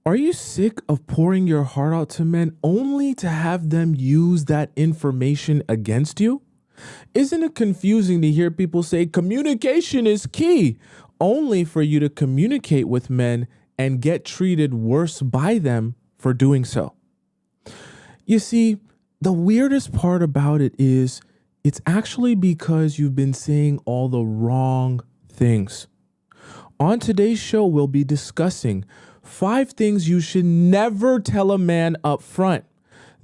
Are you sick of pouring your heart out to men only to have them use that information against you? Isn't it confusing to hear people say communication is key, only for you to communicate with men and get treated worse by them for doing so? You see, the weirdest part about it is it's actually because you've been saying all the wrong things. On today's show, we'll be discussing 5 things you should never tell a man up front.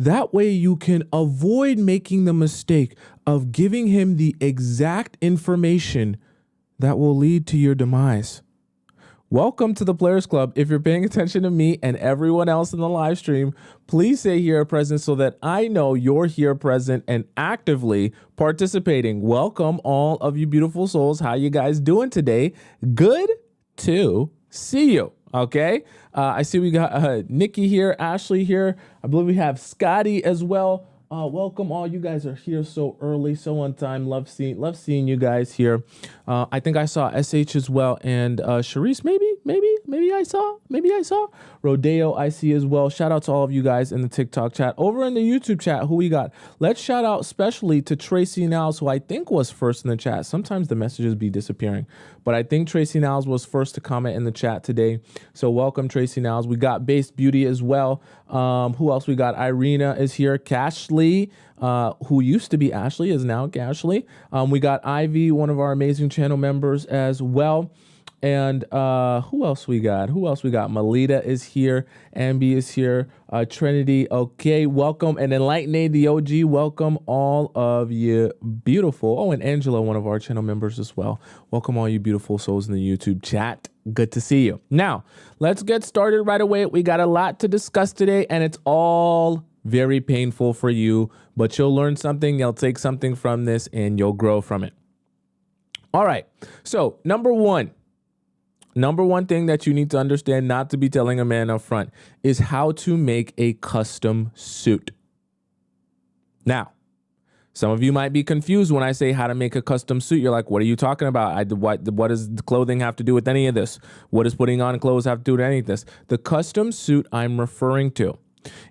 That way you can avoid making the mistake of giving him the exact information that will lead to your demise. Welcome to the Players Club. If you're paying attention to me and everyone else in the live stream, please say here present so that I know you're here present and actively participating. Welcome all of you beautiful souls. How you guys doing today? Good to see you. Okay. I see we got Nikki here, Ashley here. I believe we have Scotty as well. Welcome all. You guys are here so early, so on time. Love seeing you guys here. I think I saw SH as well, and Sharice, maybe I saw Rodeo. I see as well. Shout out to all of you guys in the TikTok chat. Over in the YouTube chat, who we got? Let's shout out especially to Tracy Niles, who I think was first in the chat. Sometimes the messages be disappearing, but I think Tracy Niles was first to comment in the chat today. So welcome, Tracy Niles. We got Base Beauty as well. Who else we got? Irina is here. Cashly, who used to be Ashley, is now Cashly. We got Ivy, one of our amazing channel members as well. And who else we got? Melita is here. Ambi is here. Trinity. Okay, welcome. And Enlightened the OG, welcome all of you beautiful. Oh, and Angela, one of our channel members as well. Welcome all you beautiful souls in the YouTube chat. Good to see you. Now, let's get started right away. We got a lot to discuss today, and it's all very painful for you, but you'll learn something, you'll take something from this, and you'll grow from it. All right, so number one thing that you need to understand, not to be telling a man up front, is how to make a custom suit. Now, some of you might be confused when I say how to make a custom suit. You're like, what are you talking about? What does the clothing have to do with any of this? What does putting on clothes have to do with any of this? The custom suit I'm referring to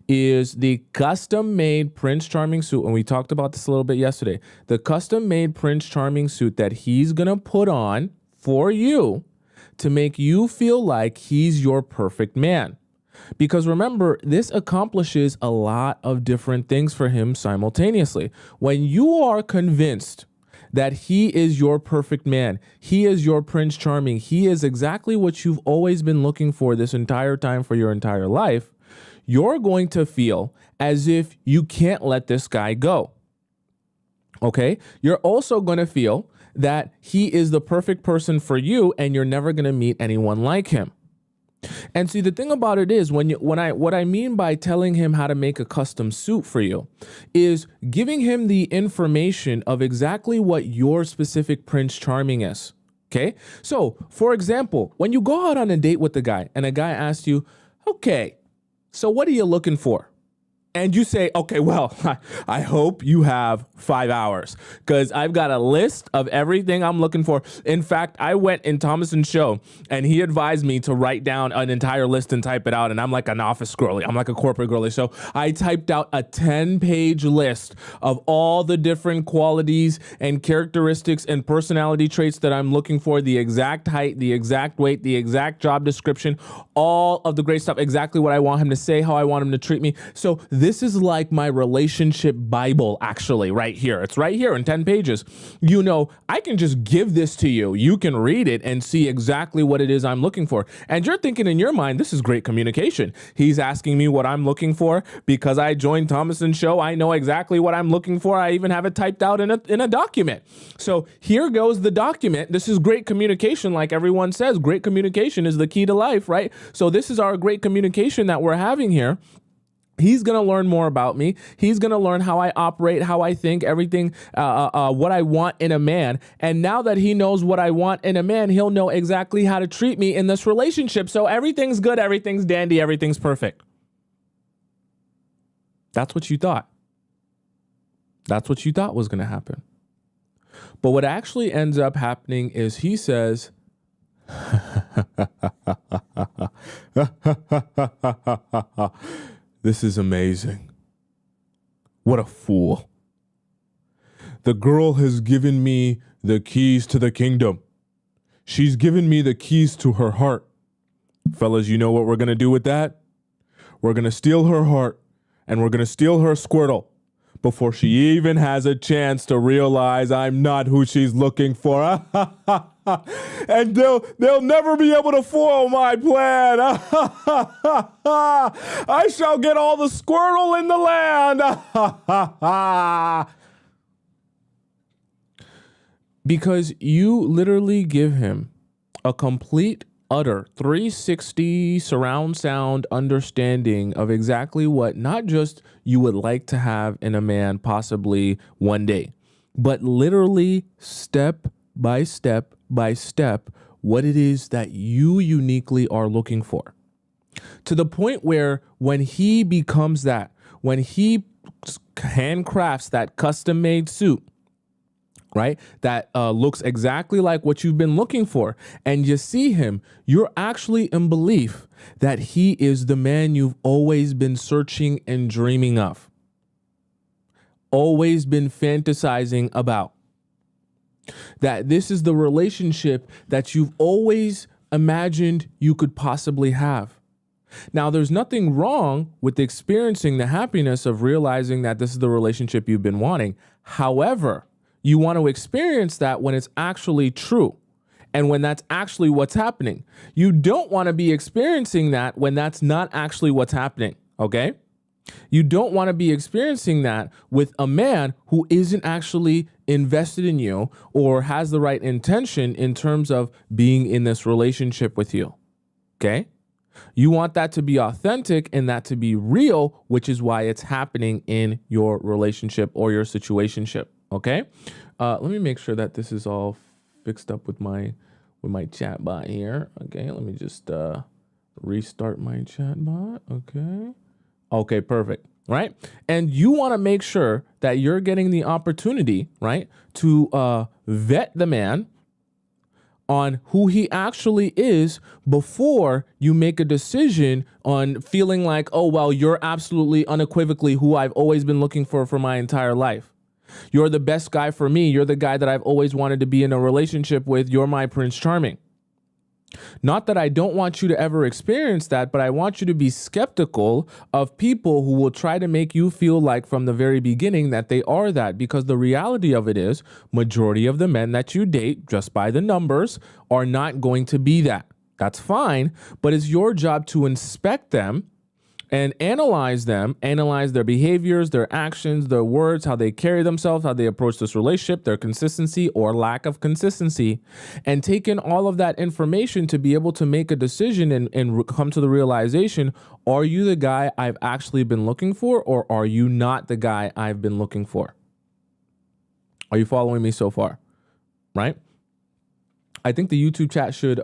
is the custom-made Prince Charming suit, and we talked about this a little bit yesterday. The custom-made Prince Charming suit that he's going to put on for you to make you feel like he's your perfect man. Because remember, this accomplishes a lot of different things for him simultaneously. When you are convinced that he is your perfect man, he is your Prince Charming, he is exactly what you've always been looking for this entire time for your entire life, you're going to feel as if you can't let this guy go. Okay? You're also going to feel that he is the perfect person for you and you're never going to meet anyone like him. And see, the thing about it is what I mean by telling him how to make a custom suit for you is giving him the information of exactly what your specific Prince Charming is. Okay. So for example, when you go out on a date with a guy and a guy asks you, okay, so what are you looking for? And you say, okay, well, I hope you have 5 hours because I've got a list of everything I'm looking for. In fact, I went in Tomisin's show and he advised me to write down an entire list and type it out. And I'm like an office girly. I'm like a corporate girly. So I typed out a 10-page list of all the different qualities and characteristics and personality traits that I'm looking for, the exact height, the exact weight, the exact job description, all of the great stuff, exactly what I want him to say, how I want him to treat me. So this is like my relationship Bible, actually, right here. It's right here in 10 pages. You know, I can just give this to you. You can read it and see exactly what it is I'm looking for. And you're thinking in your mind, this is great communication. He's asking me what I'm looking for because I joined Tomisin's show. I know exactly what I'm looking for. I even have it typed out in a document. So here goes the document. This is great communication. Like everyone says, great communication is the key to life, right? So this is our great communication that we're having here. He's going to learn more about me. He's going to learn how I operate, how I think, everything, what I want in a man. And now that he knows what I want in a man, he'll know exactly how to treat me in this relationship. So everything's good, everything's dandy, everything's perfect. That's what you thought. That's what you thought was going to happen. But what actually ends up happening is he says, This is amazing. What a fool. The girl has given me the keys to the kingdom. She's given me the keys to her heart. Fellas, you know what we're going to do with that? We're going to steal her heart and we're going to steal her Squirtle before she even has a chance to realize I'm not who she's looking for. And they'll never be able to foil my plan. I shall get all the Squirtle in the land. Because you literally give him a complete, utter 360 surround sound understanding of exactly what not just you would like to have in a man possibly one day, but literally step by step by step what it is that you uniquely are looking for. To the point where when he becomes that, when he handcrafts that custom-made suit, right, that looks exactly like what you've been looking for, and you see him, you're actually in belief that he is the man you've always been searching and dreaming of, always been fantasizing about, that this is the relationship that you've always imagined you could possibly have. Now, there's nothing wrong with experiencing the happiness of realizing that this is the relationship you've been wanting. However, you want to experience that when it's actually true and when that's actually what's happening. You don't want to be experiencing that when that's not actually what's happening, okay? You don't want to be experiencing that with a man who isn't actually invested in you or has the right intention in terms of being in this relationship with you, okay? You want that to be authentic and that to be real, which is why it's happening in your relationship or your situationship. Okay, let me make sure that this is all fixed up with my chat bot here. Okay, let me just restart my chat bot. Okay, perfect. Right, and you want to make sure that you're getting the opportunity, right, to vet the man on who he actually is before you make a decision on feeling like, oh well, you're absolutely unequivocally who I've always been looking for my entire life. You're the best guy for me. You're the guy that I've always wanted to be in a relationship with. You're my Prince Charming. Not that I don't want you to ever experience that, but I want you to be skeptical of people who will try to make you feel like from the very beginning that they are that, because the reality of it is majority of the men that you date, just by the numbers, are not going to be that. That's fine, but it's your job to inspect them and analyze them, analyze their behaviors, their actions, their words, how they carry themselves, how they approach this relationship, their consistency or lack of consistency, and take in all of that information to be able to make a decision and come to the realization, are you the guy I've actually been looking for, or are you not the guy I've been looking for? Are you following me so far? Right? I think the YouTube chat should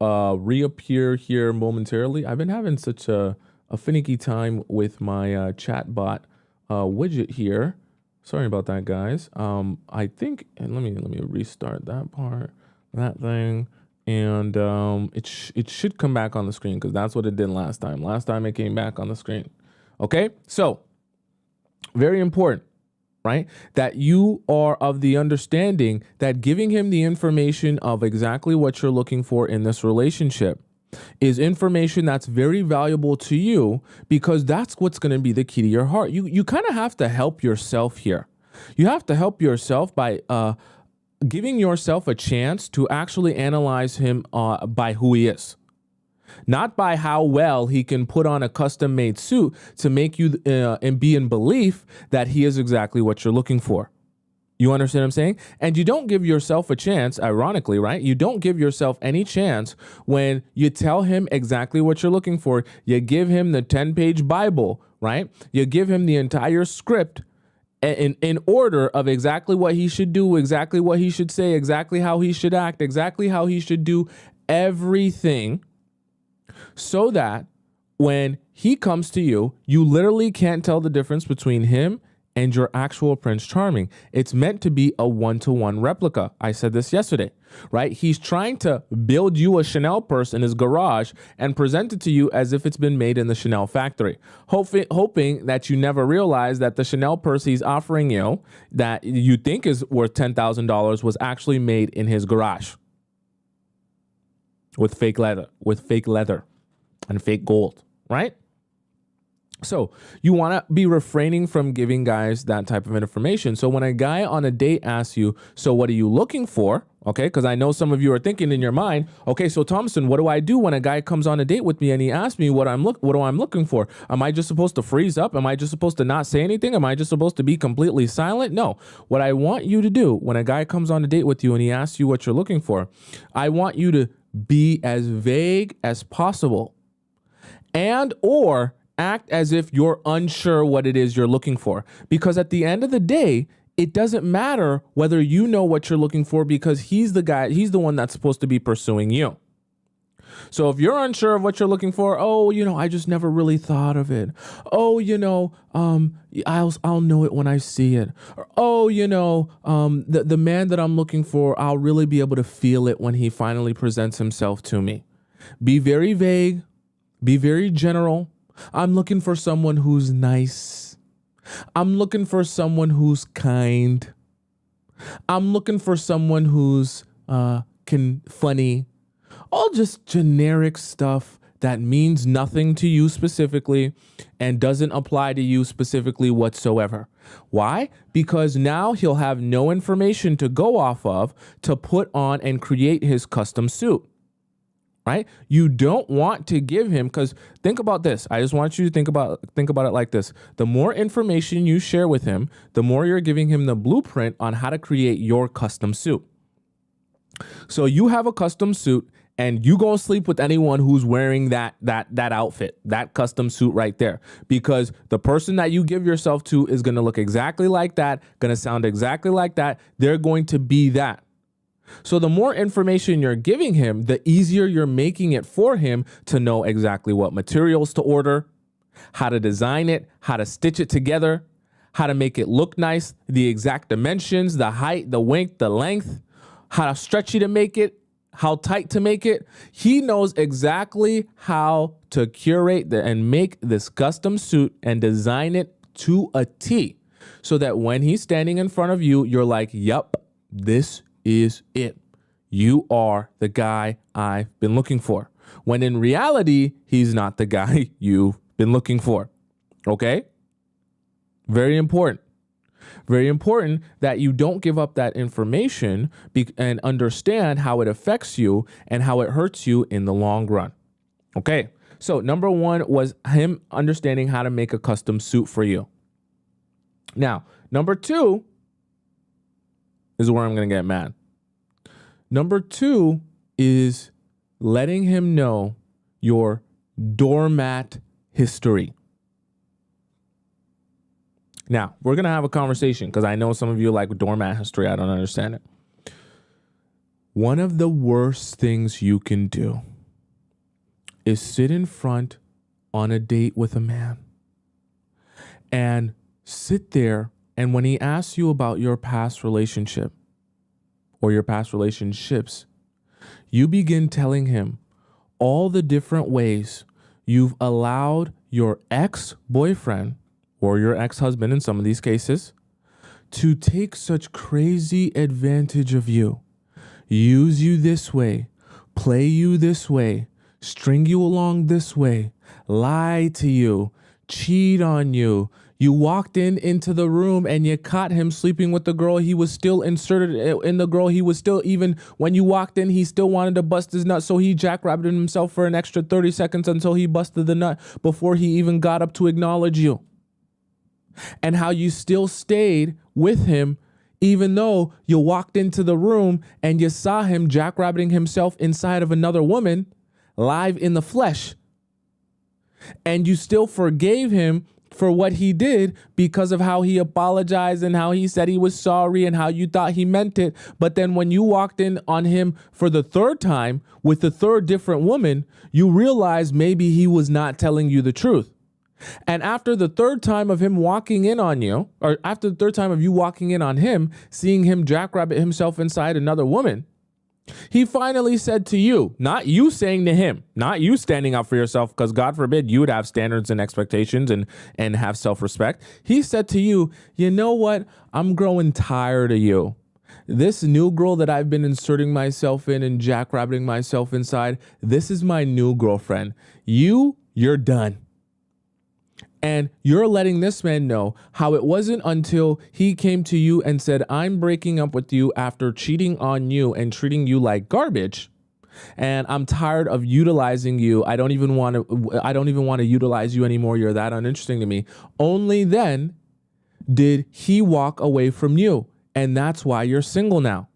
reappear here momentarily. I've been having such a finicky time with my chat bot widget here. Sorry about that, guys. I think, and let me restart that part, that thing, and it should come back on the screen, because that's what it did last time. Last time it came back on the screen. Okay, so very important, right? That you are of the understanding that giving him the information of exactly what you're looking for in this relationship is information that's very valuable to you, because that's what's going to be the key to your heart. You kind of have to help yourself here. You have to help yourself by giving yourself a chance to actually analyze him by who he is, not by how well he can put on a custom-made suit to make you and be in belief that he is exactly what you're looking for. You understand what I'm saying? And you don't give yourself a chance, ironically, right? You don't give yourself any chance when you tell him exactly what you're looking for. You give him the 10-page Bible, right? You give him the entire script in order of exactly what he should do, exactly what he should say, exactly how he should act, exactly how he should do everything, so that when he comes to you, you literally can't tell the difference between him and your actual Prince Charming. It's meant to be a one-to-one replica. I said this yesterday. right? He's trying to build you a Chanel purse in his garage and present it to you as if it's been made in the Chanel factory, hoping that you never realize that the Chanel purse he's offering you that you think is worth $10,000 was actually made in his garage with fake leather and fake gold, right? So you want to be refraining from giving guys that type of information. So when a guy on a date asks you, so what are you looking for? Okay, because I know some of you are thinking in your mind, okay, so Tomisin, what do I do when a guy comes on a date with me and he asks me what I'm looking for? Am I just supposed to freeze up? Am I just supposed to not say anything? Am I just supposed to be completely silent? No. What I want you to do when a guy comes on a date with you and he asks you what you're looking for, I want you to be as vague as possible and or act as if you're unsure what it is you're looking for. Because at the end of the day, it doesn't matter whether you know what you're looking for because he's the one that's supposed to be pursuing you. So if you're unsure of what you're looking for, I just never really thought of it. I'll know it when I see it. Or, the man that I'm looking for, I'll really be able to feel it when he finally presents himself to me. Be very vague. Be very general. I'm looking for someone who's nice. I'm looking for someone who's kind. I'm looking for someone who's funny. All just generic stuff that means nothing to you specifically and doesn't apply to you specifically whatsoever. Why? Because now he'll have no information to go off of to put on and create his custom suit. Right? You don't want to give him, because think about this. I just want you to think about it like this. The more information you share with him, the more you're giving him the blueprint on how to create your custom suit. So you have a custom suit and you go sleep with anyone who's wearing that outfit, that custom suit right there, because the person that you give yourself to is going to look exactly like that, going to sound exactly like that. They're going to be that. So the more information you're giving him, the easier you're making it for him to know exactly what materials to order, how to design it, how to stitch it together, how to make it look nice, the exact dimensions, the height, the width, the length, how stretchy to make it, how tight to make it. He knows exactly how to curate and make this custom suit and design it to a T, so that when he's standing in front of you, you're like, yup, this is it. You are the guy I've been looking for. When in reality, he's not the guy you've been looking for. Okay? Very important. Very important that you don't give up that information and understand how it affects you and how it hurts you in the long run. Okay? So number one was him understanding how to make a custom suit for you. Now, number two is where I'm going to get mad. Number two is letting him know your doormat history. Now, we're going to have a conversation because I know some of you like doormat history. I don't understand it. One of the worst things you can do is sit in front on a date with a man and sit there, and when he asks you about your past relationship or your past relationships, you begin telling him all the different ways you've allowed your ex-boyfriend or your ex-husband in some of these cases to take such crazy advantage of you, use you this way, play you this way, string you along this way, lie to you, cheat on you. You walked into the room and you caught him sleeping with the girl. He was still inserted in the girl. He was still, even when you walked in, he still wanted to bust his nut. So he jackrabbed himself for an extra 30 seconds until he busted the nut before he even got up to acknowledge you. And how you still stayed with him even though you walked into the room and you saw him jackrabbing himself inside of another woman live in the flesh. And you still forgave him for what he did because of how he apologized and how he said he was sorry and how you thought he meant it. But then when you walked in on him for the third time with the third different woman, you realized maybe he was not telling you the truth. And after the third time of him walking in on you, or after the third time of you walking in on him, seeing him jackrabbit himself inside another woman, He finally said to you, not you saying to him, not you standing up for yourself, because God forbid you would have standards and expectations and have self-respect. He said to you, you know what? I'm growing tired of you. This new girl that I've been inserting myself in and jackrabbiting myself inside, this is my new girlfriend. You're done. And you're letting this man know how it wasn't until he came to you and said, I'm breaking up with you after cheating on you and treating you like garbage. And I'm tired of utilizing you. I don't even want to utilize you anymore. You're that uninteresting to me. Only then did he walk away from you. And that's why you're single now.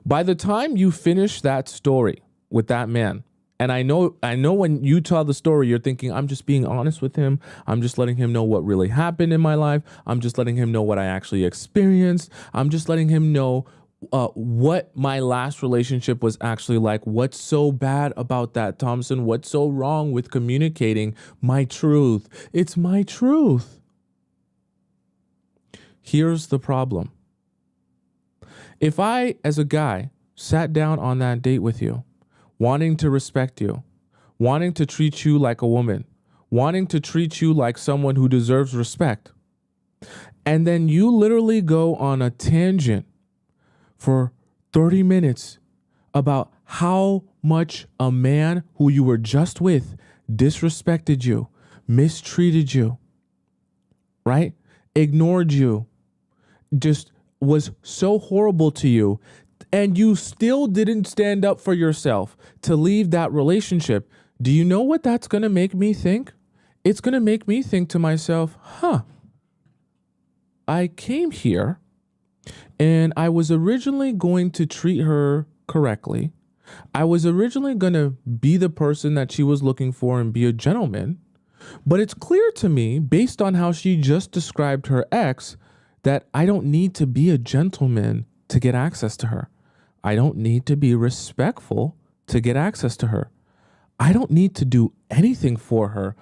By the time you finish that story with that man, and I know when you tell the story, you're thinking, I'm just being honest with him. I'm just letting him know what really happened in my life. I'm just letting him know what I actually experienced. I'm just letting him know what my last relationship was actually like. What's so bad about that, Tomisin? What's so wrong with communicating my truth? It's my truth. Here's the problem. If I, as a guy, sat down on that date with you, wanting to respect you, wanting to treat you like a woman, wanting to treat you like someone who deserves respect, and then you literally go on a tangent for 30 minutes about how much a man who you were just with disrespected you, mistreated you, right? Ignored you, just was so horrible to you, and you still didn't stand up for yourself to leave that relationship, do you know what that's going to make me think? It's going to make me think to myself, I came here and I was originally going to treat her correctly. I was originally going to be the person that she was looking for and be a gentleman. But it's clear to me, based on how she just described her ex, that I don't need to be a gentleman to get access to her. I don't need to be respectful to get access to her. I don't need to do anything for her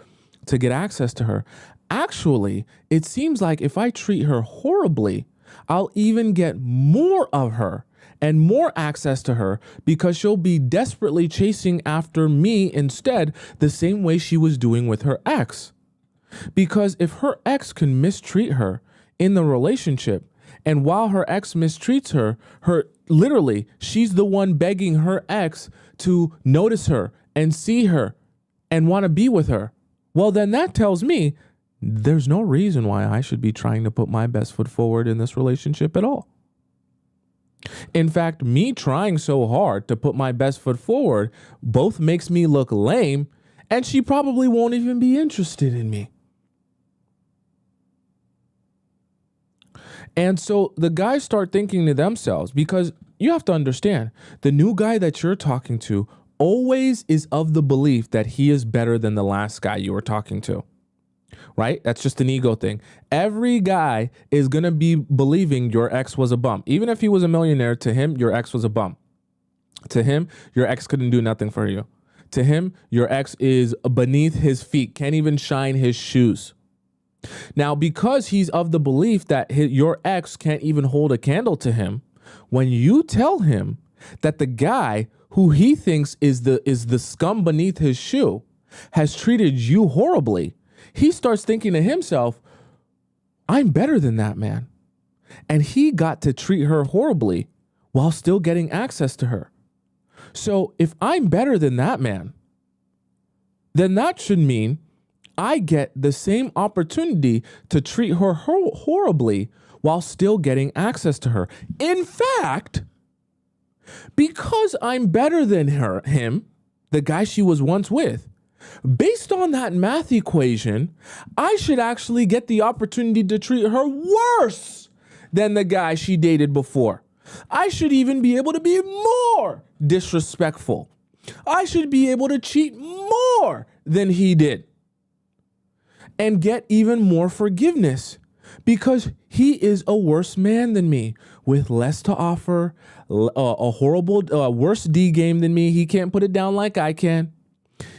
to get access to her. Actually, it seems like if I treat her horribly, I'll even get more of her and more access to her because she'll be desperately chasing after me instead, the same way she was doing with her ex. Because if her ex can mistreat her in the relationship, and while her ex mistreats her, literally, she's the one begging her ex to notice her and see her and want to be with her. Well, then that tells me there's no reason why I should be trying to put my best foot forward in this relationship at all. In fact, me trying so hard to put my best foot forward both makes me look lame, and she probably won't even be interested in me. And so the guys start thinking to themselves, because you have to understand, the new guy that you're talking to always is of the belief that he is better than the last guy you were talking to, right? That's just an ego thing. Every guy is going to be believing your ex was a bum. Even if he was a millionaire, to him, your ex was a bum. To him, your ex couldn't do nothing for you. To him, your ex is beneath his feet, can't even shine his shoes. Now, because he's of the belief that your ex can't even hold a candle to him, when you tell him that the guy who he thinks is the scum beneath his shoe has treated you horribly, he starts thinking to himself, I'm better than that man. And he got to treat her horribly while still getting access to her. So if I'm better than that man, then that should mean I get the same opportunity to treat her horribly while still getting access to her. In fact, because I'm better than him, the guy she was once with, based on that math equation, I should actually get the opportunity to treat her worse than the guy she dated before. I should even be able to be more disrespectful. I should be able to cheat more than he did and get even more forgiveness because he is a worse man than me with less to offer, a horrible, worse D game than me. He can't put it down like I can.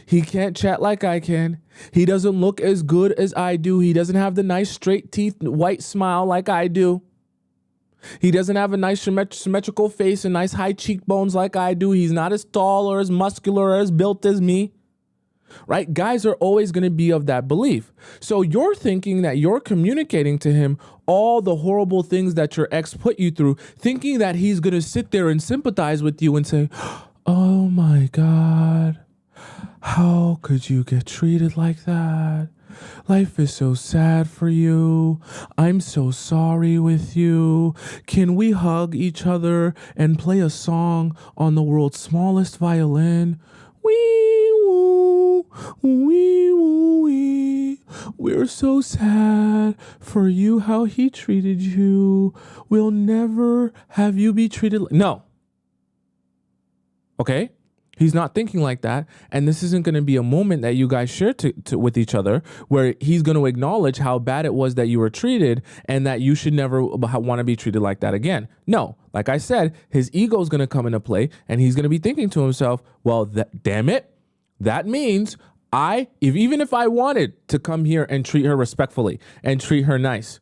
He can't chat like I can. He doesn't look as good as I do. He doesn't have the nice straight teeth, white smile like I do. He doesn't have a nice symmetrical face and nice high cheekbones like I do. He's not as tall or as muscular or as built as me. Right? Guys are always going to be of that belief. So you're thinking that you're communicating to him all the horrible things that your ex put you through, thinking that he's going to sit there and sympathize with you and say, oh my God, how could you get treated like that? Life is so sad for you. I'm so sorry with you. Can we hug each other and play a song on the world's smallest violin? Wee woo, wee woo wee. We're so sad for you, how he treated you. We'll never have you be treated no. Okay? He's not thinking like that, and this isn't going to be a moment that you guys share with each other where he's going to acknowledge how bad it was that you were treated and that you should never want to be treated like that again. No, like I said, his ego is going to come into play, and he's going to be thinking to himself, well, damn it, that means even if I wanted to come here and treat her respectfully and treat her nice,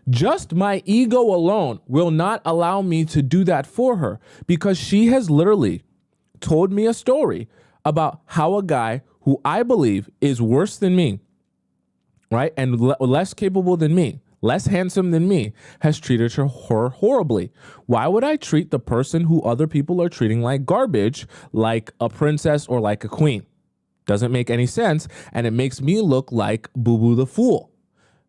just my ego alone will not allow me to do that for her, because she has literally told me a story about how a guy who I believe is worse than me, right, and less capable than me, less handsome than me, has treated her horribly. Why would I treat the person who other people are treating like garbage, like a princess or like a queen? Doesn't make any sense, and it makes me look like Boo Boo the Fool.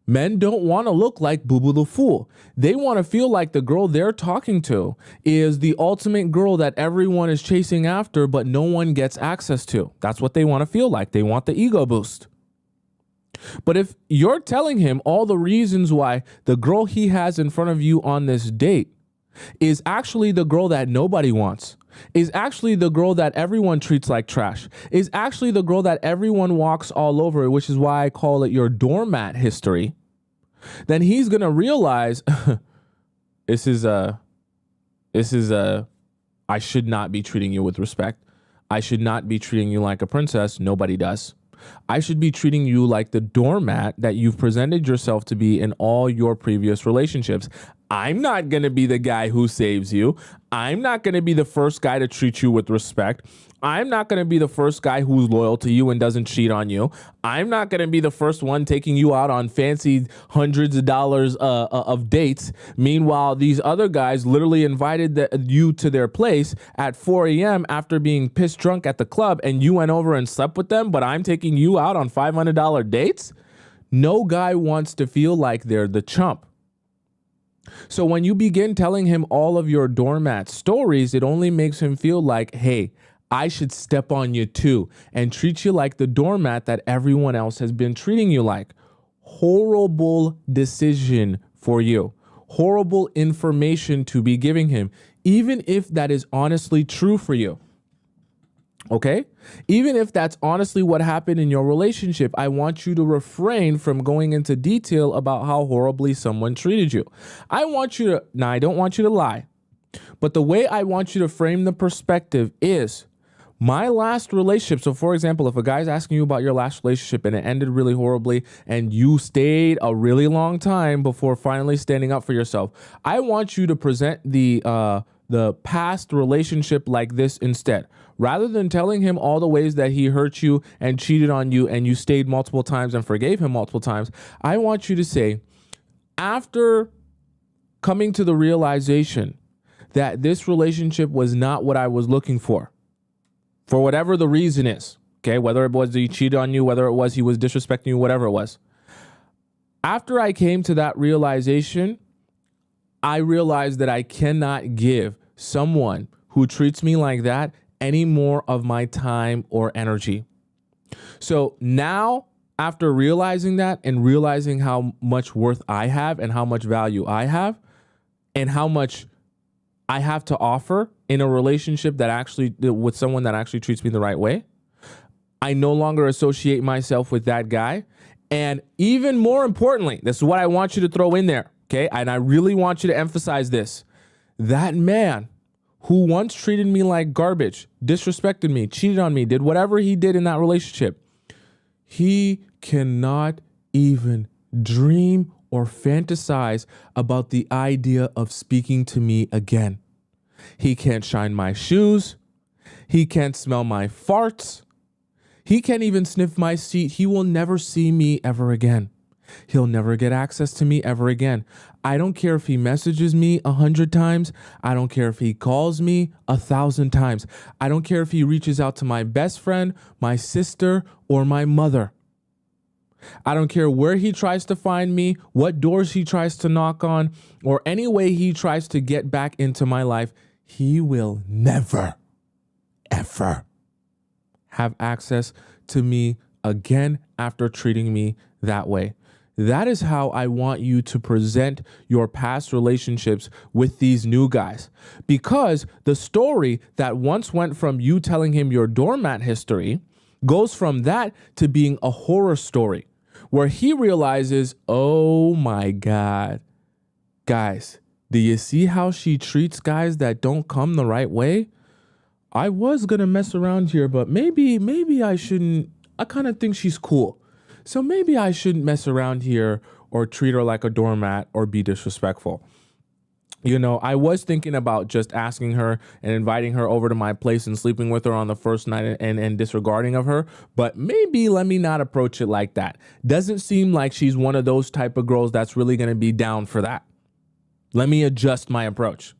Men don't want to look like Boo Boo the Fool. They want to feel like the girl they're talking to is the ultimate girl that everyone is chasing after, but no one gets access to. That's what they want to feel like. They want the ego boost. But if you're telling him all the reasons why the girl he has in front of you on this date is actually the girl that nobody wants, is actually the girl that everyone treats like trash, is actually the girl that everyone walks all over, which is why I call it your doormat history, then he's going to realize this is I should not be treating you with respect. I should not be treating you like a princess. Nobody does. I should be treating you like the doormat that you've presented yourself to be in all your previous relationships. I'm not going to be the guy who saves you. I'm not going to be the first guy to treat you with respect. I'm not going to be the first guy who's loyal to you and doesn't cheat on you. I'm not going to be the first one taking you out on fancy hundreds of dollars of dates. Meanwhile, these other guys literally invited you to their place at 4 a.m. after being pissed drunk at the club, and you went over and slept with them, but I'm taking you out on $500 dates? No guy wants to feel like they're the chump. So when you begin telling him all of your doormat stories, it only makes him feel like, hey, I should step on you too and treat you like the doormat that everyone else has been treating you like. Horrible decision for you. Horrible information to be giving him, even if that is honestly true for you. Okay? Even if that's honestly what happened in your relationship, I want you to refrain from going into detail about how horribly someone treated you. I don't want you to lie, but the way I want you to frame the perspective is my last relationship. So for example, if a guy's asking you about your last relationship and it ended really horribly and you stayed a really long time before finally standing up for yourself, I want you to present the past relationship like this instead. Rather than telling him all the ways that he hurt you and cheated on you and you stayed multiple times and forgave him multiple times, I want you to say, after coming to the realization that this relationship was not what I was looking for whatever the reason is, okay, whether it was he cheated on you, whether it was he was disrespecting you, whatever it was. After I came to that realization, I realized that I cannot give someone who treats me like that any more of my time or energy. So now, after realizing that and realizing how much worth I have and how much value I have and how much I have to offer in a relationship with someone that actually treats me the right way, I no longer associate myself with that guy. And even more importantly, this is what I want you to throw in there, okay? And I really want you to emphasize this. That man who once treated me like garbage, disrespected me, cheated on me, did whatever he did in that relationship, he cannot even dream or fantasize about the idea of speaking to me again. He can't shine my shoes. He can't smell my farts. He can't even sniff my seat. He will never see me ever again. He'll never get access to me ever again. I don't care if he messages me 100 times. I don't care if he calls me 1,000 times. I don't care if he reaches out to my best friend, my sister, or my mother. I don't care where he tries to find me, what doors he tries to knock on, or any way he tries to get back into my life. He will never, ever have access to me again after treating me that way. That is how I want you to present your past relationships with these new guys. Because the story that once went from you telling him your doormat history goes from that to being a horror story where he realizes, oh my God, guys, do you see how she treats guys that don't come the right way? I was going to mess around here, but maybe I shouldn't. I kind of think she's cool. So maybe I shouldn't mess around here or treat her like a doormat or be disrespectful. You know, I was thinking about just asking her and inviting her over to my place and sleeping with her on the first night and disregarding of her. But maybe let me not approach it like that. Doesn't seem like she's one of those type of girls that's really going to be down for that. Let me adjust my approach.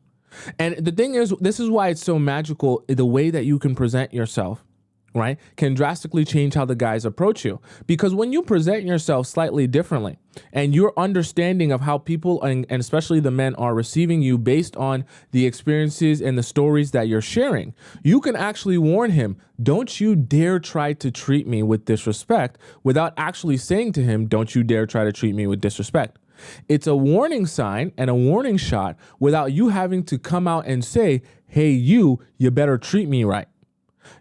And the thing is, this is why it's so magical. The way that you can present yourself, right, can drastically change how the guys approach you. Because when you present yourself slightly differently and your understanding of how people and especially the men are receiving you based on the experiences and the stories that you're sharing, you can actually warn him, don't you dare try to treat me with disrespect, without actually saying to him, don't you dare try to treat me with disrespect. It's a warning sign and a warning shot without you having to come out and say, hey, you better treat me right.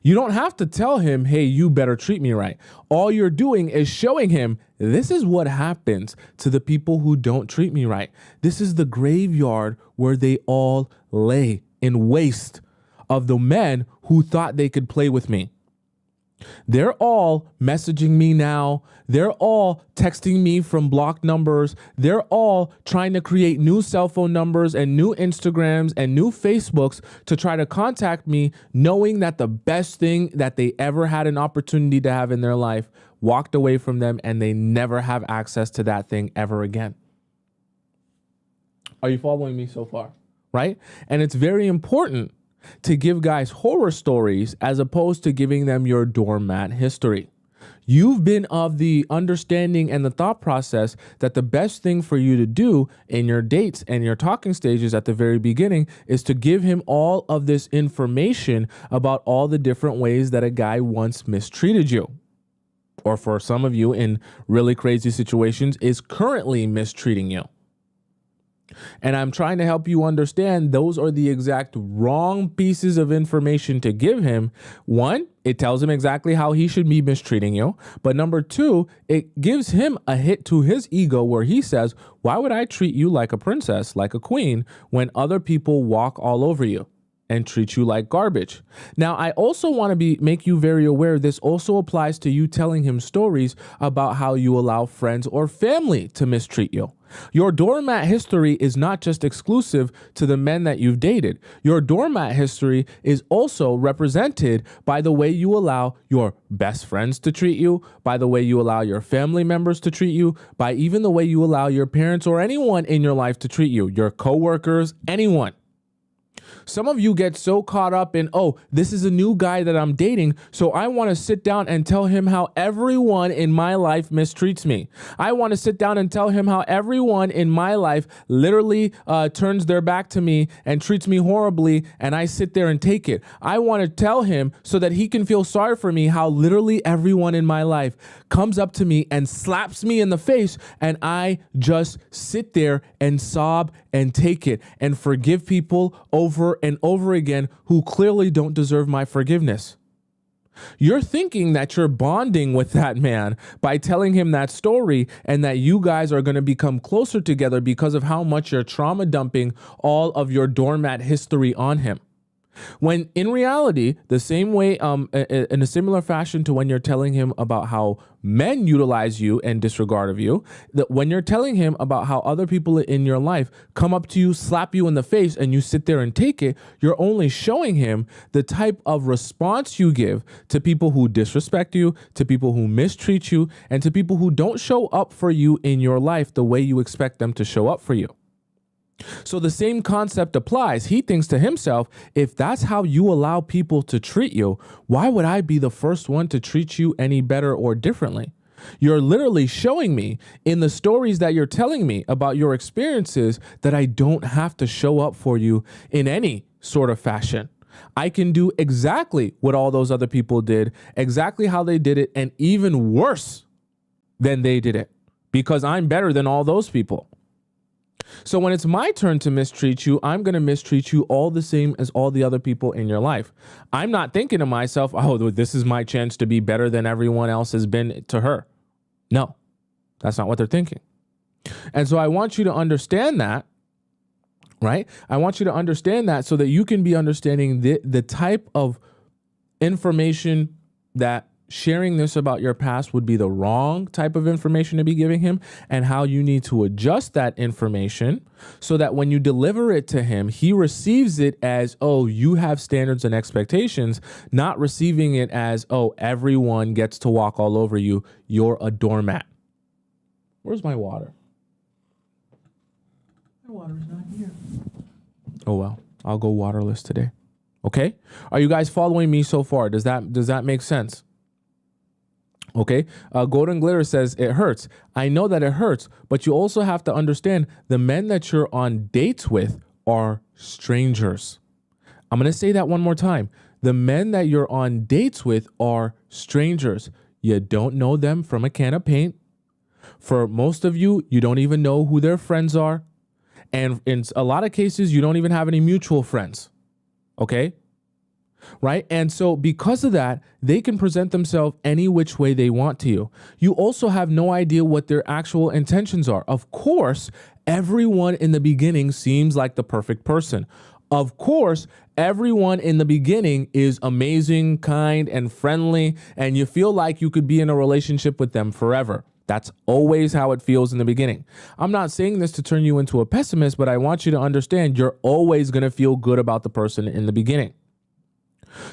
You don't have to tell him, hey, you better treat me right. All you're doing is showing him this is what happens to the people who don't treat me right. This is the graveyard where they all lay in waste of the men who thought they could play with me. They're all messaging me now. They're all texting me from blocked numbers. They're all trying to create new cell phone numbers and new Instagrams and new Facebooks to try to contact me, knowing that the best thing that they ever had an opportunity to have in their life walked away from them and they never have access to that thing ever again. Are you following me so far? Right? And it's very important to give guys horror stories as opposed to giving them your doormat history. You've been of the understanding and the thought process that the best thing for you to do in your dates and your talking stages at the very beginning is to give him all of this information about all the different ways that a guy once mistreated you. Or for some of you in really crazy situations, is currently mistreating you. And I'm trying to help you understand those are the exact wrong pieces of information to give him. One, it tells him exactly how he should be mistreating you. But number two, it gives him a hit to his ego where he says, why would I treat you like a princess, like a queen, when other people walk all over you and treat you like garbage? Now, I also want to make you very aware this also applies to you telling him stories about how you allow friends or family to mistreat you. Your doormat history is not just exclusive to the men that you've dated. Your doormat history is also represented by the way you allow your best friends to treat you, by the way you allow your family members to treat you, by even the way you allow your parents or anyone in your life to treat you, your coworkers, anyone. Some of you get so caught up in, oh, this is a new guy that I'm dating, so I want to sit down and tell him how everyone in my life mistreats me. I want to sit down and tell him how everyone in my life literally turns their back to me and treats me horribly, and I sit there and take it. I want to tell him so that he can feel sorry for me how literally everyone in my life comes up to me and slaps me in the face, and I just sit there and sob and take it and forgive people over and over again who clearly don't deserve my forgiveness. You're thinking that you're bonding with that man by telling him that story and that you guys are going to become closer together because of how much you're trauma dumping all of your doormat history on him. When in reality, the same way, in a similar fashion to when you're telling him about how men utilize you and disregard of you, that when you're telling him about how other people in your life come up to you, slap you in the face, and you sit there and take it, you're only showing him the type of response you give to people who disrespect you, to people who mistreat you, and to people who don't show up for you in your life the way you expect them to show up for you. So the same concept applies. He thinks to himself, if that's how you allow people to treat you, why would I be the first one to treat you any better or differently? You're literally showing me in the stories that you're telling me about your experiences that I don't have to show up for you in any sort of fashion. I can do exactly what all those other people did, exactly how they did it, and even worse than they did it, because I'm better than all those people. So when it's my turn to mistreat you, I'm going to mistreat you all the same as all the other people in your life. I'm not thinking to myself, oh, this is my chance to be better than everyone else has been to her. No, that's not what they're thinking. And so I want you to understand that, right? I want you to understand that so that you can be understanding the type of information that sharing this about your past would be the wrong type of information to be giving him, and how you need to adjust that information so that when you deliver it to him, he receives it as, oh, you have standards and expectations, not receiving it as, oh, everyone gets to walk all over you. You're a doormat. Where's my water? My water is not here. Oh, well, I'll go waterless today. Okay. Are you guys following me so far? Does that make sense? Okay. Golden Glitter says it hurts. I know that it hurts, but you also have to understand the men that you're on dates with are strangers. I'm going to say that one more time. The men that you're on dates with are strangers. You don't know them from a can of paint. For most of you, you don't even know who their friends are. And in a lot of cases, you don't even have any mutual friends. Okay. Right. And so because of that, they can present themselves any which way they want to you. You also have no idea what their actual intentions are. Of course, everyone in the beginning seems like the perfect person. Of course, everyone in the beginning is amazing, kind, and friendly, and you feel like you could be in a relationship with them forever. That's always how it feels in the beginning. I'm not saying this to turn you into a pessimist, but I want you to understand you're always going to feel good about the person in the beginning.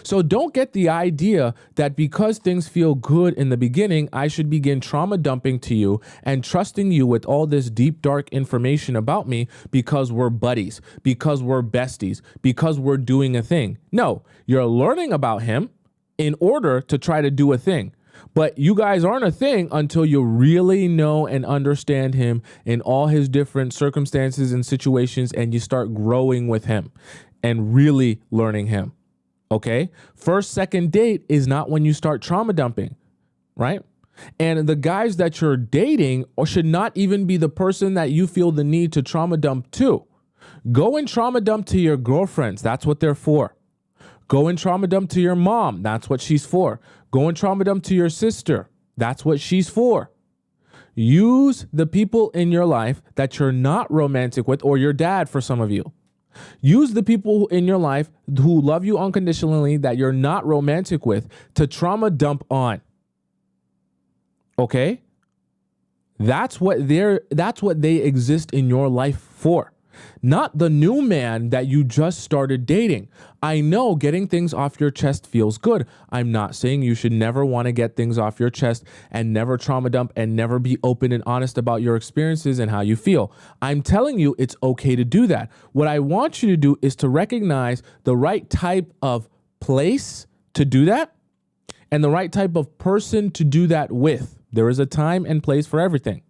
So don't get the idea that because things feel good in the beginning, I should begin trauma dumping to you and trusting you with all this deep, dark information about me because we're buddies, because we're besties, because we're doing a thing. No, you're learning about him in order to try to do a thing. But you guys aren't a thing until you really know and understand him in all his different circumstances and situations, and you start growing with him and really learning him. Okay. First, second date is not when you start trauma dumping, right? And the guys that you're dating should not even be the person that you feel the need to trauma dump to. Go and trauma dump to your girlfriends. That's what they're for. Go and trauma dump to your mom. That's what she's for. Go and trauma dump to your sister. That's what she's for. Use the people in your life that you're not romantic with, or your dad for some of you. Use the people in your life who love you unconditionally that you're not romantic with to trauma dump on. Okay? That's what they exist in your life for. Not the new man that you just started dating. I know getting things off your chest feels good. I'm not saying you should never want to get things off your chest and never trauma dump and never be open and honest about your experiences and how you feel. I'm telling you it's okay to do that. What I want you to do is to recognize the right type of place to do that and the right type of person to do that with. There is a time and place for everything.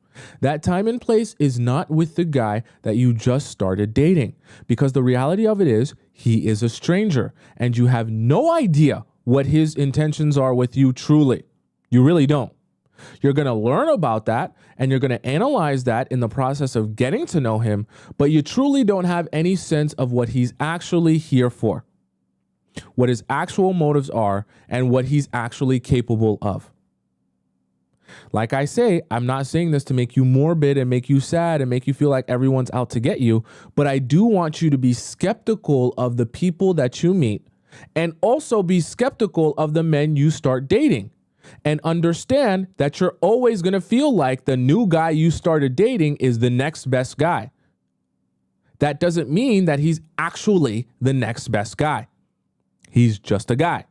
That time and place is not with the guy that you just started dating, because the reality of it is he is a stranger and you have no idea what his intentions are with you truly. You really don't. You're going to learn about that and you're going to analyze that in the process of getting to know him, but you truly don't have any sense of what he's actually here for, what his actual motives are, and what he's actually capable of. Like I say, I'm not saying this to make you morbid and make you sad and make you feel like everyone's out to get you, but I do want you to be skeptical of the people that you meet and also be skeptical of the men you start dating and understand that you're always going to feel like the new guy you started dating is the next best guy. That doesn't mean that he's actually the next best guy. He's just a guy.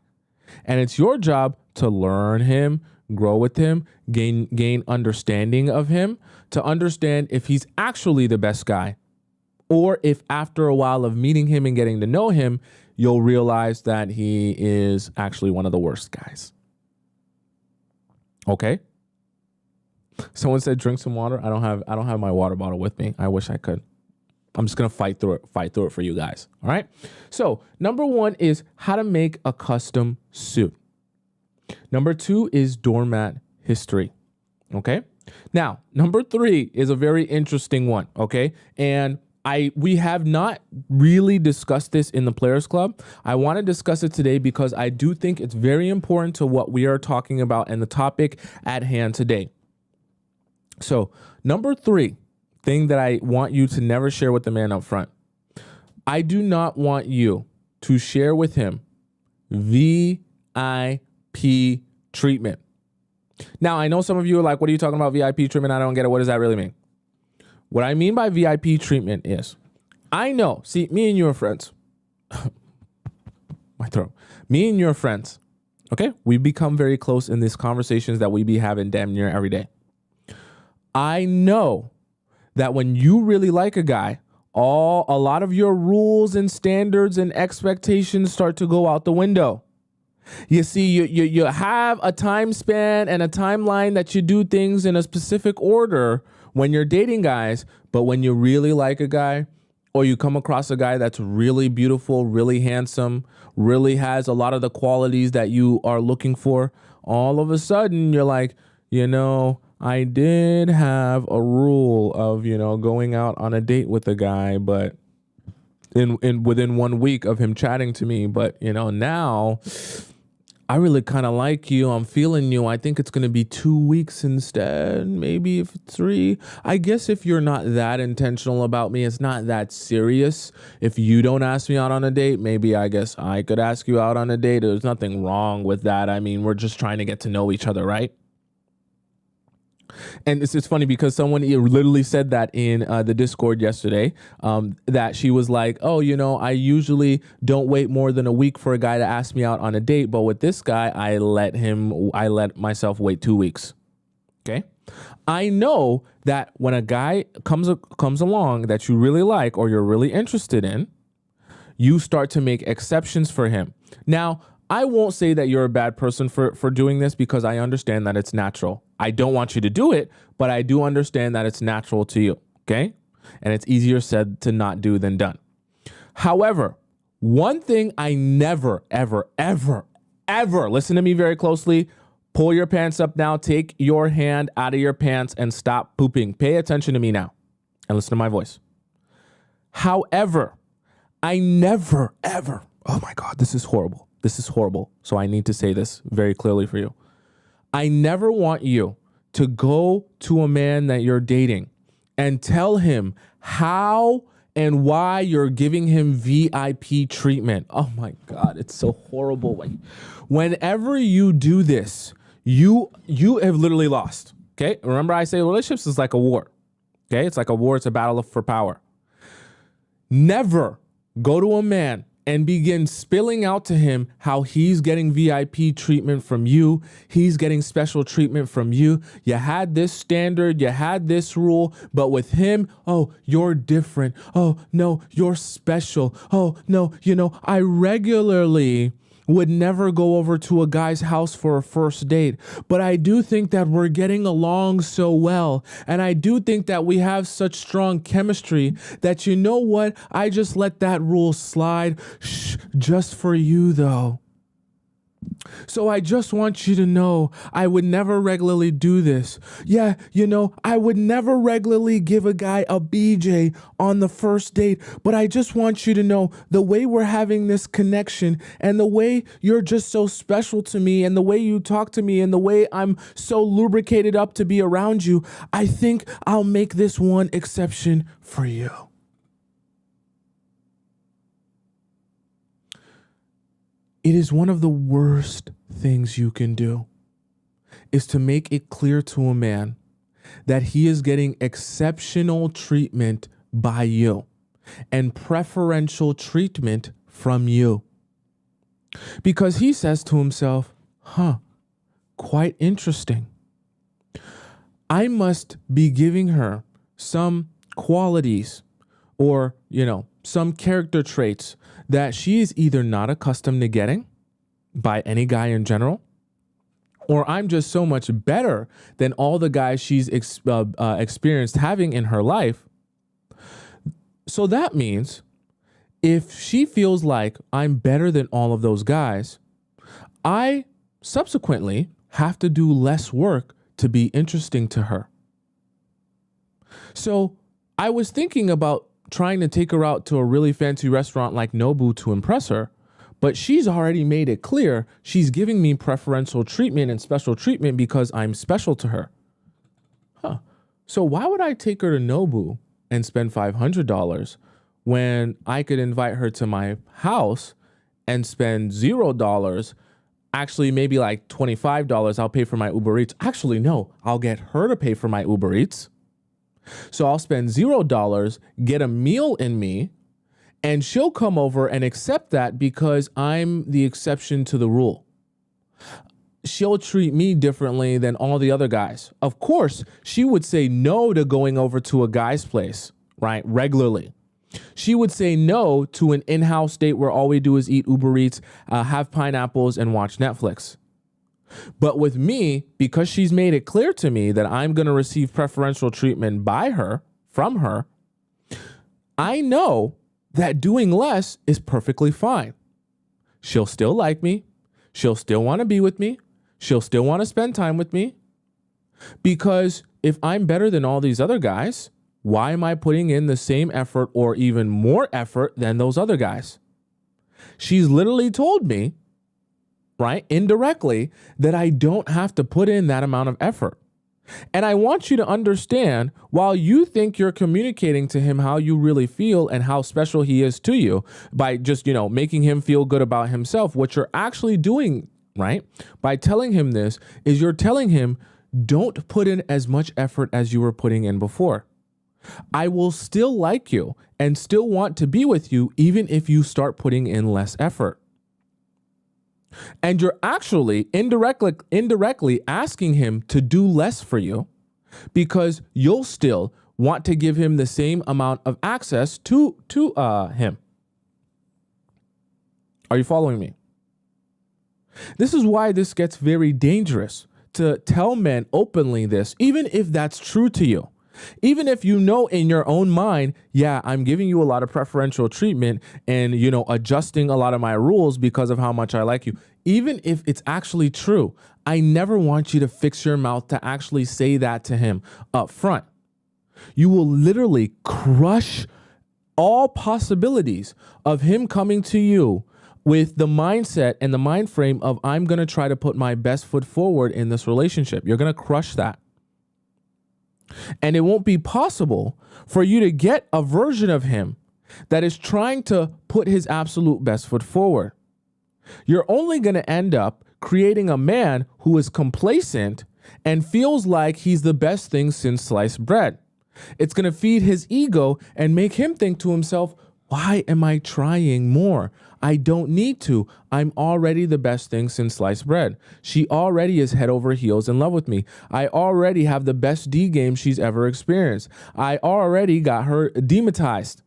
And it's your job to learn him, grow with him, gain understanding of him, to understand if he's actually the best guy, or if after a while of meeting him and getting to know him, you'll realize that he is actually one of the worst guys. Okay? Someone said drink some water. I don't have my water bottle with me. I wish I could. I'm just going to fight through it for you guys. All right? So, number 1 is how to make a custom suit. Number 2 is doormat history. Okay? Now, number 3 is a very interesting one, okay? And we have not really discussed this in the Players Club. I want to discuss it today because I do think it's very important to what we are talking about and the topic at hand today. So, number 3, thing that I want you to never share with the man up front. I do not want you to share with him VIP treatment. Now, I know some of you are like, what are you talking about VIP treatment? I don't get it. What does that really mean? What I mean by VIP treatment is, I know, see, me and you are friends. My throat. Me and you are friends. Okay? We become very close in these conversations that we be having damn near every day. I know that when you really like a guy, a lot of your rules and standards and expectations start to go out the window. You see, you have a time span and a timeline that you do things in a specific order when you're dating guys, but when you really like a guy or you come across a guy that's really beautiful, really handsome, really has a lot of the qualities that you are looking for, all of a sudden you're like, I did have a rule of, going out on a date with a guy, but within 1 week of him chatting to me, but now I really kind of like you. I'm feeling you. I think it's going to be 2 weeks instead. Maybe if 3. I guess if you're not that intentional about me, it's not that serious. If you don't ask me out on a date, maybe I guess I could ask you out on a date. There's nothing wrong with that. I mean, we're just trying to get to know each other, right? And it's funny because someone literally said that in the Discord yesterday, that she was like, oh, I usually don't wait more than a week for a guy to ask me out on a date. But with this guy, I let myself wait 2 weeks. Okay. I know that when a guy comes along that you really like or you're really interested in, you start to make exceptions for him. Now, I won't say that you're a bad person for doing this because I understand that it's natural. I don't want you to do it, but I do understand that it's natural to you, okay? And it's easier said to not do than done. However, one thing I never, ever, ever, ever, listen to me very closely, pull your pants up now, take your hand out of your pants and stop pooping. Pay attention to me now and listen to my voice. However, I never, ever, oh my God, this is horrible. This is horrible. So I need to say this very clearly for you. I never want you to go to a man that you're dating and tell him how and why you're giving him VIP treatment. Oh my God, it's so horrible. Whenever you do this, you have literally lost. Okay? Remember I say relationships is like a war. Okay? It's like a war. It's a battle for power. Never go to a man and begin spilling out to him how he's getting VIP treatment from you. He's getting special treatment from you. You had this standard, you had this rule, but with him, oh, you're different. Oh, no, you're special. Oh, no, I regularly would never go over to a guy's house for a first date, but I do think that we're getting along so well. And I do think that we have such strong chemistry that what? I just let that rule slide. Shh, just for you though. So I just want you to know I would never regularly do this. Yeah, I would never regularly give a guy a BJ on the first date, but I just want you to know the way we're having this connection and the way you're just so special to me and the way you talk to me and the way I'm so lubricated up to be around you, I think I'll make this one exception for you. It is one of the worst things you can do is to make it clear to a man that he is getting exceptional treatment by you and preferential treatment from you. Because he says to himself, quite interesting. I must be giving her some qualities or, some character traits that she is either not accustomed to getting by any guy in general, or I'm just so much better than all the guys she's experienced having in her life. So that means if she feels like I'm better than all of those guys, I subsequently have to do less work to be interesting to her. So I was thinking about trying to take her out to a really fancy restaurant like Nobu to impress her, but she's already made it clear she's giving me preferential treatment and special treatment because I'm special to her. So why would I take her to Nobu and spend $500 when I could invite her to my house and spend $0, actually maybe like $25, I'll pay for my Uber Eats. Actually, no, I'll get her to pay for my Uber Eats. So I'll spend $0, get a meal in me, and she'll come over and accept that because I'm the exception to the rule. She'll treat me differently than all the other guys. Of course, she would say no to going over to a guy's place, right, regularly. She would say no to an in-house date where all we do is eat Uber Eats, have pineapples, and watch Netflix. But with me, because she's made it clear to me that I'm going to receive preferential treatment from her, I know that doing less is perfectly fine. She'll still like me. She'll still want to be with me. She'll still want to spend time with me. Because if I'm better than all these other guys, why am I putting in the same effort or even more effort than those other guys? She's literally told me, right, indirectly, that I don't have to put in that amount of effort. And I want you to understand, while you think you're communicating to him how you really feel and how special he is to you by just, making him feel good about himself, what you're actually doing, right, by telling him this is you're telling him, don't put in as much effort as you were putting in before. I will still like you and still want to be with you even if you start putting in less effort. And you're actually indirectly asking him to do less for you because you'll still want to give him the same amount of access to him. Are you following me? This is why this gets very dangerous to tell men openly this, even if that's true to you. Even if you know in your own mind, yeah, I'm giving you a lot of preferential treatment and, adjusting a lot of my rules because of how much I like you. Even if it's actually true, I never want you to fix your mouth to actually say that to him up front. You will literally crush all possibilities of him coming to you with the mindset and the mind frame of I'm going to try to put my best foot forward in this relationship. You're going to crush that. And it won't be possible for you to get a version of him that is trying to put his absolute best foot forward. You're only going to end up creating a man who is complacent and feels like he's the best thing since sliced bread. It's going to feed his ego and make him think to himself, why am I trying more? I don't need to. I'm already the best thing since sliced bread. She already is head over heels in love with me. I already have the best D game she's ever experienced. I already got her dematized.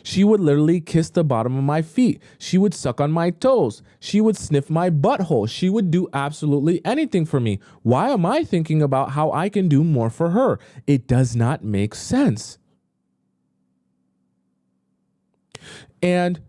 She would literally kiss the bottom of my feet. She would suck on my toes. She would sniff my butthole. She would do absolutely anything for me. Why am I thinking about how I can do more for her? It does not make sense. And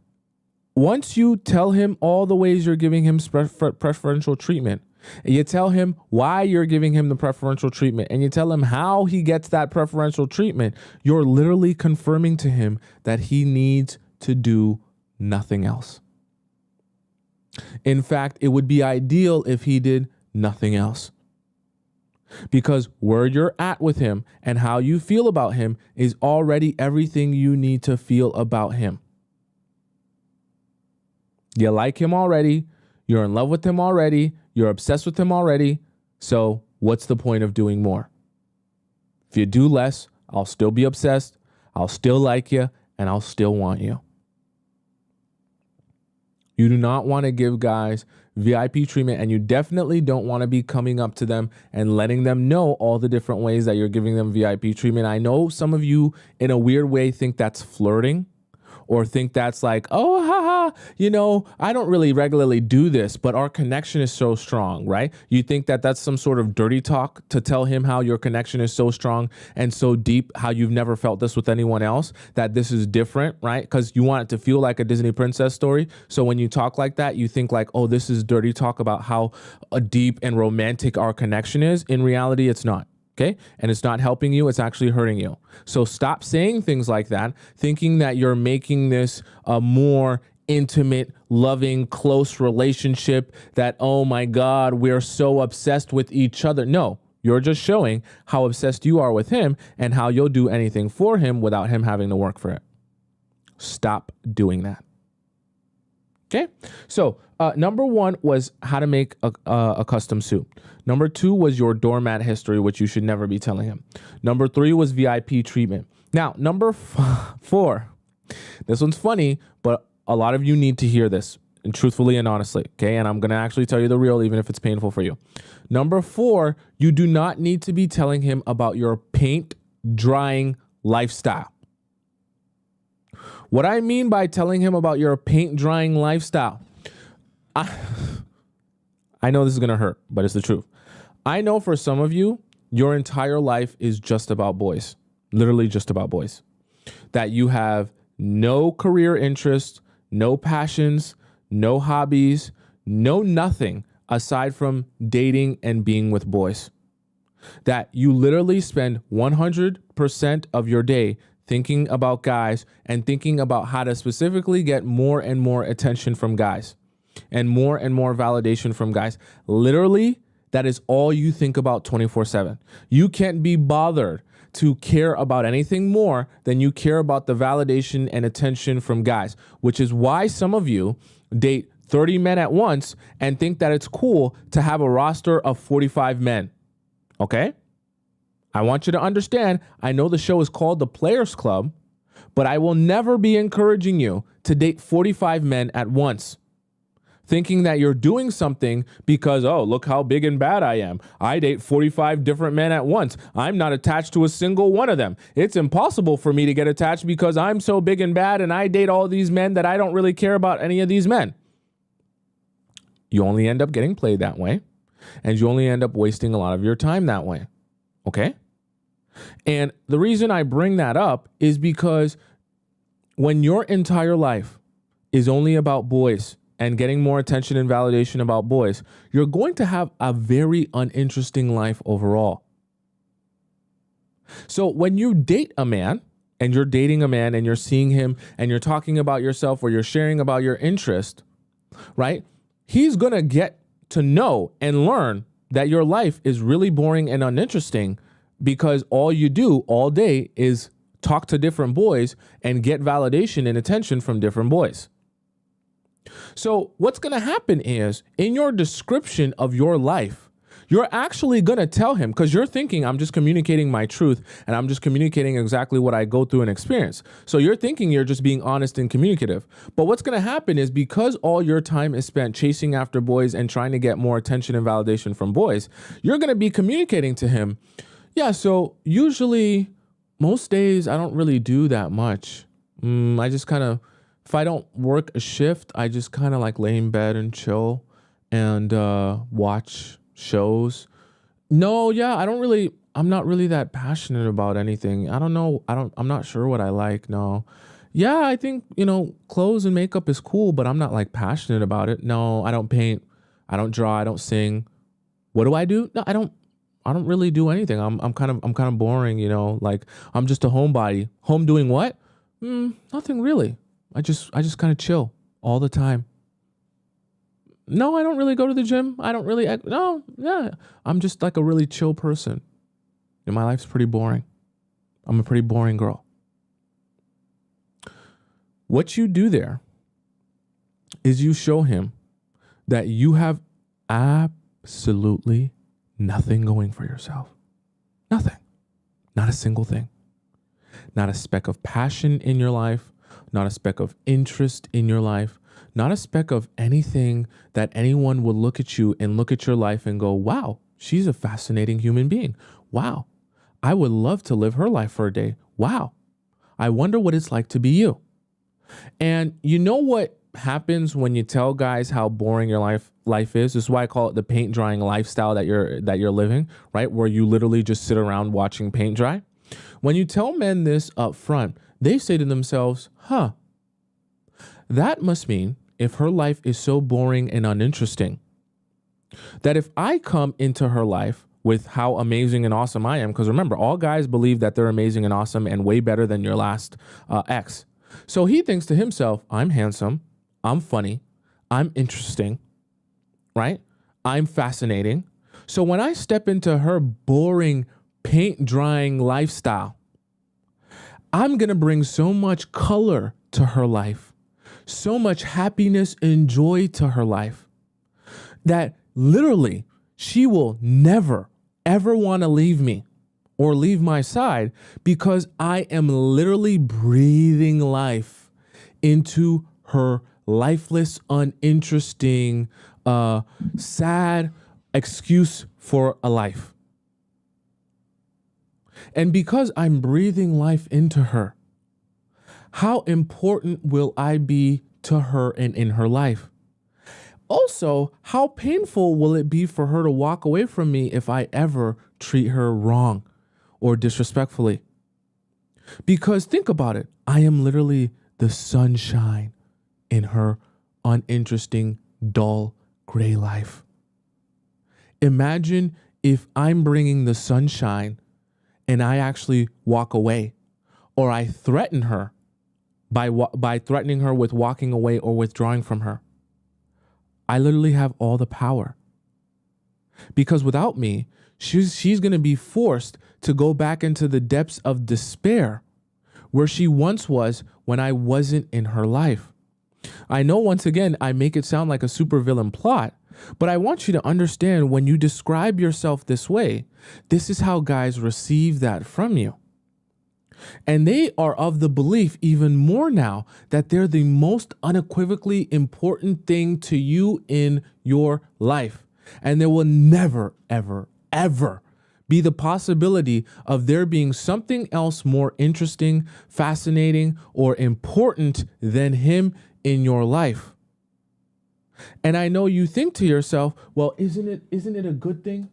Once you tell him all the ways you're giving him preferential treatment, and you tell him why you're giving him the preferential treatment, and you tell him how he gets that preferential treatment, you're literally confirming to him that he needs to do nothing else. In fact, it would be ideal if he did nothing else. Because where you're at with him and how you feel about him is already everything you need to feel about him. You like him already. You're in love with him already. You're obsessed with him already. So what's the point of doing more? If you do less, I'll still be obsessed. I'll still like you, and I'll still want you. You do not want to give guys VIP treatment, and you definitely don't want to be coming up to them and letting them know all the different ways that you're giving them VIP treatment. I know some of you in a weird way think that's flirting, or think that's like, oh, haha, I don't really regularly do this, but our connection is so strong, right? You think that that's some sort of dirty talk to tell him how your connection is so strong and so deep, how you've never felt this with anyone else, that this is different, right? Because you want it to feel like a Disney princess story. So when you talk like that, you think like, oh, this is dirty talk about how deep and romantic our connection is. In reality, it's not. Okay. And it's not helping you. It's actually hurting you. So stop saying things like that, thinking that you're making this a more intimate, loving, close relationship, that, oh my God, we're so obsessed with each other. No, you're just showing how obsessed you are with him and how you'll do anything for him without him having to work for it. Stop doing that. Okay. So number one was how to make a custom suit. Number two was your doormat history, which you should never be telling him. Number three was VIP treatment. Now, number four, this one's funny, but a lot of you need to hear this, and truthfully and honestly. Okay. And I'm going to actually tell you the real, even if it's painful for you. Number four, you do not need to be telling him about your paint drying lifestyle. What I mean by telling him about your paint drying lifestyle, I know this is going to hurt, but it's the truth. I know for some of you, your entire life is just about boys, literally just about boys, that you have no career interests, no passions, no hobbies, no nothing aside from dating and being with boys, that you literally spend 100% of your day thinking about guys and thinking about how to specifically get more and more attention from guys and more validation from guys. Literally, that is all you think about 24/7. You can't be bothered to care about anything more than you care about the validation and attention from guys, which is why some of you date 30 men at once and think that it's cool to have a roster of 45 men. Okay? I want you to understand, I know the show is called The Players Club, but I will never be encouraging you to date 45 men at once, thinking that you're doing something because, oh, look how big and bad I am. I date 45 different men at once. I'm not attached to a single one of them. It's impossible for me to get attached because I'm so big and bad and I date all these men that I don't really care about any of these men. You only end up getting played that way, and you only end up wasting a lot of your time that way. Okay? And the reason I bring that up is because when your entire life is only about boys and getting more attention and validation about boys, you're going to have a very uninteresting life overall. So when you date a man and you're dating a man and you're seeing him and you're talking about yourself or you're sharing about your interest, right? He's going to get to know and learn that your life is really boring and uninteresting because all you do all day is talk to different boys and get validation and attention from different boys. So what's going to happen is in your description of your life, you're actually going to tell him, because you're thinking, I'm just communicating my truth and I'm just communicating exactly what I go through and experience. So you're thinking you're just being honest and communicative. But what's going to happen is because all your time is spent chasing after boys and trying to get more attention and validation from boys, you're going to be communicating to him, yeah, so usually most days I don't really do that much. I just kind of, if I don't work a shift, I just kind of like lay in bed and chill and watch shows. No, yeah, I'm not really that passionate about anything. I don't know. I'm not sure what I like. No. Yeah, I think, clothes and makeup is cool, but I'm not like passionate about it. No, I don't paint, I don't draw, I don't sing. What do I do? No, I don't really do anything. I'm kind of boring, like I'm just a homebody. Home doing what? Nothing really. I just kind of chill all the time. No, I don't really go to the gym. I don't really no, yeah. I'm just like a really chill person. And my life's pretty boring. I'm a pretty boring girl. What you do there is you show him that you have absolutely nothing going for yourself. Nothing. Not a single thing. Not a speck of passion in your life, not a speck of interest in your life, not a speck of anything that anyone would look at you and look at your life and go, wow, she's a fascinating human being. Wow, I would love to live her life for a day. Wow, I wonder what it's like to be you. And you know what happens when you tell guys how boring your life is? This is why I call it the paint drying lifestyle that you're living, right? Where you literally just sit around watching paint dry. When you tell men this up front, they say to themselves, that must mean if her life is so boring and uninteresting, that if I come into her life with how amazing and awesome I am, because remember, all guys believe that they're amazing and awesome and way better than your last ex. So he thinks to himself, I'm handsome, I'm funny, I'm interesting, right? I'm fascinating. So when I step into her boring paint drying lifestyle, I'm going to bring so much color to her life, so much happiness and joy to her life that literally she will never, ever want to leave me or leave my side because I am literally breathing life into her lifeless, uninteresting, sad excuse for a life. And because I'm breathing life into her, how important will I be to her and in her life? Also, how painful will it be for her to walk away from me if I ever treat her wrong or disrespectfully? Because think about it. I am literally the sunshine in her uninteresting, dull, gray life. Imagine if I'm bringing the sunshine and I actually walk away, or I threaten her by threatening her with walking away or withdrawing from her. I literally have all the power. Because without me, she's going to be forced to go back into the depths of despair where she once was when I wasn't in her life. I know once again, I make it sound like a supervillain plot, but I want you to understand when you describe yourself this way, this is how guys receive that from you. And they are of the belief even more now that they're the most unequivocally important thing to you in your life. And there will never, ever, ever be the possibility of there being something else more interesting, fascinating, or important than him in your life. And I know you think to yourself, well, isn't it a good thing?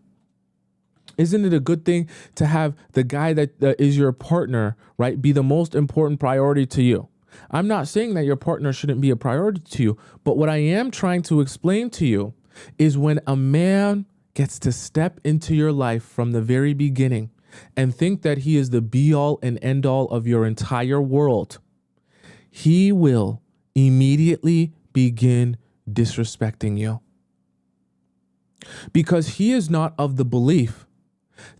Isn't it a good thing to have the guy that is your partner, right, be the most important priority to you? I'm not saying that your partner shouldn't be a priority to you, but what I am trying to explain to you is when a man gets to step into your life from the very beginning and think that he is the be all and end all of your entire world, he will immediately begin disrespecting you. Because he is not of the belief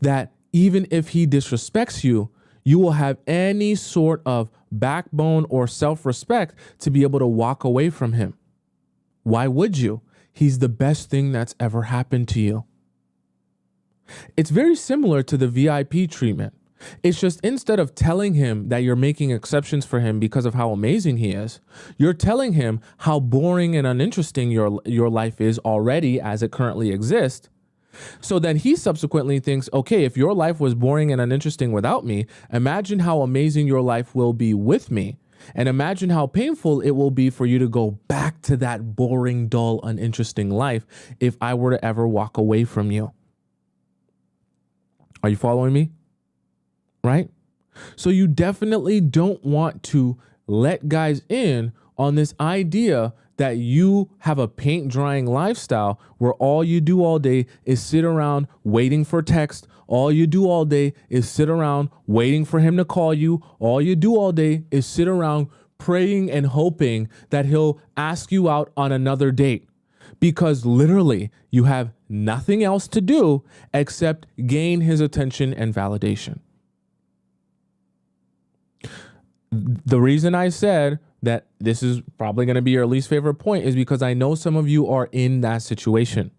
that even if he disrespects you, you will have any sort of backbone or self-respect to be able to walk away from him. Why would you? He's the best thing that's ever happened to you. It's very similar to the VIP treatment. It's just instead of telling him that you're making exceptions for him because of how amazing he is, you're telling him how boring and uninteresting your life is already as it currently exists. So then he subsequently thinks, okay, if your life was boring and uninteresting without me, imagine how amazing your life will be with me. And imagine how painful it will be for you to go back to that boring, dull, uninteresting life if I were to ever walk away from you. Are you following me? Right? So you definitely don't want to let guys in on this idea that you have a paint drying lifestyle where all you do all day is sit around waiting for text. All you do all day is sit around waiting for him to call you. All you do all day is sit around praying and hoping that he'll ask you out on another date, because literally you have nothing else to do except gain his attention and validation. The reason I said that this is probably going to be your least favorite point is because I know some of you are in that situation.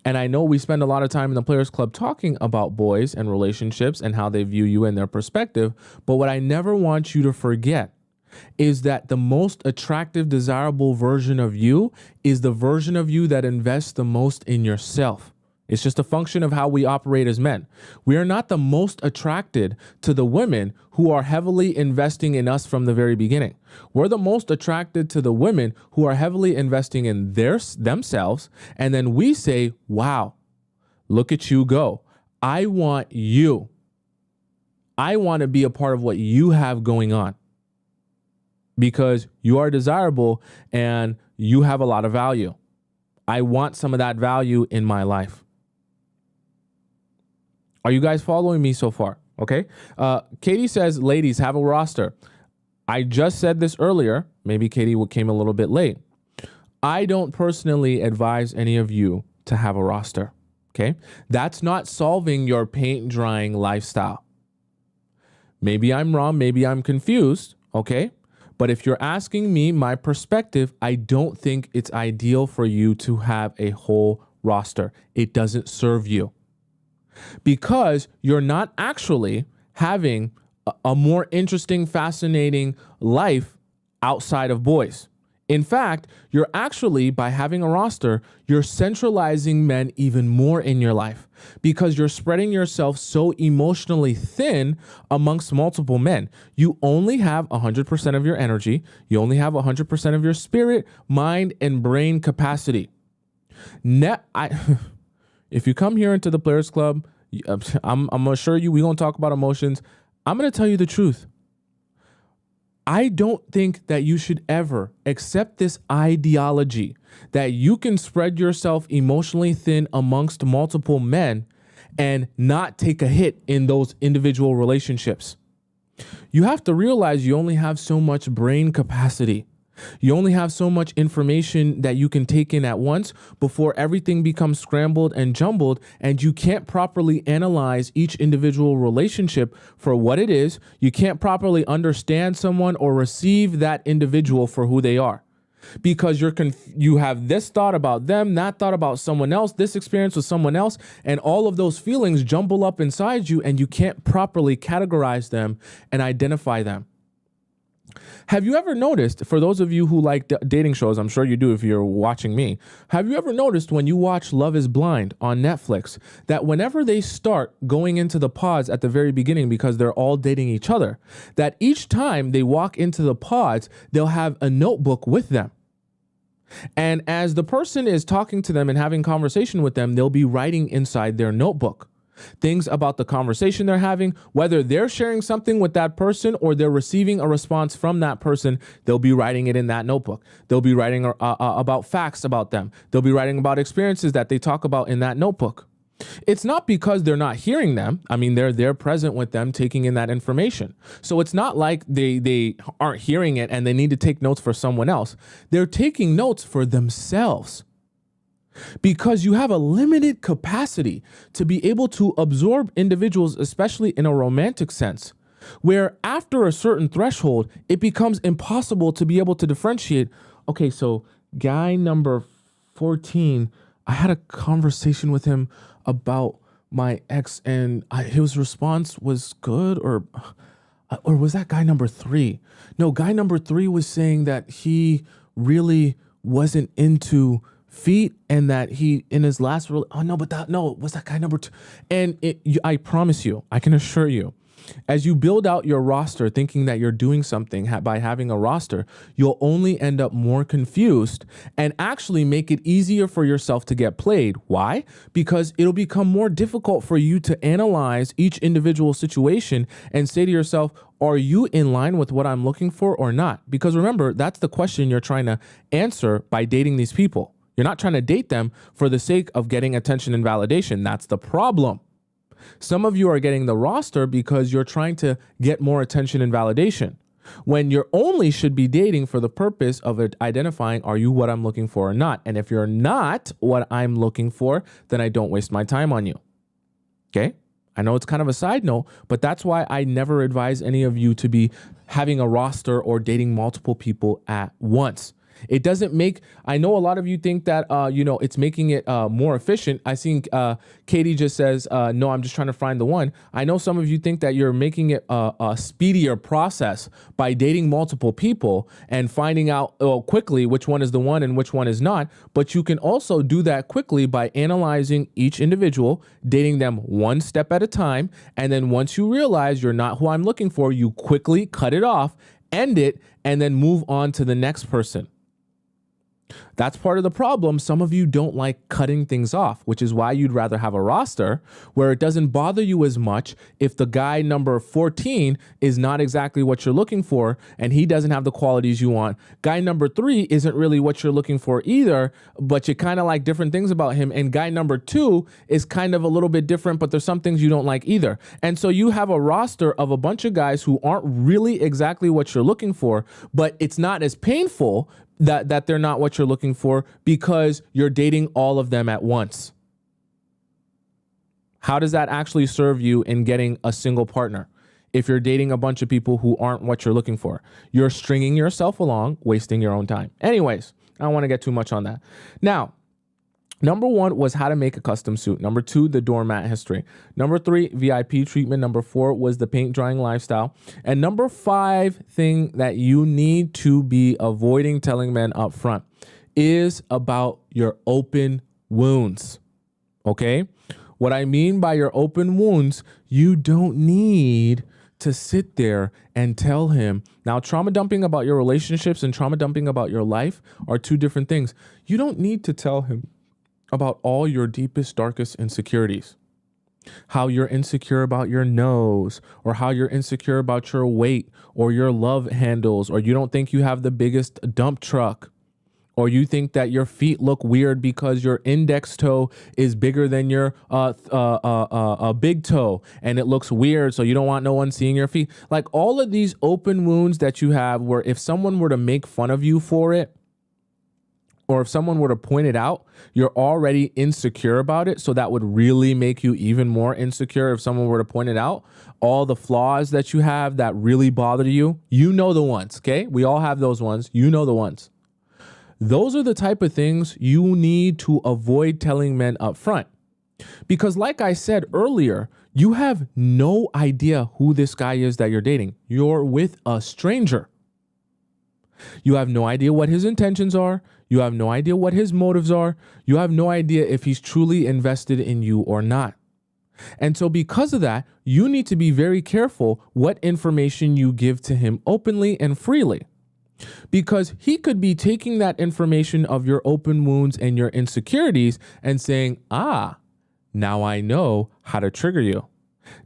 And I know we spend a lot of time in the Players Club talking about boys and relationships and how they view you and their perspective. But what I never want you to forget is that the most attractive, desirable version of you is the version of you that invests the most in yourself. It's just a function of how we operate as men. We are not the most attracted to the women who are heavily investing in us from the very beginning. We're the most attracted to the women who are heavily investing in themselves. And then we say, wow, look at you go. I want you. I want to be a part of what you have going on because you are desirable and you have a lot of value. I want some of that value in my life. Are you guys following me so far? Okay. Katie says, ladies, have a roster. I just said this earlier. Maybe Katie came a little bit late. I don't personally advise any of you to have a roster. Okay. That's not solving your paint drying lifestyle. Maybe I'm wrong. Maybe I'm confused. Okay. But if you're asking me my perspective, I don't think it's ideal for you to have a whole roster. It doesn't serve you. Because you're not actually having a more interesting, fascinating life outside of boys. In fact, you're actually, by having a roster, you're centralizing men even more in your life because you're spreading yourself so emotionally thin amongst multiple men. You only have 100% of your energy. You only have 100% of your spirit, mind, and brain capacity. If you come here into the Players Club, I'm going to assure you, we're going to talk about emotions. I'm going to tell you the truth. I don't think that you should ever accept this ideology that you can spread yourself emotionally thin amongst multiple men and not take a hit in those individual relationships. You have to realize you only have so much brain capacity. You only have so much information that you can take in at once before everything becomes scrambled and jumbled, and you can't properly analyze each individual relationship for what it is. You can't properly understand someone or receive that individual for who they are because you have this thought about them, that thought about someone else, this experience with someone else, and all of those feelings jumble up inside you, and you can't properly categorize them and identify them. Have you ever noticed, for those of you who like dating shows, I'm sure you do if you're watching me, have you ever noticed when you watch Love is Blind on Netflix that whenever they start going into the pods at the very beginning because they're all dating each other, that each time they walk into the pods, they'll have a notebook with them. And as the person is talking to them and having conversation with them, they'll be writing inside their notebook things about the conversation they're having, whether they're sharing something with that person or they're receiving a response from that person. They'll be writing it in that notebook. They'll be writing about facts about them. They'll be writing about experiences that they talk about in that notebook. It's not because they're not hearing them. I mean, they're present with them, taking in that information. So it's not like they aren't hearing it and they need to take notes for someone else. They're taking notes for themselves. Because you have a limited capacity to be able to absorb individuals, especially in a romantic sense, where after a certain threshold, it becomes impossible to be able to differentiate. Okay, so guy number 14, I had a conversation with him about my ex and his response was good, or was that guy number 3? No, guy number 3 was saying that he really wasn't into feet and that he in his last was that guy number 2? And I promise you, I can assure you As you build out your roster thinking that you're doing something by having a roster, you'll only end up more confused and actually make it easier for yourself to get played. Why? Because it'll become more difficult for you to analyze each individual situation and say to yourself, are you in line with what I'm looking for or not? Because remember, that's the question you're trying to answer by dating these people. You're not trying to date them for the sake of getting attention and validation. That's the problem. Some of you are getting the roster because you're trying to get more attention and validation, when you only should be dating for the purpose of identifying, are you what I'm looking for or not? And if you're not what I'm looking for, then I don't waste my time on you. Okay? I know it's kind of a side note, but that's why I never advise any of you to be having a roster or dating multiple people at once. It doesn't make, I know a lot of you think that, it's making it more efficient. I think Katie just says, no, I'm just trying to find the one. I know some of you think that you're making it a speedier process by dating multiple people and finding out quickly which one is the one and which one is not. But you can also do that quickly by analyzing each individual, dating them one step at a time. And then once you realize you're not who I'm looking for, you quickly cut it off, end it, and then move on to the next person. That's part of the problem. Some of you don't like cutting things off, which is why you'd rather have a roster where it doesn't bother you as much if the guy number 14 is not exactly what you're looking for and he doesn't have the qualities you want. Guy number 3 isn't really what you're looking for either, but you kind of like different things about him. And guy number 2 is kind of a little bit different, but there's some things you don't like either. And so you have a roster of a bunch of guys who aren't really exactly what you're looking for, but it's not as painful that they're not what you're looking for because you're dating all of them at once. How does that actually serve you in getting a single partner? If you're dating a bunch of people who aren't what you're looking for, you're stringing yourself along, wasting your own time. Anyways, I don't want to get too much on that. Now, number 1 was how to make a custom suit. Number 2, the doormat history. Number 3, VIP treatment. Number 4 was the paint drying lifestyle. And number 5 thing that you need to be avoiding telling men up front is about your open wounds. Okay? What I mean by your open wounds, you don't need to sit there and tell him. Now, trauma dumping about your relationships and trauma dumping about your life are two different things. You don't need to tell him about all your deepest, darkest insecurities. How you're insecure about your nose, or how you're insecure about your weight, or your love handles, or you don't think you have the biggest dump truck, or you think that your feet look weird because your index toe is bigger than your big toe, and it looks weird, so you don't want no one seeing your feet. Like all of these open wounds that you have, where if someone were to make fun of you for it, or if someone were to point it out, you're already insecure about it. So that would really make you even more insecure if someone were to point it out. All the flaws that you have that really bother you, you know the ones, okay? We all have those ones. You know the ones. Those are the type of things you need to avoid telling men up front. Because like I said earlier, you have no idea who this guy is that you're dating. You're with a stranger. You have no idea what his intentions are. You have no idea what his motives are. You have no idea if he's truly invested in you or not. And so because of that, you need to be very careful what information you give to him openly and freely. Because he could be taking that information of your open wounds and your insecurities and saying, now I know how to trigger you.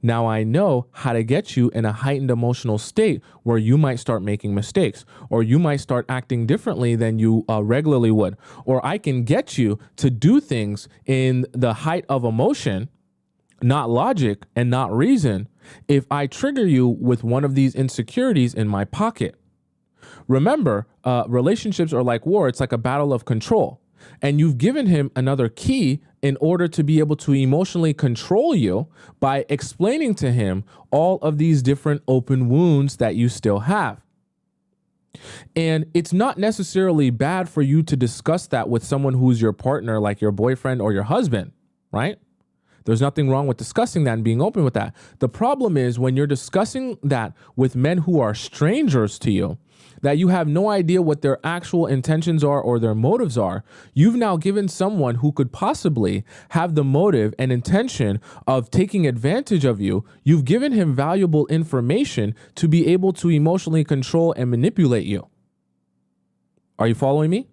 Now I know how to get you in a heightened emotional state where you might start making mistakes, or you might start acting differently than you regularly would. Or I can get you to do things in the height of emotion, not logic and not reason, if I trigger you with one of these insecurities in my pocket. Remember, relationships are like war. It's like a battle of control. And you've given him another key in order to be able to emotionally control you by explaining to him all of these different open wounds that you still have. And it's not necessarily bad for you to discuss that with someone who's your partner, like your boyfriend or your husband, right? There's nothing wrong with discussing that and being open with that. The problem is when you're discussing that with men who are strangers to you, that you have no idea what their actual intentions are or their motives are. You've now given someone who could possibly have the motive and intention of taking advantage of you. You've given him valuable information to be able to emotionally control and manipulate you. Are you following me?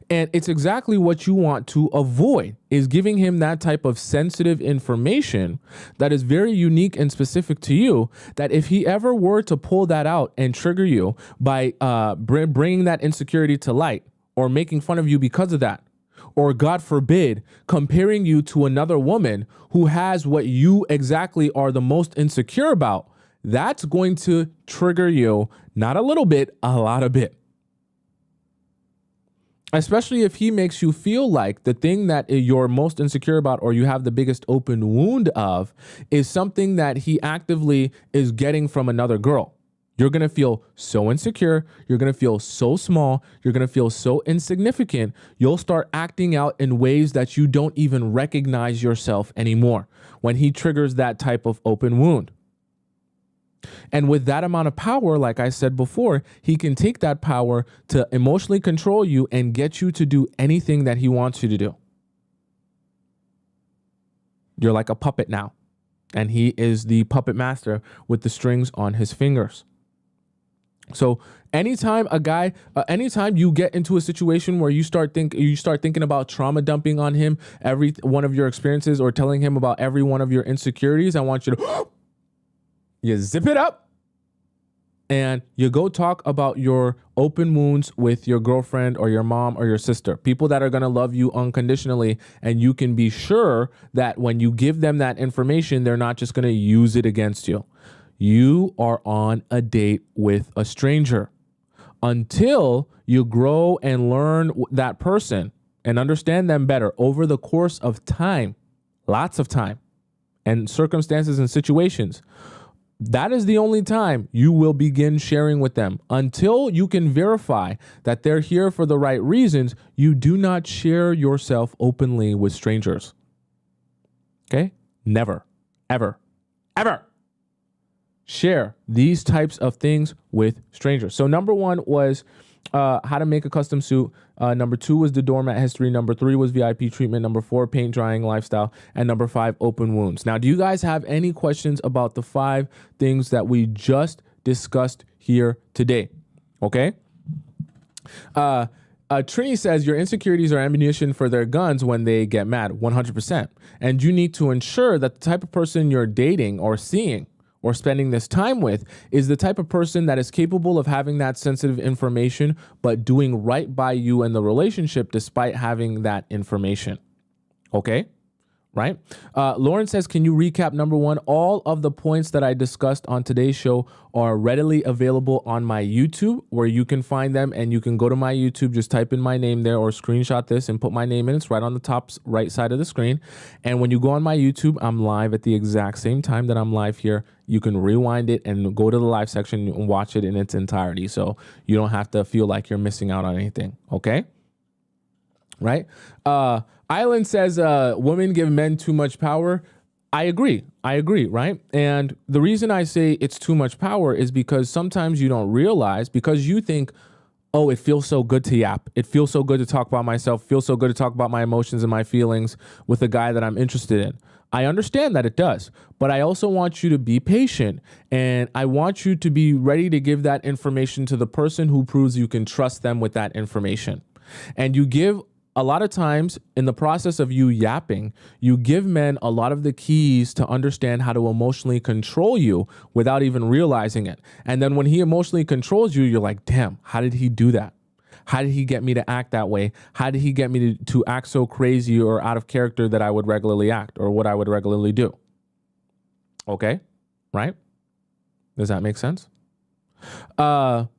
And it's exactly what you want to avoid, is giving him that type of sensitive information that is very unique and specific to you, that if he ever were to pull that out and trigger you by bringing that insecurity to light or making fun of you because of that, or God forbid, comparing you to another woman who has what you exactly are the most insecure about, that's going to trigger you, not a little bit, a lot of bit. Especially if he makes you feel like the thing that you're most insecure about or you have the biggest open wound of is something that he actively is getting from another girl. You're going to feel so insecure. You're going to feel so small. You're going to feel so insignificant. You'll start acting out in ways that you don't even recognize yourself anymore when he triggers that type of open wound. And with that amount of power, like I said before, he can take that power to emotionally control you and get you to do anything that he wants you to do. You're like a puppet now, and he is the puppet master with the strings on his fingers. So anytime anytime you get into a situation where you start thinking about trauma dumping on him, every one of your experiences, or telling him about every one of your insecurities, I want you to you zip it up and you go talk about your open wounds with your girlfriend or your mom or your sister, people that are going to love you unconditionally. And you can be sure that when you give them that information, they're not just going to use it against you. You are on a date with a stranger until you grow and learn that person and understand them better over the course of time, lots of time, and circumstances and situations. That is the only time you will begin sharing with them. Until you can verify that they're here for the right reasons, you do not share yourself openly with strangers. Okay? Never, ever, ever share these types of things with strangers. So number one was how to make a custom suit. Number two was the doormat history. Number three was VIP treatment. Number four, paint drying lifestyle. And number five, open wounds. Now, do you guys have any questions about the 5 things that we just discussed here today? Okay. Trini says your insecurities are ammunition for their guns when they get mad. 100%. And you need to ensure that the type of person you're dating or seeing or spending this time with is the type of person that is capable of having that sensitive information, but doing right by you and the relationship despite having that information. Okay? Right? Lauren says, can you recap number 1? All of the points that I discussed on today's show are readily available on my YouTube, where you can find them, and you can go to my YouTube, just type in my name there or screenshot this and put my name in. It's right on the top right side of the screen. And when you go on my YouTube, I'm live at the exact same time that I'm live here. You can rewind it and go to the live section and watch it in its entirety. So you don't have to feel like you're missing out on anything. Okay? Right? Island says women give men too much power. I agree, right? And the reason I say it's too much power is because sometimes you don't realize, because you think, oh, it feels so good to yap. It feels so good to talk about myself. It feels so good to talk about my emotions and my feelings with a guy that I'm interested in. I understand that it does, but I also want you to be patient, and I want you to be ready to give that information to the person who proves you can trust them with that information. And you give a lot of times in the process of you yapping, you give men a lot of the keys to understand how to emotionally control you without even realizing it. And then when he emotionally controls you, you're like, damn, how did he do that? How did he get me to act that way? How did he get me to act so crazy or out of character that I would regularly act or what I would regularly do? Okay, right? Does that make sense? Malibu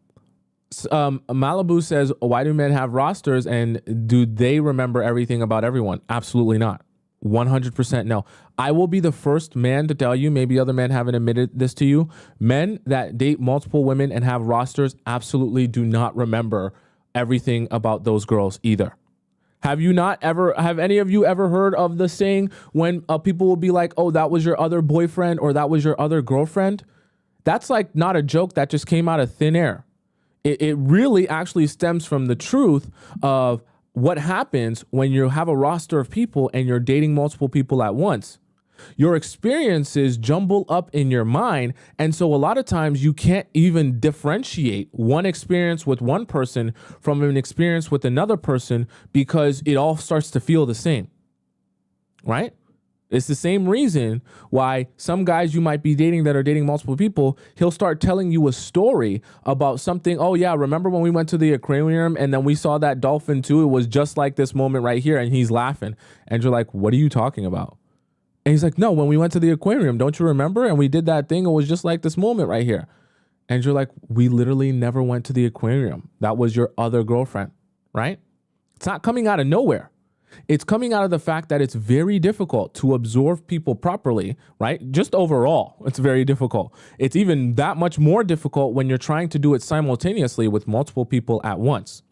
says, why do men have rosters, and do they remember everything about everyone? Absolutely not. 100% no. I will be the first man to tell you, maybe other men haven't admitted this to you, men that date multiple women and have rosters absolutely do not remember everything about those girls either. Have any of you ever heard of the saying when people will be like, oh, that was your other boyfriend or that was your other girlfriend? That's like not a joke that just came out of thin air. It really actually stems from the truth of what happens when you have a roster of people and you're dating multiple people at once. Your experiences jumble up in your mind. And so a lot of times you can't even differentiate one experience with one person from an experience with another person because it all starts to feel the same, right? It's the same reason why some guys you might be dating that are dating multiple people, he'll start telling you a story about something. Oh yeah, remember when we went to the aquarium and then we saw that dolphin too? It was just like this moment right here. And he's laughing. And you're like, what are you talking about? And he's like, no, when we went to the aquarium, don't you remember? And we did that thing. It was just like this moment right here. And you're like, we literally never went to the aquarium. That was your other girlfriend, right? It's not coming out of nowhere. It's coming out of the fact that it's very difficult to absorb people properly, right? Just overall, it's very difficult. It's even that much more difficult when you're trying to do it simultaneously with multiple people at once.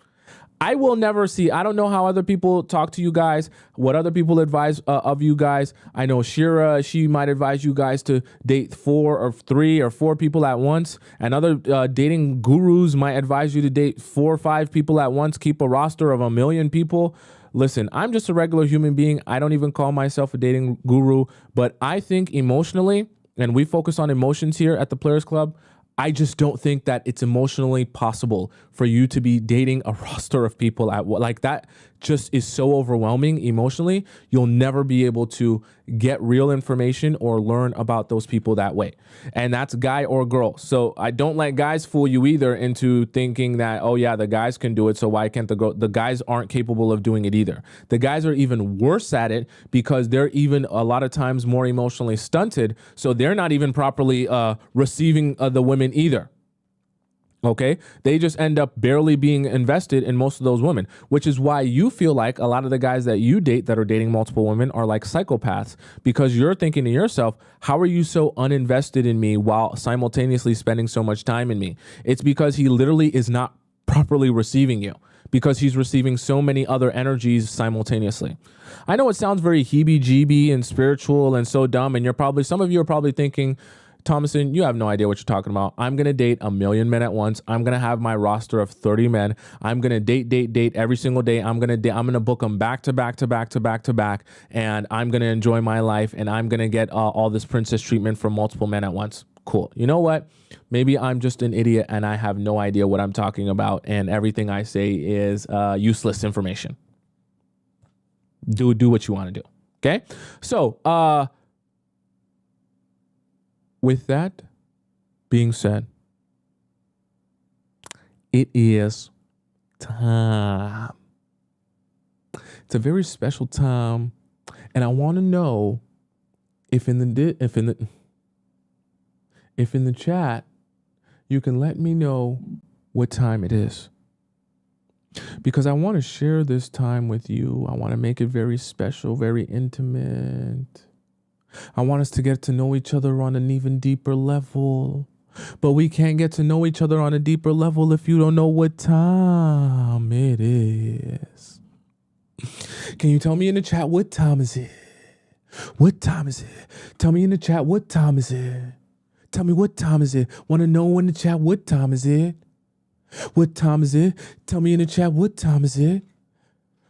I will never see, I don't know how other people talk to you guys, what other people advise of you guys. I know Shira, she might advise you guys to date 4 or 3 or 4 people at once. And other dating gurus might advise you to date 4 or 5 people at once, keep a roster of 1 million people. Listen, I'm just a regular human being. I don't even call myself a dating guru, but I think emotionally, and we focus on emotions here at the Players Club, I just don't think that it's emotionally possible for you to be dating a roster of people like that. Just is so overwhelming emotionally. You'll never be able to get real information or learn about those people that way. And that's guy or girl. So I don't let guys fool you either into thinking that, oh yeah, the guys can do it, so why can't the girl? The guys aren't capable of doing it either. The guys are even worse at it because they're even a lot of times more emotionally stunted. So they're not even properly receiving the women either. Okay, they just end up barely being invested in most of those women, which is why you feel like a lot of the guys that you date that are dating multiple women are like psychopaths, because you're thinking to yourself, how are you so uninvested in me while simultaneously spending so much time in me? It's because he literally is not properly receiving you, because he's receiving so many other energies simultaneously. I know it sounds very heebie-jeebie and spiritual and so dumb, and some of you are probably thinking, Tomisin, you have no idea what you're talking about. I'm going to date 1 million men at once. I'm going to have my roster of 30 men. I'm going to date every single day. I'm going to book them back to back. And I'm going to enjoy my life. And I'm going to get all this princess treatment from multiple men at once. Cool. You know what? Maybe I'm just an idiot and I have no idea what I'm talking about. And everything I say is useless information. Do what you want to do. Okay. So, with that being said, it is time. It's a very special time, and I want to know if in the chat you can let me know what time it is, because I want to share this time with you. I want to make it very special, very intimate. I want us to get to know each other on an even deeper level. But we can't get to know each other on a deeper level if you don't know what time it is. Can you tell me in the chat, what time is it? What time is it? Tell me in the chat, what time is it? Tell me what time is it? Want to know in the chat, what time is it? What time is it? Tell me in the chat, what time is it?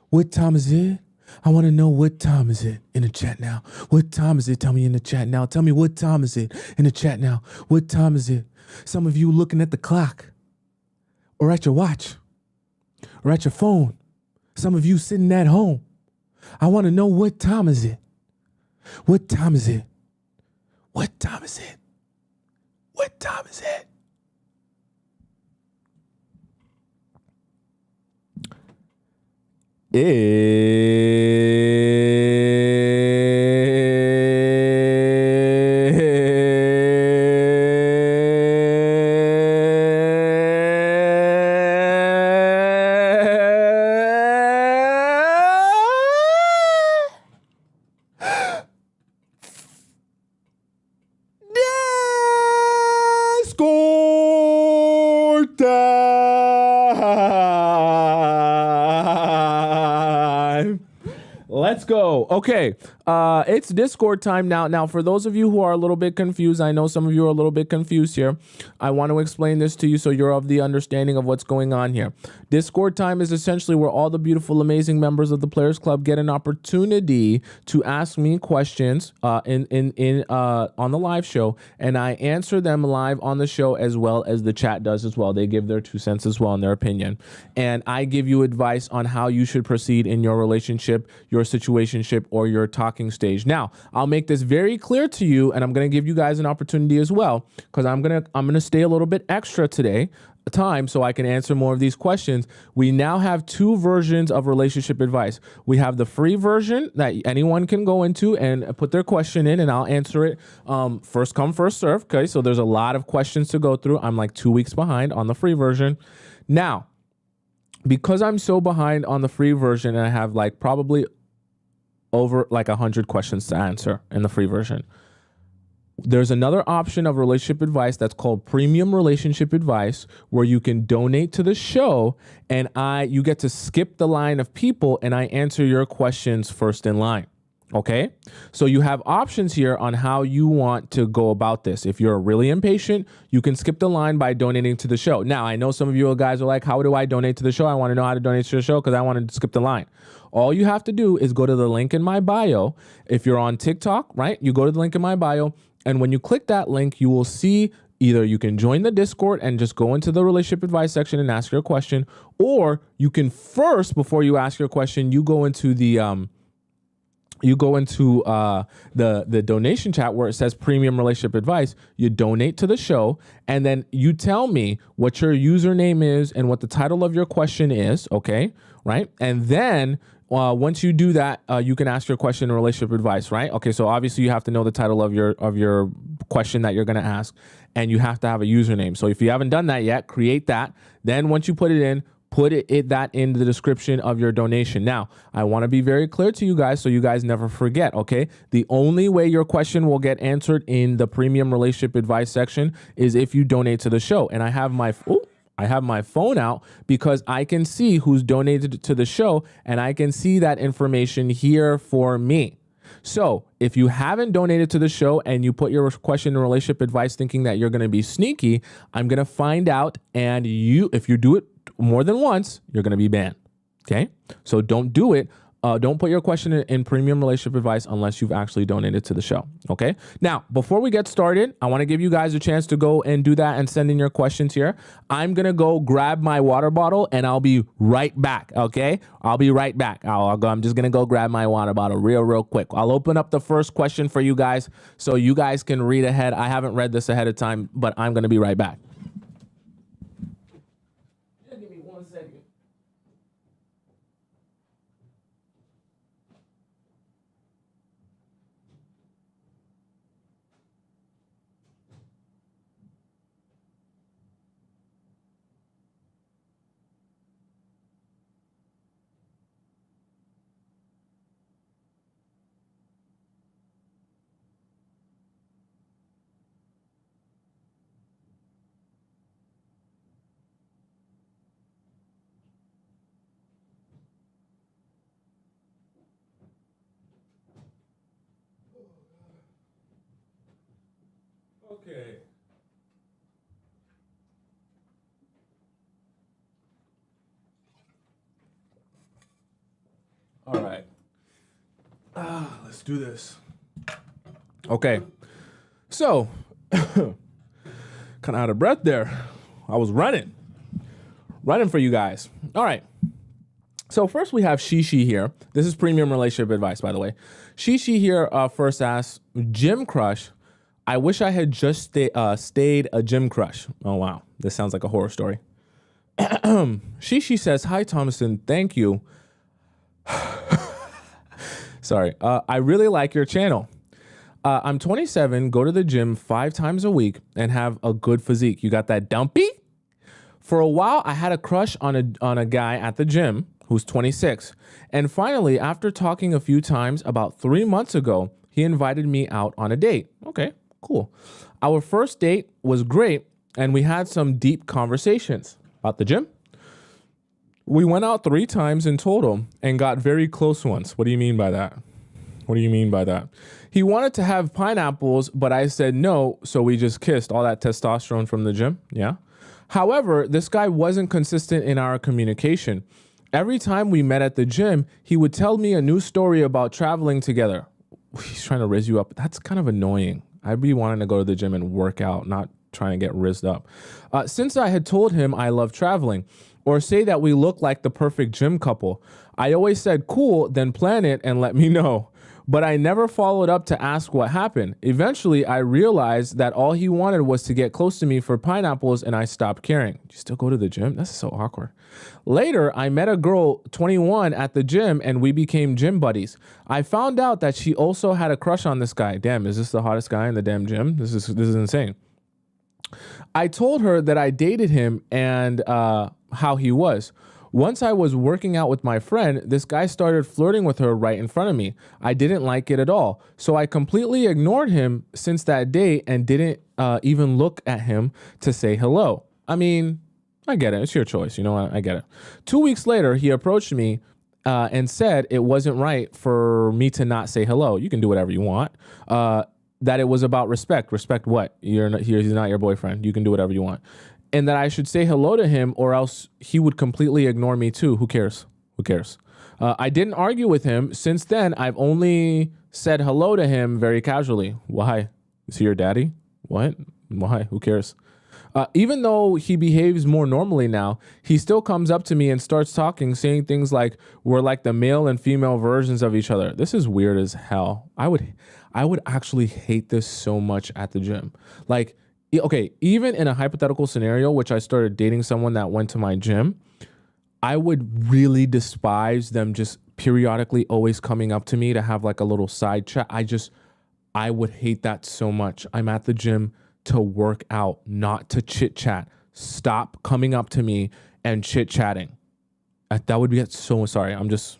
What time is it? I want to know, what time is it in the chat now? What time is it? Tell me in the chat now. Tell me, what time is it in the chat now? What time is it? Some of you looking at the clock or at your watch or at your phone. Some of you sitting at home. I want to know, what time is it? What time is it? What time is it? What time is it? Discord time. time. Let's go. Okay. It's Discord time now. Now, for those of you who are a little bit confused, I know some of you are a little bit confused here. I want to explain this to you so you're of the understanding of what's going on here. Discord time is essentially where all the beautiful, amazing members of the Players Club get an opportunity to ask me questions on the live show, and I answer them live on the show as well as the chat does as well. They give their 2 cents as well in their opinion, and I give you advice on how you should proceed in your relationship, your situationship, or your talking stage. Now, I'll make this very clear to you, and I'm going to give you guys an opportunity as well, because I'm going to stay a little bit extra today time so I can answer more of these questions. We now have 2 versions of relationship advice. We have the free version that anyone can go into and put their question in, and I'll answer it first come, first serve. Okay, so there's a lot of questions to go through. I'm like 2 weeks behind on the free version. Now, because I'm so behind on the free version, and I have like probably over like 100 questions to answer in the free version, there's another option of relationship advice that's called premium relationship advice, where you can donate to the show and you get to skip the line of people and I answer your questions first in line. Okay, so you have options here on how you want to go about this. If you're really impatient, you can skip the line by donating to the show. Now, I know some of you guys are like, how do I donate to the show? I want to know how to donate to the show because I want to skip the line. All you have to do is go to the link in my bio. If you're on TikTok, right, you go to the link in my bio, and when you click that link, you will see either you can join the Discord and just go into the relationship advice section and ask your question, or you can first, before you ask your question, you go into the donation chat where it says premium relationship advice. You donate to the show, and then you tell me what your username is and what the title of your question is. Okay, right? And then once you do that, you can ask your question in relationship advice, right? Okay, so obviously you have to know the title of your question that you're going to ask, and you have to have a username. So if you haven't done that yet, create that. Then once you put it in, put that in the description of your donation. Now, I want to be very clear to you guys so you guys never forget, okay? The only way your question will get answered in the premium relationship advice section is if you donate to the show. And I have my phone out because I can see who's donated to the show, and I can see that information here for me. So if you haven't donated to the show and you put your question in relationship advice thinking that you're going to be sneaky, I'm going to find out, and if you do it more than once, you're going to be banned. Okay, so don't do it. Don't put your question in premium relationship advice unless you've actually donated to the show. Okay. Now, before we get started, I want to give you guys a chance to go and do that and send in your questions here. I'm going to go grab my water bottle and I'll be right back. Okay. I'll be right back. I'm just going to go grab my water bottle real quick. I'll open up the first question for you guys so you guys can read ahead. I haven't read this ahead of time, but I'm going to be right back. Give me 1 second. Okay. All right. Let's do this. Okay. So, kind of out of breath there. I was running for you guys. All right. So first we have Shishi here. This is premium relationship advice, by the way. Shishi here first asks, gym crush. I wish I had just stayed a gym crush. Oh, wow. This sounds like a horror story. Shishi says, hi, Tomisin. Thank you. Sorry. I really like your channel. I'm 27, go to the gym 5 times a week, and have a good physique. You got that dumpy? For a while, I had a crush on a guy at the gym who's 26. And finally, after talking a few times, about 3 months ago, he invited me out on a date. Okay, cool. Our first date was great, and we had some deep conversations about the gym. We went out 3 times in total and got very close once. What do you mean by that? What do you mean by that? He wanted to have pineapples, but I said no, so we just kissed. All that testosterone from the gym, yeah? However, this guy wasn't consistent in our communication. Every time we met at the gym, he would tell me a new story about traveling together. He's trying to raise you up. That's kind of annoying. I'd be wanting to go to the gym and work out, not trying to get rizzed up. Since I had told him I love traveling, or say that we look like the perfect gym couple, I always said cool, then plan it and let me know. But I never followed up to ask what happened. Eventually, I realized that all he wanted was to get close to me for pineapples, and I stopped caring. You still go to the gym? That's so awkward. Later, I met a girl, 21, at the gym, and we became gym buddies. I found out that she also had a crush on this guy. Damn, is this the hottest guy in the damn gym? This is insane. I told her that I dated him and how he was. Once I was working out with my friend, this guy started flirting with her right in front of me. I didn't like it at all. So I completely ignored him since that day and didn't even look at him to say hello. I mean, I get it. It's your choice. You know what? I get it. 2 weeks later, he approached me and said it wasn't right for me to not say hello. You can do whatever you want. That it was about respect. Respect what? He's not your boyfriend. You can do whatever you want. And that I should say hello to him or else he would completely ignore me too. Who cares? Who cares? I didn't argue with him. Since then, I've only said hello to him very casually. Why? Is he your daddy? What? Why? Who cares? Even though he behaves more normally now, he still comes up to me and starts talking, saying things like, we're like the male and female versions of each other. This is weird as hell. I would actually hate this so much at the gym. Like, okay, even in a hypothetical scenario, which I started dating someone that went to my gym, I would really despise them just periodically always coming up to me to have like a little side chat. I would hate that so much. I'm at the gym to work out, not to chit chat. Stop coming up to me and chit chatting. That would be so sorry. I'm just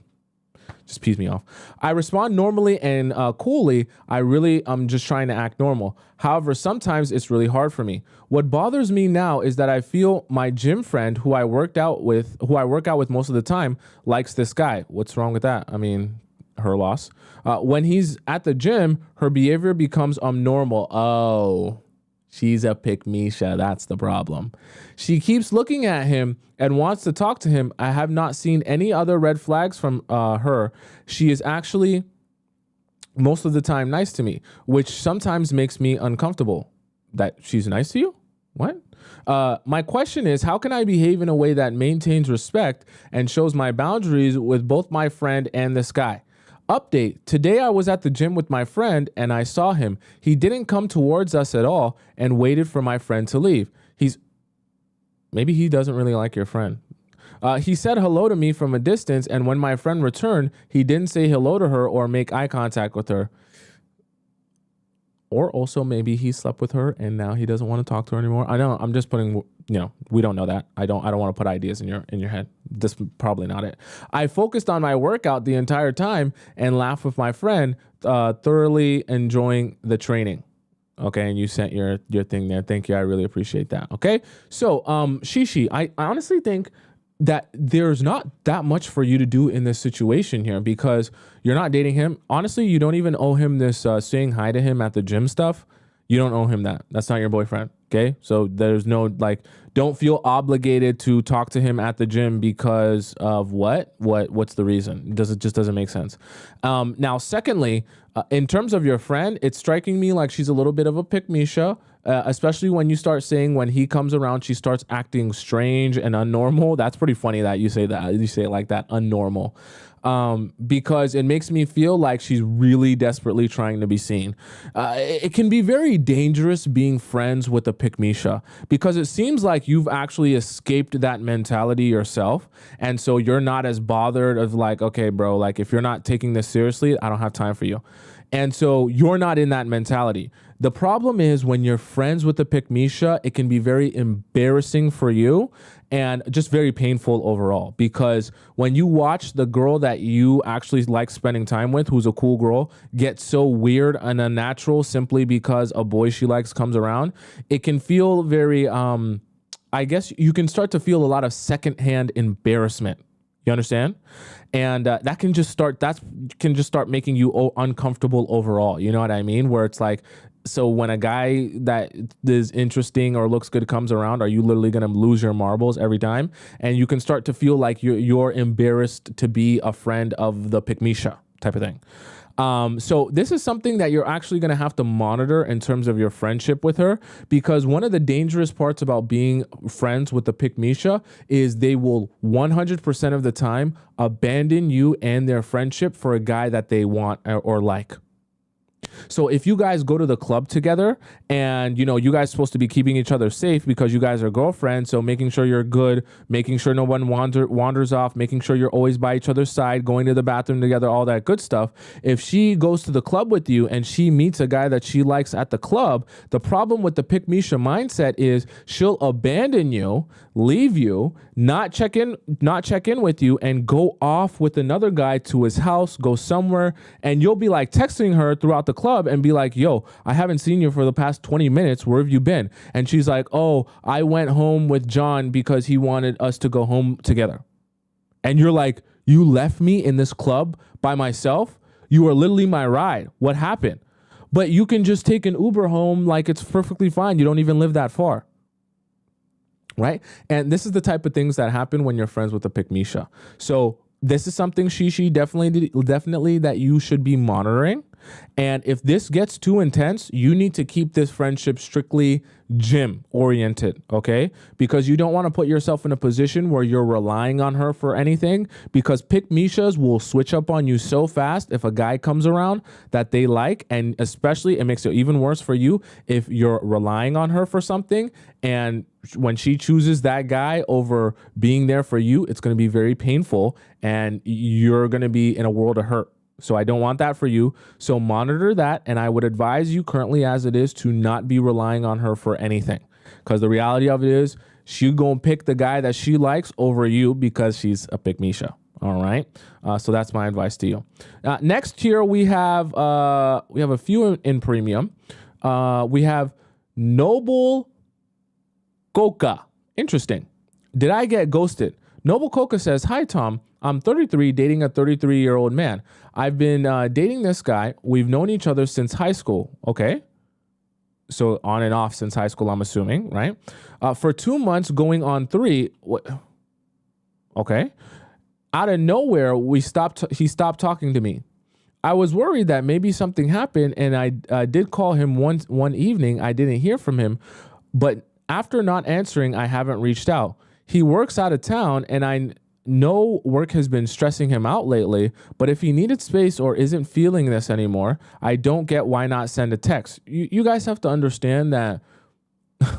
pees me off. I respond normally and coolly. I'm just trying to act normal. However, sometimes it's really hard for me. What bothers me now is that I feel my gym friend who I work out with most of the time, likes this guy. What's wrong with that? I mean, her loss. When he's at the gym, her behavior becomes normal. Oh, she's a pick-me-sha. That's the problem. She keeps looking at him and wants to talk to him. I have not seen any other red flags from her. She is actually most of the time nice to me, which sometimes makes me uncomfortable. That she's nice to you? What? My question is, how can I behave in a way that maintains respect and shows my boundaries with both my friend and this guy? Update. Today I was at the gym with my friend and I saw him. He didn't come towards us at all and waited for my friend to leave. Maybe he doesn't really like your friend. He said hello to me from a distance, and when my friend returned, he didn't say hello to her or make eye contact with her. Or also maybe he slept with her and now he doesn't want to talk to her anymore. I know, I'm just putting, we don't know that. I don't want to put ideas in your head. That's probably not it. I focused on my workout the entire time and laughed with my friend, thoroughly enjoying the training. Okay, and you sent your thing there. Thank you. I really appreciate that. Okay, so Shishi, I honestly think that there's not that much for you to do in this situation here because you're not dating him. Honestly, you don't even owe him this saying hi to him at the gym stuff. You don't owe him that. That's not your boyfriend. Okay, so there's no don't feel obligated to talk to him at the gym because of what's the reason? It just doesn't make sense. Now, secondly, in terms of your friend, it's striking me like she's a little bit of a pick-me-sha, especially when you start saying when he comes around, she starts acting strange and unnormal. That's pretty funny that you say that. You say it like that, unnormal. Because it makes me feel like she's really desperately trying to be seen. It can be very dangerous being friends with a pick-me-sha because it seems like you've actually escaped that mentality yourself. And so you're not as bothered of like, okay, bro, like if you're not taking this seriously, I don't have time for you. And so you're not in that mentality. The problem is when you're friends with the pick-me-sha, it can be very embarrassing for you and just very painful overall. Because when you watch the girl that you actually like spending time with, who's a cool girl, get so weird and unnatural simply because a boy she likes comes around, it can feel very, I guess you can start to feel a lot of secondhand embarrassment. You understand? And that can just start making you uncomfortable overall. You know what I mean? Where it's like, so when a guy that is interesting or looks good comes around, are you literally going to lose your marbles every time? And you can start to feel like you're embarrassed to be a friend of the pick-me-sha type of thing. So this is something that you're actually going to have to monitor in terms of your friendship with her, because one of the dangerous parts about being friends with the pick-me-sha is they will 100% of the time abandon you and their friendship for a guy that they want or like. So if you guys go to the club together and, you know, you guys are supposed to be keeping each other safe because you guys are girlfriends. So making sure you're good, making sure no one wanders off, making sure you're always by each other's side, going to the bathroom together, all that good stuff. If she goes to the club with you and she meets a guy that she likes at the club, the problem with the pick-me-sha mindset is she'll abandon you, leave you, not check in with you, and go off with another guy to his house, go somewhere, and you'll be like texting her throughout the club and be like, yo, I haven't seen you for the past 20 minutes. Where have you been? And she's like, oh, I went home with John because he wanted us to go home together. And you're like, you left me in this club by myself? You are literally my ride. What happened? But you can just take an Uber home like it's perfectly fine. You don't even live that far. Right? And this is the type of things that happen when you're friends with a pick-me-sha. So this is something she definitely that you should be monitoring. And if this gets too intense, you need to keep this friendship strictly gym oriented, okay? Because you don't want to put yourself in a position where you're relying on her for anything, because pick-me-shas will switch up on you so fast if a guy comes around that they like, and especially it makes it even worse for you if you're relying on her for something, and when she chooses that guy over being there for you, it's going to be very painful and you're going to be in a world of hurt. So I don't want that for you. So monitor that. And I would advise you currently as it is to not be relying on her for anything. Because the reality of it is she going to pick the guy that she likes over you because she's a pick-me-sha. All right. So that's my advice to you. Next here, we have a few in premium. We have Noble Coca. Interesting. Did I get ghosted? Noble Coca says, hi, Tom. I'm 33, dating a 33-year-old man. I've been dating this guy. We've known each other since high school. Okay. So on and off since high school, I'm assuming, right? For 2 months going on 3. Okay. Out of nowhere, he stopped talking to me. I was worried that maybe something happened, and I did call him one evening. I didn't hear from him, but after not answering, I haven't reached out. He works out of town, and I know work has been stressing him out lately, but if he needed space or isn't feeling this anymore, I don't get why not send a text. You guys have to understand that,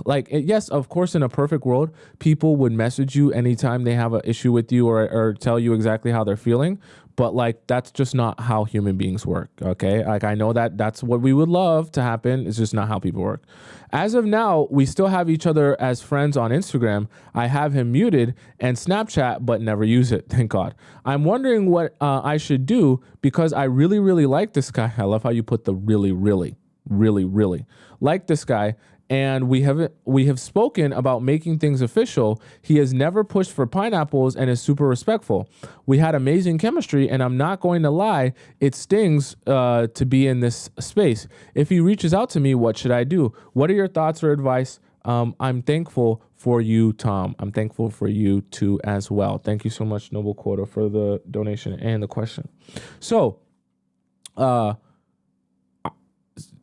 like, yes, of course, in a perfect world, people would message you anytime they have an issue with you or tell you exactly how they're feeling. But like, that's just not how human beings work. Okay. Like, I know that that's what we would love to happen. It's just not how people work. As of now, we still have each other as friends on Instagram. I have him muted and Snapchat, but never use it. Thank God. I'm wondering what I should do because I really, really like this guy. I love how you put the really, really, really, really like this guy. And we have spoken about making things official. He has never pushed for pineapples and is super respectful. We had amazing chemistry, and I'm not going to lie, it stings to be in this space. If he reaches out to me, what should I do? What are your thoughts or advice? I'm thankful for you, Tom. I'm thankful for you too as well. Thank you so much, Noble Quota, for the donation and the question. So,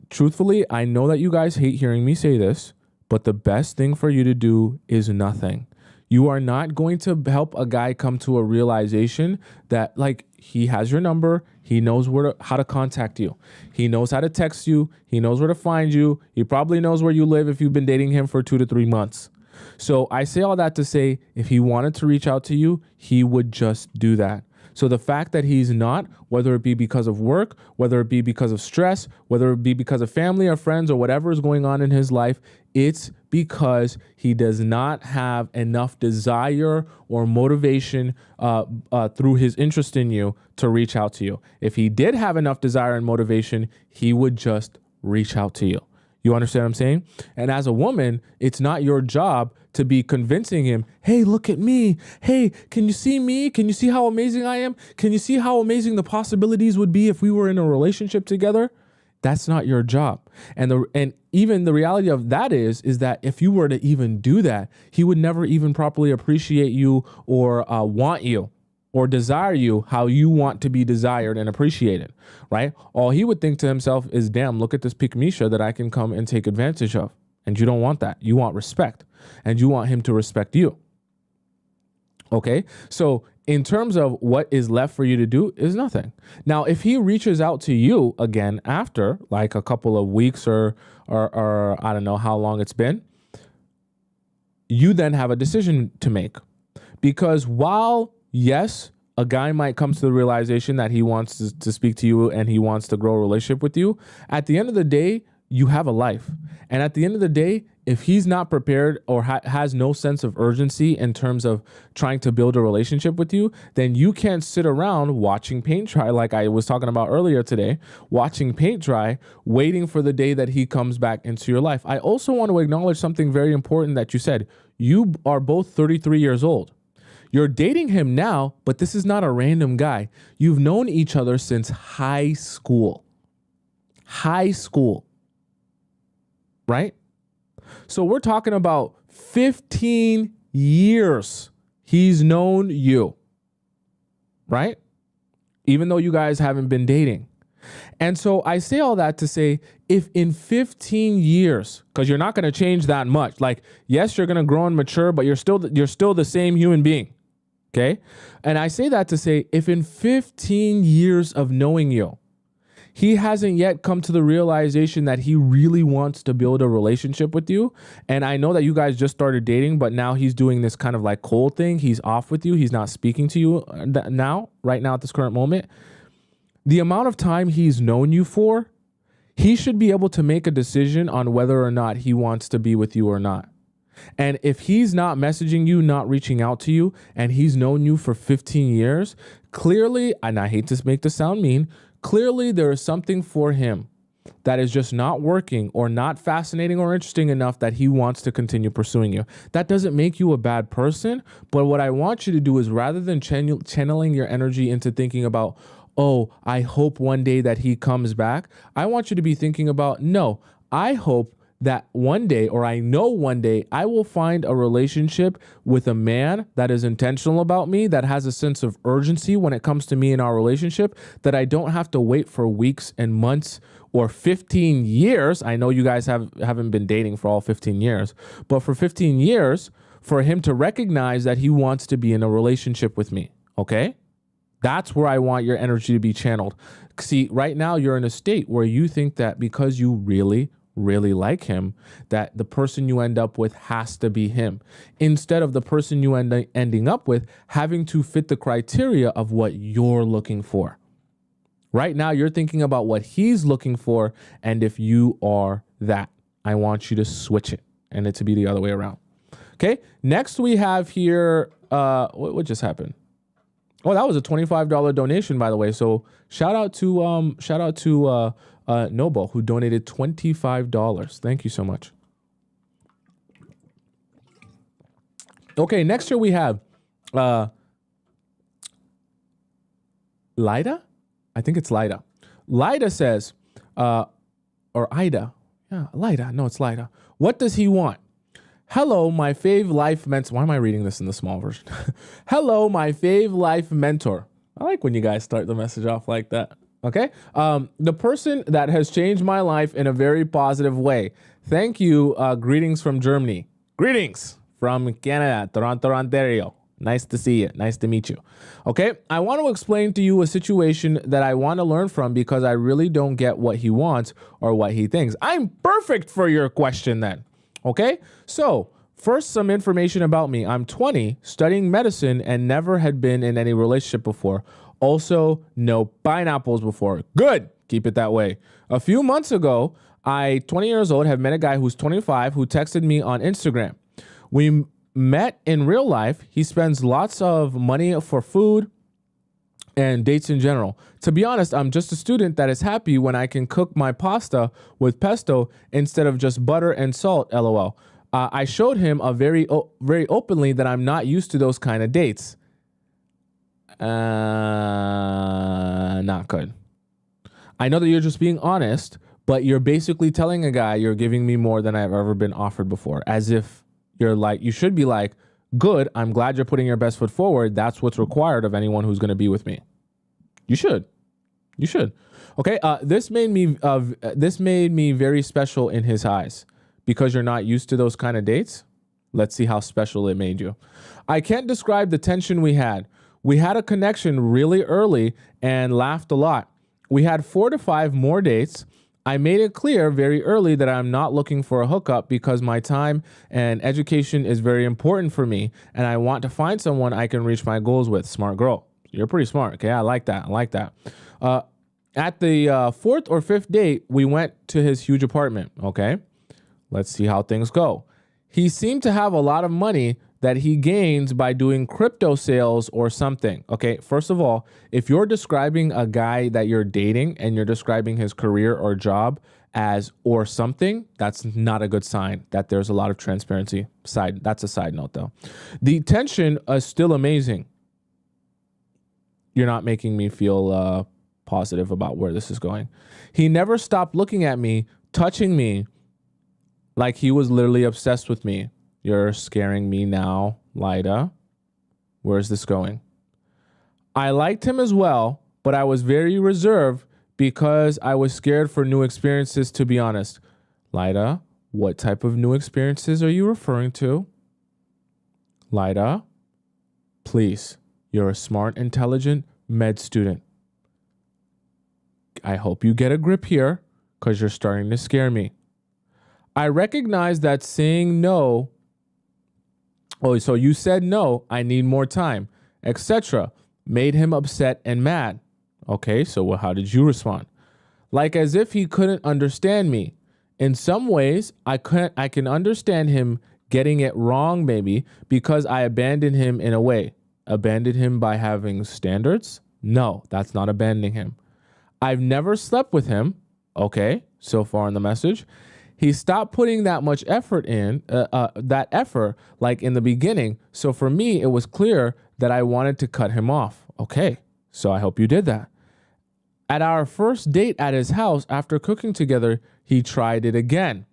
truthfully, I know that you guys hate hearing me say this, but the best thing for you to do is nothing. You are not going to help a guy come to a realization that, like, he has your number. He knows how to contact you. He knows how to text you. He knows where to find you. He probably knows where you live if you've been dating him for 2 to 3 months. So I say all that to say, if he wanted to reach out to you, he would just do that. So the fact that he's not, whether it be because of work, whether it be because of stress, whether it be because of family or friends or whatever is going on in his life, it's because he does not have enough desire or motivation through his interest in you to reach out to you. If he did have enough desire and motivation, he would just reach out to you. You understand what I'm saying? And as a woman, it's not your job to be convincing him, hey, look at me. Hey, can you see me? Can you see how amazing I am? Can you see how amazing the possibilities would be if we were in a relationship together? That's not your job. And even the reality of that is that if you were to even do that, he would never even properly appreciate you or want you or desire you how you want to be desired and appreciated, right? All he would think to himself is, damn, look at this Pikamisha that I can come and take advantage of. And you don't want that. You want respect, and you want him to respect you. Okay? So in terms of what is left for you to do is nothing. Now, if he reaches out to you again after like a couple of weeks or I don't know how long it's been, you then have a decision to make. Because while, yes, a guy might come to the realization that he wants to speak to you and he wants to grow a relationship with you, at the end of the day, you have a life. And at the end of the day, if he's not prepared or has no sense of urgency in terms of trying to build a relationship with you, then you can't sit around watching paint dry, like I was talking about earlier today, watching paint dry, waiting for the day that he comes back into your life. I also want to acknowledge something very important that you said. You are both 33 years old. You're dating him now, but this is not a random guy. You've known each other since high school. High school. Right? So we're talking about 15 years he's known you, right? Even though you guys haven't been dating. And so I say all that to say, if in 15 years, because you're not going to change that much, like, yes, you're going to grow and mature, but you're still the same human being. Okay? And I say that to say, if in 15 years of knowing you, he hasn't yet come to the realization that he really wants to build a relationship with you. And I know that you guys just started dating, but now he's doing this kind of like cold thing. He's off with you. He's not speaking to you right now at this current moment. The amount of time he's known you for, he should be able to make a decision on whether or not he wants to be with you or not. And if he's not messaging you, not reaching out to you, and he's known you for 15 years, clearly, and I hate to make this sound mean, clearly there is something for him that is just not working or not fascinating or interesting enough that he wants to continue pursuing you. That doesn't make you a bad person, but what I want you to do is rather than channeling your energy into thinking about, oh, I hope one day that he comes back, I want you to be thinking about, no, I hope that one day, or I know one day, I will find a relationship with a man that is intentional about me, that has a sense of urgency when it comes to me in our relationship, that I don't have to wait for weeks and months or 15 years. I know you guys haven't been dating for all 15 years, but for 15 years, for him to recognize that he wants to be in a relationship with me, okay? That's where I want your energy to be channeled. See, right now you're in a state where you think that because you really like him, that the person you end up with has to be him, instead of the person you ending up with having to fit the criteria of what you're looking for. Right now, you're thinking about what he's looking for, and if you are that, I want you to switch it and it to be the other way around. Okay, next we have here, what just happened? Oh, that was a $25 donation, by the way. So shout out to Noble, who donated $25. Thank you so much. Okay, next here we have Lida? I think it's Lida. Lida says, or Ida. Yeah, Lida. No, it's Lida. What does he want? Hello, my fave life mentor. Why am I reading this in the small version? Hello, my fave life mentor. I like when you guys start the message off like that. Okay. The person that has changed my life in a very positive way. Thank you. Greetings from Germany. Greetings from Canada, Toronto, Ontario. Nice to see you. Nice to meet you. Okay. I want to explain to you a situation that I want to learn from because I really don't get what he wants or what he thinks. I'm perfect for your question then. Okay. So first, some information about me. I'm 20, studying medicine, and never had been in any relationship before. Also, no pineapples before. Good. Keep it that way. A few months ago, 20 years old, have met a guy who's 25 who texted me on Instagram. We met in real life. He spends lots of money for food, and dates in general. To be honest, I'm just a student that is happy when I can cook my pasta with pesto instead of just butter and salt, lol. I showed him very openly that I'm not used to those kind of dates. Not good. I know that you're just being honest, but you're basically telling a guy you're giving me more than I've ever been offered before, as if you're like, you should be like, good, I'm glad you're putting your best foot forward. That's what's required of anyone who's going to be with me. You should. You should. Okay. This made me very special in his eyes because you're not used to those kind of dates. Let's see how special it made you. I can't describe the tension we had. We had a connection really early and laughed a lot. We had 4 to 5 more dates. I made it clear very early that I'm not looking for a hookup because my time and education is very important for me, and I want to find someone I can reach my goals with. Smart girl. You're pretty smart. Okay, I like that. I like that. At the 4th or 5th date, we went to his huge apartment. Okay, let's see how things go. He seemed to have a lot of money that he gains by doing crypto sales or something. Okay, first of all, if you're describing a guy that you're dating and you're describing his career or job as or something, that's not a good sign that there's a lot of transparency. That's a side note though. The tension is still amazing. You're not making me feel positive about where this is going. He never stopped looking at me, touching me, like he was literally obsessed with me. You're scaring me now, Lida. Where's this going? I liked him as well, but I was very reserved because I was scared for new experiences, to be honest. Lida, what type of new experiences are you referring to? Lida, please, you're a smart, intelligent med student. I hope you get a grip here because you're starting to scare me. I recognize that saying no. Oh, so you said no, I need more time, etc. Made him upset and mad. Okay, so how did you respond? Like as if he couldn't understand me. In some ways, I can understand him getting it wrong maybe because I abandoned him in a way. Abandoned him by having standards? No, that's not abandoning him. I've never slept with him. Okay, so far in the message. He stopped putting that much effort in, like in the beginning. So for me, it was clear that I wanted to cut him off. Okay, so I hope you did that. At our first date at his house, after cooking together, he tried it again.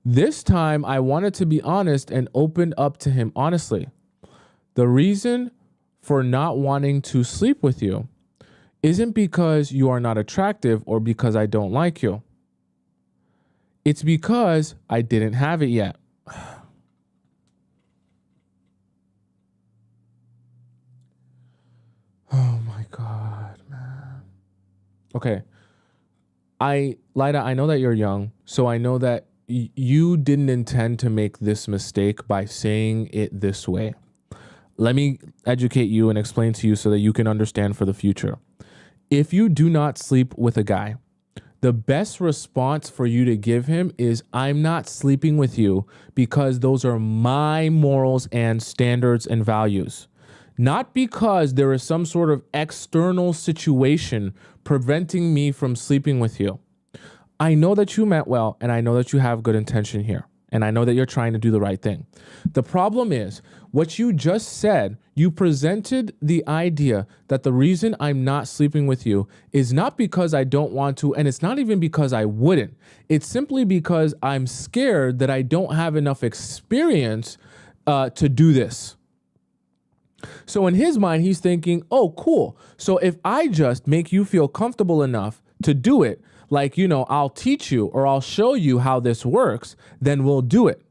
This time, I wanted to be honest and opened up to him honestly. The reason for not wanting to sleep with you isn't because you are not attractive or because I don't like you. It's because I didn't have it yet. Oh my God, man. Okay. Lida, I know that you're young, so I know that you didn't intend to make this mistake by saying it this way. Let me educate you and explain to you so that you can understand for the future. If you do not sleep with a guy, the best response for you to give him is, I'm not sleeping with you because those are my morals and standards and values. Not because there is some sort of external situation preventing me from sleeping with you. I know that you meant well, and I know that you have good intention here. And I know that you're trying to do the right thing. The problem is, what you just said, you presented the idea that the reason I'm not sleeping with you is not because I don't want to, and it's not even because I wouldn't. It's simply because I'm scared that I don't have enough experience to do this. So in his mind, he's thinking, oh, cool. So if I just make you feel comfortable enough to do it, like, I'll teach you or I'll show you how this works, then we'll do it.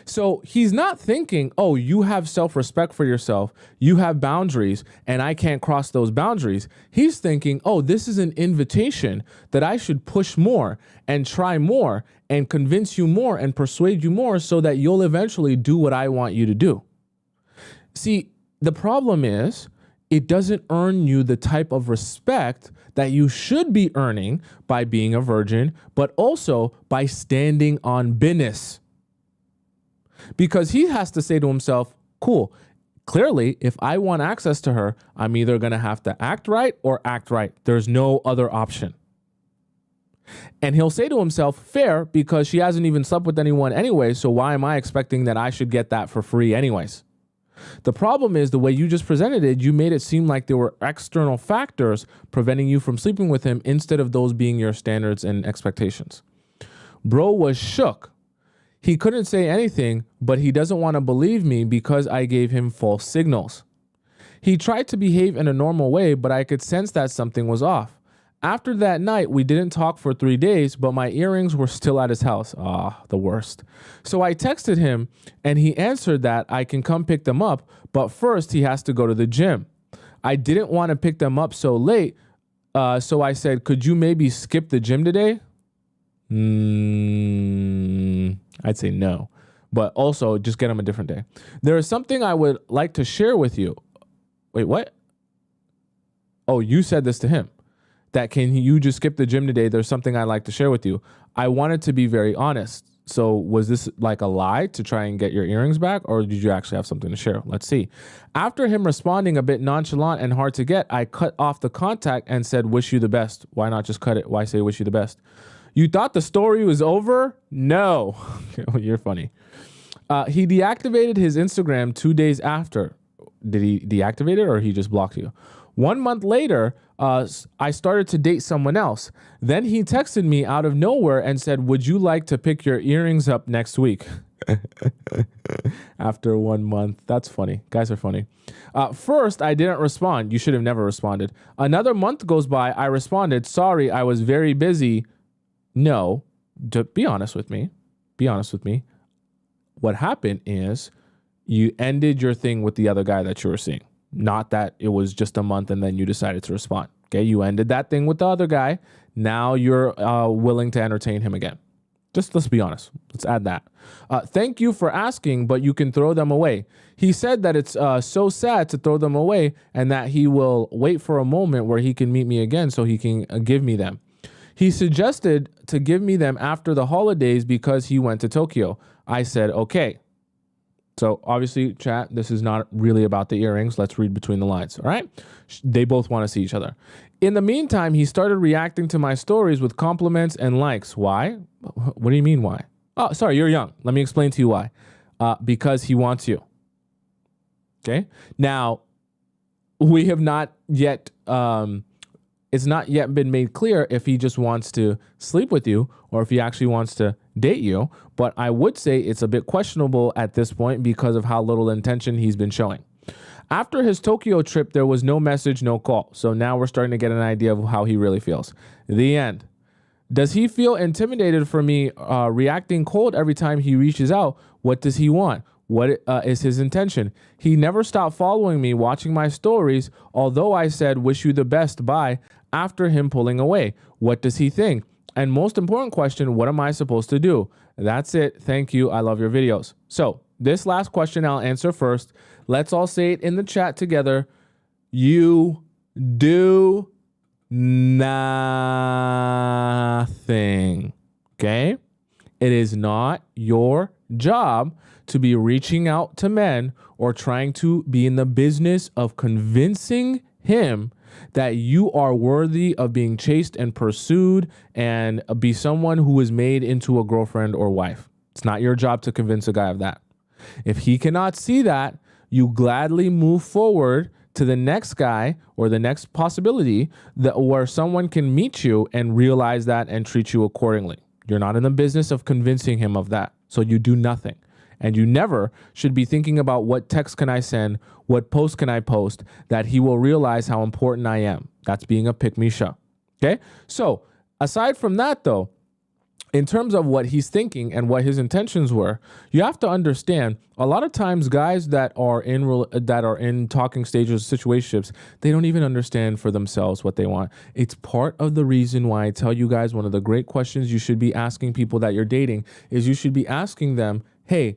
So he's not thinking, oh, you have self-respect for yourself, you have boundaries, and I can't cross those boundaries. He's thinking, oh, this is an invitation that I should push more and try more and convince you more and persuade you more so that you'll eventually do what I want you to do. See, the problem is it doesn't earn you the type of respect that you should be earning by being a virgin, but also by standing on business. Because he has to say to himself, cool, Clearly, if I want access to her, I'm either going to have to act right or act right. There's no other option. And he'll say to himself, fair, because she hasn't even slept with anyone anyway, so why am I expecting that I should get that for free anyways? The problem is the way you just presented it, you made it seem like there were external factors preventing you from sleeping with him instead of those being your standards and expectations. Bro was shook. He couldn't say anything, but he doesn't want to believe me because I gave him false signals. He tried to behave in a normal way, but I could sense that something was off. After that night, we didn't talk for 3 days, but my earrings were still at his house. The worst. So I texted him and he answered that I can come pick them up, but first he has to go to the gym. I didn't want to pick them up so late, so I said, could you maybe skip the gym today? I'd say no, but also just get him a different day. There is something I would like to share with you. Wait, what? Oh, you said this to him. That can you just skip the gym today? There's something I'd like to share with you. I wanted to be very honest. So was this like a lie to try and get your earrings back, or did you actually have something to share? Let's see. After him responding a bit nonchalant and hard to get, I cut off the contact and said, wish you the best. Why not just cut it? Why say wish you the best? You thought the story was over? No. You're funny. He deactivated his Instagram 2 days after. Did he deactivate it or he just blocked you? 1 month later, I started to date someone else. Then he texted me out of nowhere and said, would you like to pick your earrings up next week? After 1 month. That's funny. Guys are funny. First, I didn't respond. You should have never responded. Another month goes by. I responded, sorry, I was very busy. No, be honest with me. Be honest with me. What happened is you ended your thing with the other guy that you were seeing. Not that it was just a month and then you decided to respond. Okay, you ended that thing with the other guy. Now you're willing to entertain him again. Let's be honest. Let's add that. Thank you for asking, but you can throw them away. He said that it's so sad to throw them away and that he will wait for a moment where he can meet me again so he can give me them. He suggested to give me them after the holidays because he went to Tokyo. I said, okay. So obviously, chat, this is not really about the earrings. Let's read between the lines, all right? They both want to see each other. In the meantime, he started reacting to my stories with compliments and likes. Why? What do you mean why? Oh, sorry, you're young. Let me explain to you why. Because he wants you. Okay? Now, we have not yet... it's not yet been made clear if he just wants to sleep with you or if he actually wants to date you. But I would say it's a bit questionable at this point because of how little intention he's been showing. After his Tokyo trip, there was no message, no call. So now we're starting to get an idea of how he really feels. The end. Does he feel intimidated for me reacting cold every time he reaches out? What does he want? What is his intention? He never stopped following me, watching my stories, although I said, wish you the best, bye, after him pulling away. What does he think? And most important question, what am I supposed to do? That's it. Thank you. I love your videos. So this last question I'll answer first. Let's all say it in the chat together. You do nothing. Okay? It is not your job to be reaching out to men or trying to be in the business of convincing him that you are worthy of being chased and pursued and be someone who is made into a girlfriend or wife. It's not your job to convince a guy of that. If he cannot see that, you gladly move forward to the next guy or the next possibility where someone can meet you and realize that and treat you accordingly. You're not in the business of convincing him of that. So you do nothing. And you never should be thinking about what text can I send, what post can I post, that he will realize how important I am. That's being a pick-me-sha. Okay? So aside from that, though, in terms of what he's thinking and what his intentions were, you have to understand a lot of times guys that are in talking stages, situationships, they don't even understand for themselves what they want. It's part of the reason why I tell you guys one of the great questions you should be asking people that you're dating is you should be asking them, hey,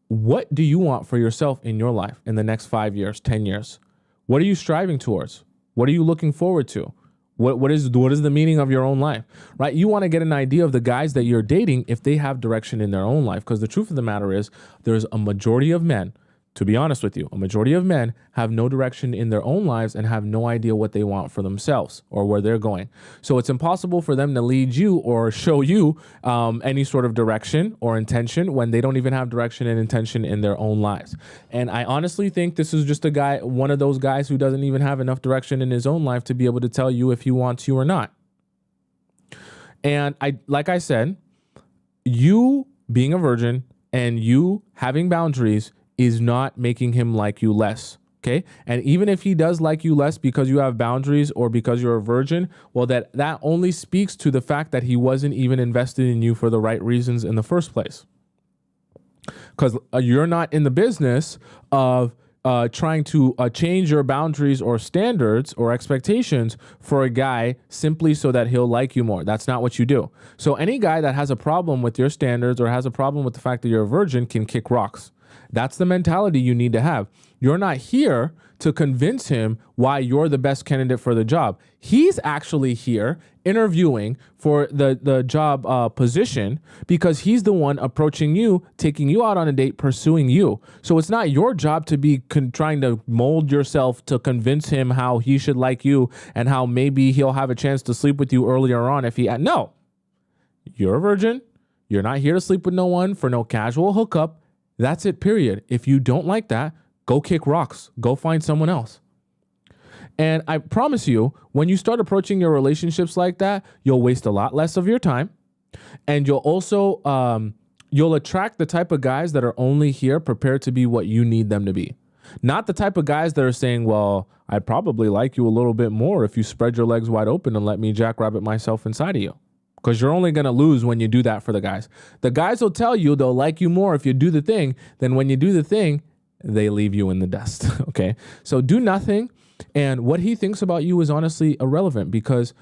what do you want for yourself in your life in the next 5 years, 10 years? What are you striving towards? What are you looking forward to? What is the meaning of your own life, right? You want to get an idea of the guys that you're dating if they have direction in their own life, because the truth of the matter is there's a majority of men To be honest with you, a majority of men have no direction in their own lives and have no idea what they want for themselves or where they're going. So it's impossible for them to lead you or show you any sort of direction or intention when they don't even have direction and intention in their own lives. And I honestly think this is just one of those guys who doesn't even have enough direction in his own life to be able to tell you if he wants you or not. And like I said, you being a virgin and you having boundaries is not making him like you less. Okay. And even if he does like you less because you have boundaries or because you're a virgin, well, that only speaks to the fact that he wasn't even invested in you for the right reasons in the first place. Because you're not in the business of trying to change your boundaries or standards or expectations for a guy simply so that he'll like you more. That's not what you do. So any guy that has a problem with your standards or has a problem with the fact that you're a virgin can kick rocks. That's the mentality you need to have. You're not here to convince him why you're the best candidate for the job. He's actually here interviewing for the job position because he's the one approaching you, taking you out on a date, pursuing you. So it's not your job to be trying to mold yourself to convince him how he should like you and how maybe he'll have a chance to sleep with you earlier on if he... No. You're a virgin. You're not here to sleep with no one for no casual hookup. That's it, period. If you don't like that, go kick rocks. Go find someone else. And I promise you, when you start approaching your relationships like that, you'll waste a lot less of your time. And you'll also, you'll attract the type of guys that are only here prepared to be what you need them to be. Not the type of guys that are saying, well, I'd probably like you a little bit more if you spread your legs wide open and let me jackrabbit myself inside of you. Because you're only going to lose when you do that for the guys. The guys will tell you they'll like you more if you do the thing. Then when you do the thing, they leave you in the dust. Okay. So do nothing. And what he thinks about you is honestly irrelevant because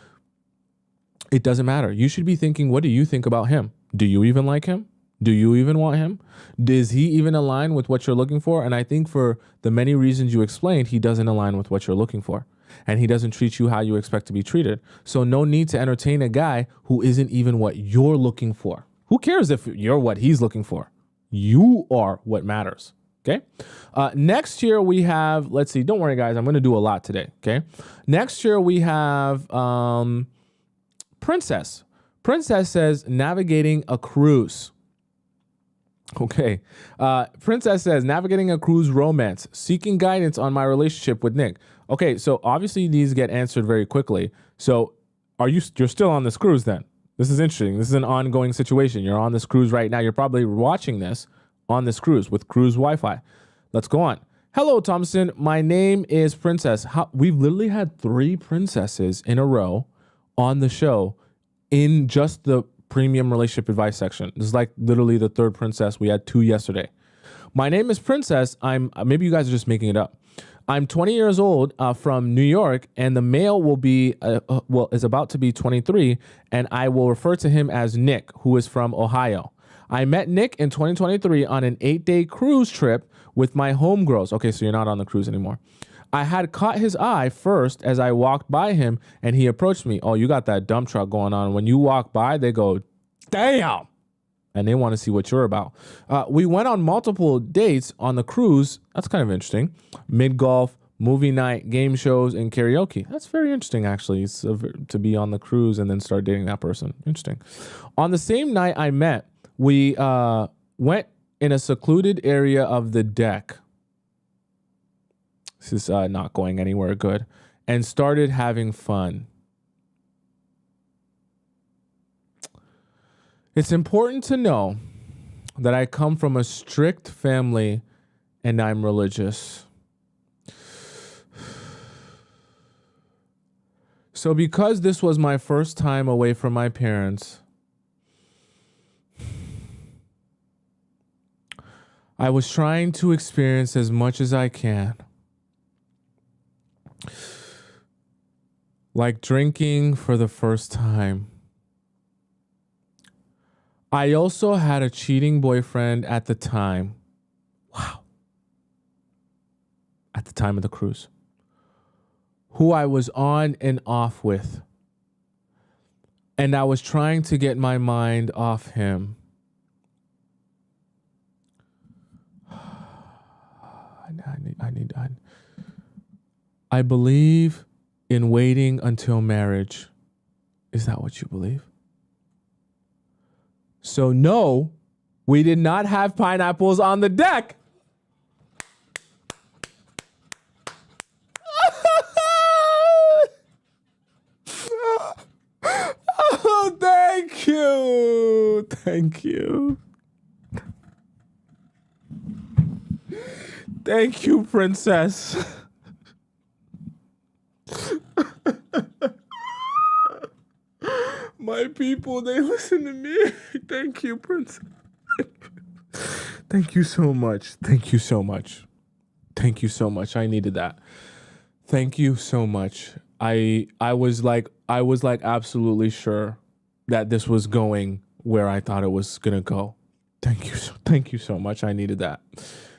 it doesn't matter. You should be thinking, what do you think about him? Do you even like him? Do you even want him? Does he even align with what you're looking for? And I think for the many reasons you explained, he doesn't align with what you're looking for. And he doesn't treat you how you expect to be treated. So no need to entertain a guy who isn't even what you're looking for. Who cares if you're what he's looking for? You are what matters. Okay. Next year we have, let's see, don't worry guys, I'm going to do a lot today. Okay. Next year we have Princess. Princess says navigating a cruise. Okay. Princess says navigating a cruise romance, seeking guidance on my relationship with Nick. Okay. So obviously these get answered very quickly. So you're still on this cruise then? This is interesting. This is an ongoing situation. You're on this cruise right now. You're probably watching this on this cruise with cruise Wi-Fi. Let's go on. Hello, Tomisin. My name is Princess. We've literally had 3 princesses in a row on the show in just the premium relationship advice section. This is like literally the 3rd princess. We had 2 yesterday. My name is Princess. Maybe you guys are just making it up. I'm 20 years old from New York, and the male will be, is about to be 23, and I will refer to him as Nick, who is from Ohio. I met Nick in 2023 on an 8-day cruise trip with my homegirls. Okay, so you're not on the cruise anymore. I had caught his eye first as I walked by him, and he approached me. Oh, you got that dump truck going on. When you walk by, they go, damn, and they want to see what you're about. We went on multiple dates on the cruise. That's kind of interesting. Mid-golf, movie night, game shows, and karaoke. That's very interesting, actually, to be on the cruise and then start dating that person. Interesting. On the same night I met, we went in a secluded area of the deck. This is not going anywhere good. And started having fun. It's important to know that I come from a strict family and I'm religious. So because this was my first time away from my parents, I was trying to experience as much as I can. Like drinking for the first time. I also had a cheating boyfriend at the time. Wow. At the time of the cruise. Who I was on and off with. And I was trying to get my mind off him. I believe in waiting until marriage. Is that what you believe? So no, we did not have pineapples on the deck. Oh, thank you. Thank you. Thank you, princess. My people, they listen to me. Thank you, princess. Thank you so much. Thank you so much. Thank you so much. I needed that. Thank you so much. I was like absolutely sure that this was going where I thought it was gonna go. Thank you so much. I needed that.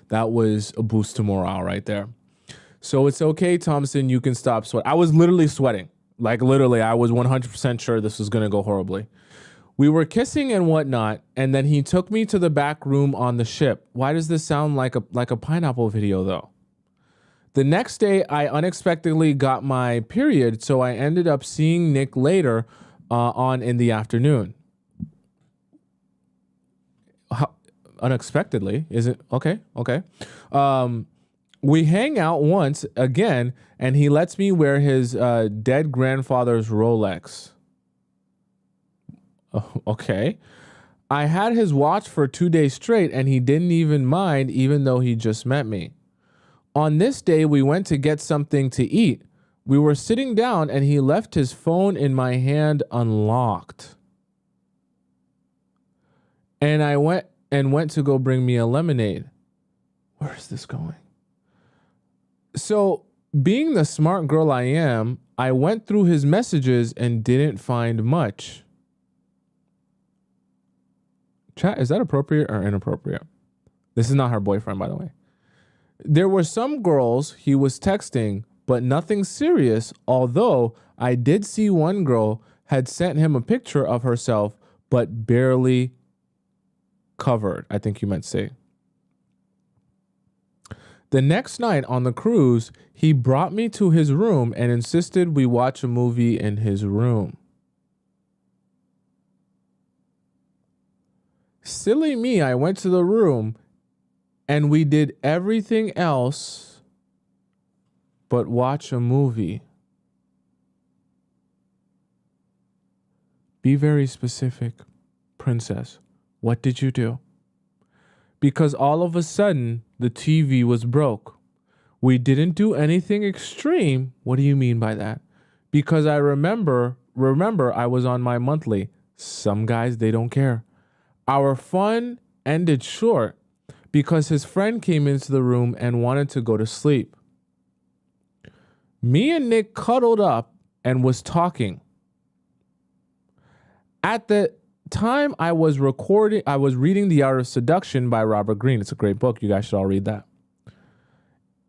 That was a boost to morale right there. So it's okay, Tomisin, you can stop sweating. I was literally sweating. Like literally, I was 100% sure this was gonna go horribly. We were kissing and whatnot, and then he took me to the back room on the ship. Why does this sound like a pineapple video though? The next day, I unexpectedly got my period, so I ended up seeing Nick later on in the afternoon. How, unexpectedly? Is it? Okay. We hang out once again, and he lets me wear his dead grandfather's Rolex. Oh, okay. I had his watch for 2 days straight, and he didn't even mind, even though he just met me. On this day, we went to get something to eat. We were sitting down, and he left his phone in my hand unlocked. And I went to go bring me a lemonade. Where is this going? So, being the smart girl I am, I went through his messages and didn't find much. Chat, is that appropriate or inappropriate? This is not her boyfriend, by the way. There were some girls he was texting, but nothing serious, although I did see one girl had sent him a picture of herself, but barely covered, I think you meant to say. The next night on the cruise, he brought me to his room and insisted we watch a movie in his room. Silly me, I went to the room and we did everything else but watch a movie. Be very specific, princess. What did you do? Because all of a sudden, the TV was broke. We didn't do anything extreme. What do you mean by that? Because I remember I was on my monthly. Some guys, they don't care. Our fun ended short because his friend came into the room and wanted to go to sleep. Me and Nick cuddled up and was talking. At the time I was reading The Art of Seduction by Robert Greene. It's a great book. You guys should all read that.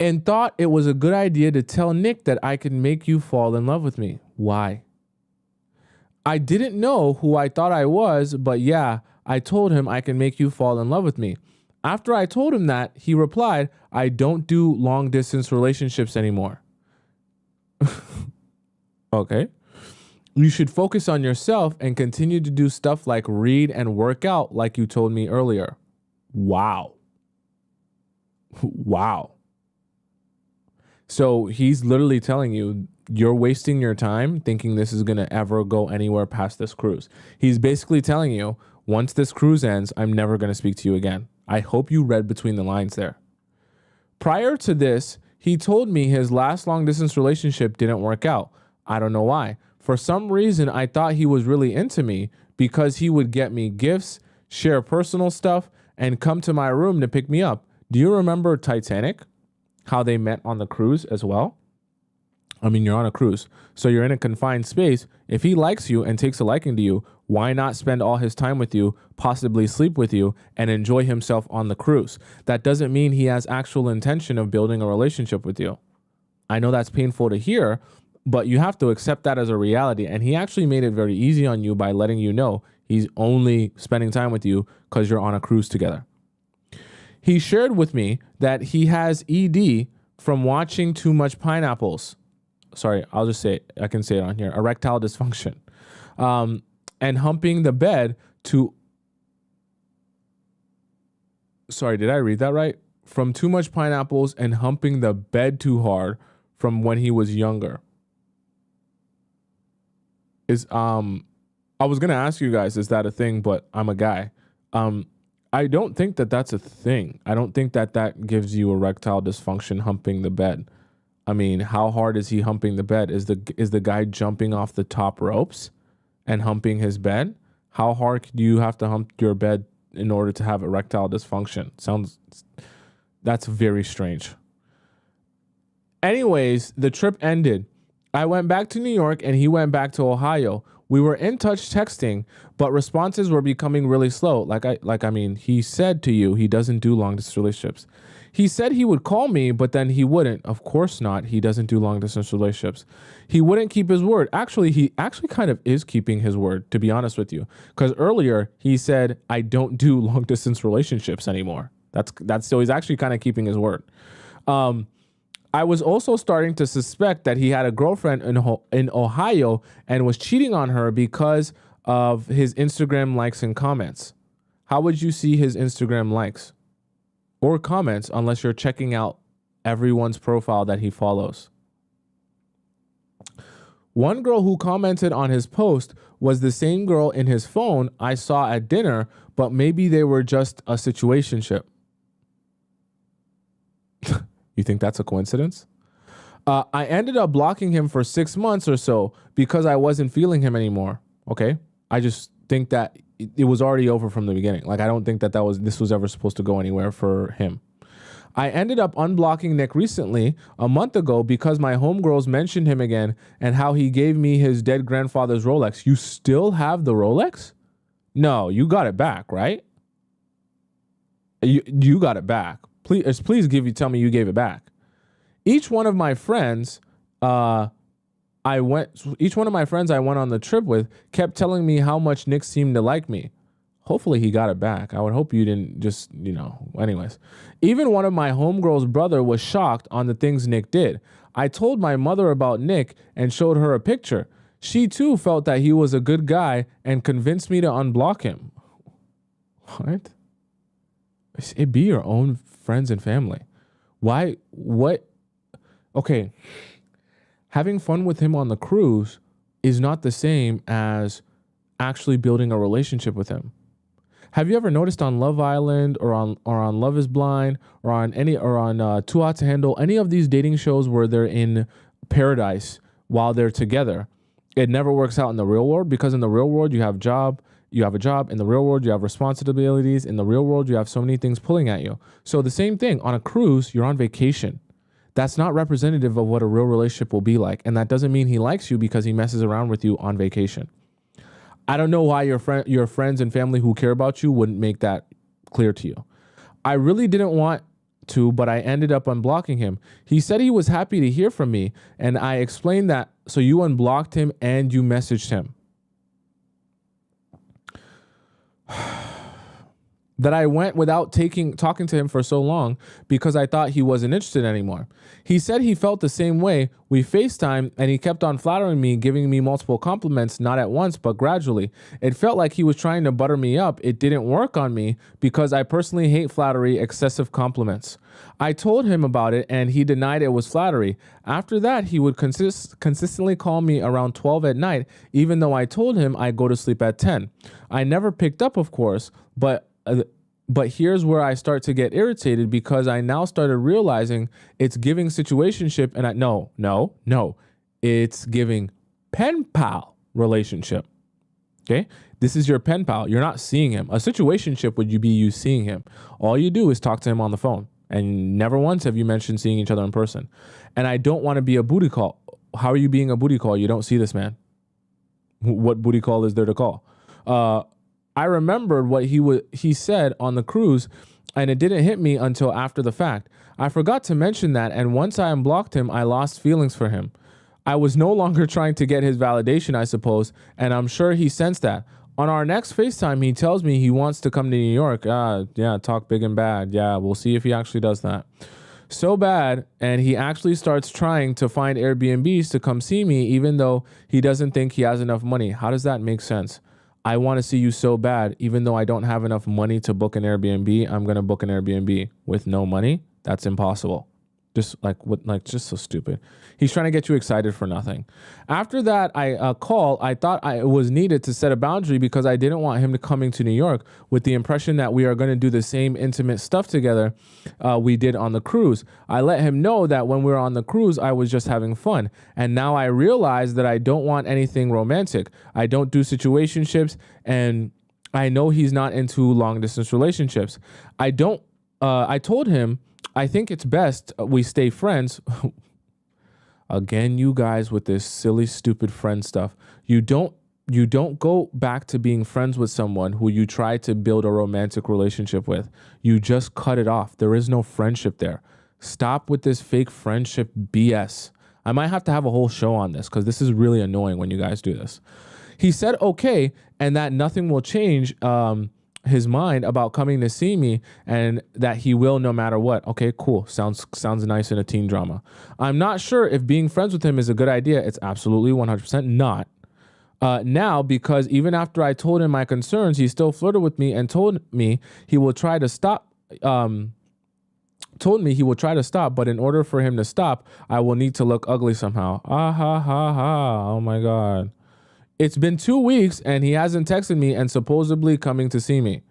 And thought it was a good idea to tell Nick that I could make you fall in love with me. Why? I didn't know who I thought I was, but yeah, I told him I can make you fall in love with me. After I told him that, he replied, I don't do long distance relationships anymore. Okay. You should focus on yourself and continue to do stuff like read and work out like you told me earlier. Wow. Wow. So he's literally telling you you're wasting your time thinking this is going to ever go anywhere past this cruise. He's basically telling you, once this cruise ends, I'm never going to speak to you again. I hope you read between the lines there. Prior to this, he told me his last long distance relationship didn't work out. I don't know why. For some reason, I thought he was really into me because he would get me gifts, share personal stuff, and come to my room to pick me up. Do you remember Titanic? How they met on the cruise as well? I mean, you're on a cruise, so you're in a confined space. If he likes you and takes a liking to you, why not spend all his time with you, possibly sleep with you, and enjoy himself on the cruise? That doesn't mean he has actual intention of building a relationship with you. I know that's painful to hear, but you have to accept that as a reality. And he actually made it very easy on you by letting you know he's only spending time with you because you're on a cruise together. He shared with me that he has ED, from watching too much pineapples. Sorry, I'll just say it. I can say it on here. Erectile dysfunction. And humping the bed to... Sorry, did I read that right? From too much pineapples and humping the bed too hard from when he was younger. I was going to ask you guys, is that a thing? But I'm a guy. I don't think that that's a thing. I don't think that that gives you erectile dysfunction, humping the bed. I mean, how hard is he humping the bed? Is the guy jumping off the top ropes and humping his bed? How hard do you have to hump your bed in order to have erectile dysfunction? That's very strange. Anyways, the trip ended. I went back to New York and he went back to Ohio. We were in touch texting, but responses were becoming really slow. He said to you, he doesn't do long distance relationships. He said he would call me, but then he wouldn't. Of course not. He doesn't do long distance relationships. He wouldn't keep his word. Actually, he kind of is keeping his word, to be honest with you. Because earlier he said, I don't do long distance relationships anymore. So he's actually kind of keeping his word. I was also starting to suspect that he had a girlfriend in Ohio and was cheating on her because of his Instagram likes and comments. How would you see his Instagram likes or comments unless you're checking out everyone's profile that he follows? One girl who commented on his post was the same girl in his phone I saw at dinner, but maybe they were just a situationship. You think that's a coincidence? I ended up blocking him for 6 months or so because I wasn't feeling him anymore. Okay. I just think that it was already over from the beginning. Like, I don't think that this was ever supposed to go anywhere for him. I ended up unblocking Nick recently, a month ago, because my homegirls mentioned him again and how he gave me his dead grandfather's Rolex. You still have the Rolex? No, you got it back, right? You got it back. Please tell me you gave it back. Each one of my friends I went on the trip with kept telling me how much Nick seemed to like me. Hopefully he got it back. I would hope you didn't just, anyways. Even one of my homegirl's brother was shocked on the things Nick did. I told my mother about Nick and showed her a picture. She too felt that he was a good guy and convinced me to unblock him. What? It be your own friends and family. Why? What? Okay. Having fun with him on the cruise is not the same as actually building a relationship with him. Have you ever noticed on Love Island or on Love is Blind or on Too Hot to Handle, any of these dating shows where they're in paradise while they're together? It never works out in the real world, because in the real world you have a job. In the real world, you have responsibilities. In the real world, you have so many things pulling at you. So the same thing, on a cruise, you're on vacation. That's not representative of what a real relationship will be like. And that doesn't mean he likes you because he messes around with you on vacation. I don't know why your friends and family who care about you wouldn't make that clear to you. I really didn't want to, but I ended up unblocking him. He said he was happy to hear from me, and I explained that. So you unblocked him and you messaged him. That I went without talking to him for so long because I thought he wasn't interested anymore. He said he felt the same way. We FaceTimed and he kept on flattering me, giving me multiple compliments, not at once, but gradually. It felt like he was trying to butter me up. It didn't work on me because I personally hate flattery, excessive compliments. I told him about it and he denied it was flattery. After that, he would consistently call me around 12 at night, even though I told him I go to sleep at 10. I never picked up, of course, but here's where I start to get irritated because I now started realizing it's giving situationship, and no, it's giving pen pal relationship. Okay, this is your pen pal. You're not seeing him. A situationship would be you seeing him. All you do is talk to him on the phone, and never once have you mentioned seeing each other in person. And I don't want to be a booty call. How are you being a booty call? You don't see this man. What booty call is there to call? I remembered what he said on the cruise, and it didn't hit me until after the fact. I forgot to mention that, and once I unblocked him, I lost feelings for him. I was no longer trying to get his validation, I suppose, and I'm sure he sensed that. On our next FaceTime, he tells me he wants to come to New York. Yeah, talk big and bad. Yeah, we'll see if he actually does that. So bad, and he actually starts trying to find Airbnbs to come see me, even though he doesn't think he has enough money. How does that make sense? I want to see you so bad, even though I don't have enough money to book an Airbnb. I'm going to book an Airbnb with no money. That's impossible. Just like what, like just so stupid. He's trying to get you excited for nothing. After that, I thought it was needed to set a boundary because I didn't want him to coming to New York with the impression that we are going to do the same intimate stuff together we did on the cruise. I let him know that when we were on the cruise, I was just having fun. And now I realize that I don't want anything romantic. I don't do situationships, and I know he's not into long distance relationships. I told him, I think it's best we stay friends. Again, you guys with this silly, stupid friend stuff. You don't go back to being friends with someone who you try to build a romantic relationship with. You just cut it off. There is no friendship there. Stop with this fake friendship BS. I might have to have a whole show on this because this is really annoying when you guys do this. He said okay, and that nothing will change his mind about coming to see me, and that he will no matter what. Okay, cool. Sounds nice in a teen drama. I'm not sure if being friends with him is a good idea. It's absolutely 100% not. Now, because even after I told him my concerns, he still flirted with me and told me he will try to stop. But in order for him to stop, I will need to look ugly somehow. Ah ha ha ha. Oh my God. It's been 2 weeks and he hasn't texted me and supposedly coming to see me.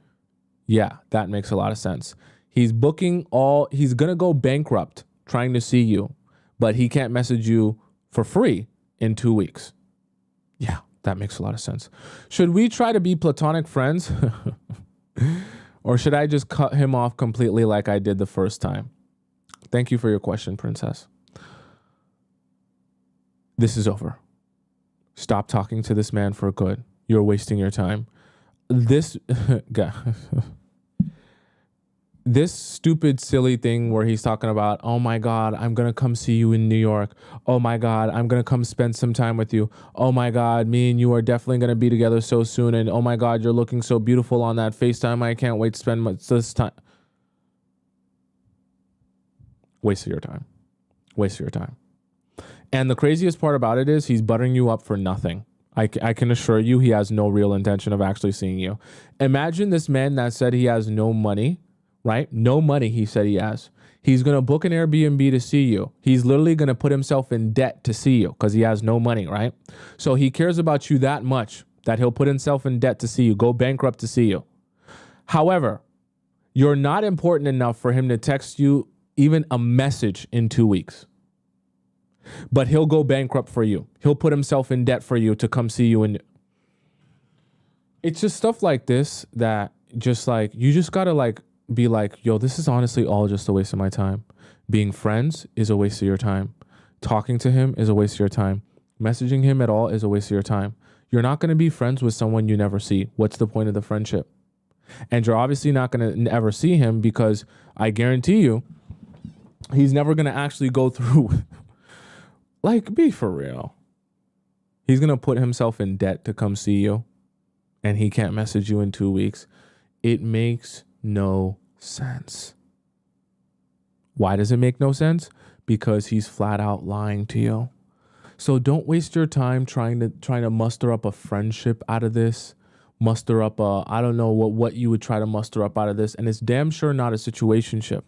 Yeah, that makes a lot of sense. He's going to go bankrupt trying to see you, but he can't message you for free in 2 weeks. Yeah, that makes a lot of sense. Should we try to be platonic friends? Or should I just cut him off completely like I did the first time? Thank you for your question, Princess. This is over. Stop talking to this man for good. You're wasting your time. This stupid, silly thing where he's talking about, oh my God, I'm going to come see you in New York. Oh my God, I'm going to come spend some time with you. Oh my God, me and you are definitely going to be together so soon. And oh my God, you're looking so beautiful on that FaceTime. I can't wait to spend this time. Waste of your time. Waste of your time. And the craziest part about it is he's buttering you up for nothing. I can assure you he has no real intention of actually seeing you. Imagine this man that said he has no money, right? No money he said he has. He's going to book an Airbnb to see you. He's literally going to put himself in debt to see you because he has no money, right? So he cares about you that much that he'll put himself in debt to see you, go bankrupt to see you. However, you're not important enough for him to text you even a message in 2 weeks. But he'll go bankrupt for you. He'll put himself in debt for you to come see you. And it's just stuff like this that just like, you just got to like be like, yo, this is honestly all just a waste of my time. Being friends is a waste of your time. Talking to him is a waste of your time. Messaging him at all is a waste of your time. You're not going to be friends with someone you never see. What's the point of the friendship? And you're obviously not going to ever see him because I guarantee you, he's never going to actually go through. Like, be for real. He's going to put himself in debt to come see you, and he can't message you in 2 weeks. It makes no sense. Why does it make no sense? Because he's flat out lying to you. So don't waste your time trying to muster up a friendship out of this. Muster up I don't know what you would try to muster up out of this. And it's damn sure not a situationship.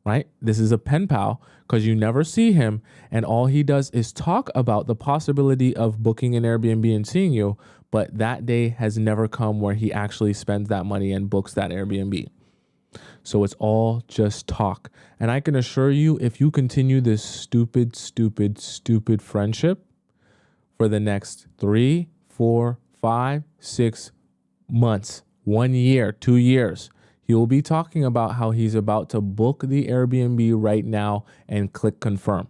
Right? This is a pen pal because you never see him. And all he does is talk about the possibility of booking an Airbnb and seeing you. But that day has never come where he actually spends that money and books that Airbnb. So it's all just talk. And I can assure you, if you continue this stupid friendship for the next 3, 4, 5, 6 months, 1 year, 2 years, he will be talking about how he's about to book the Airbnb right now and click confirm.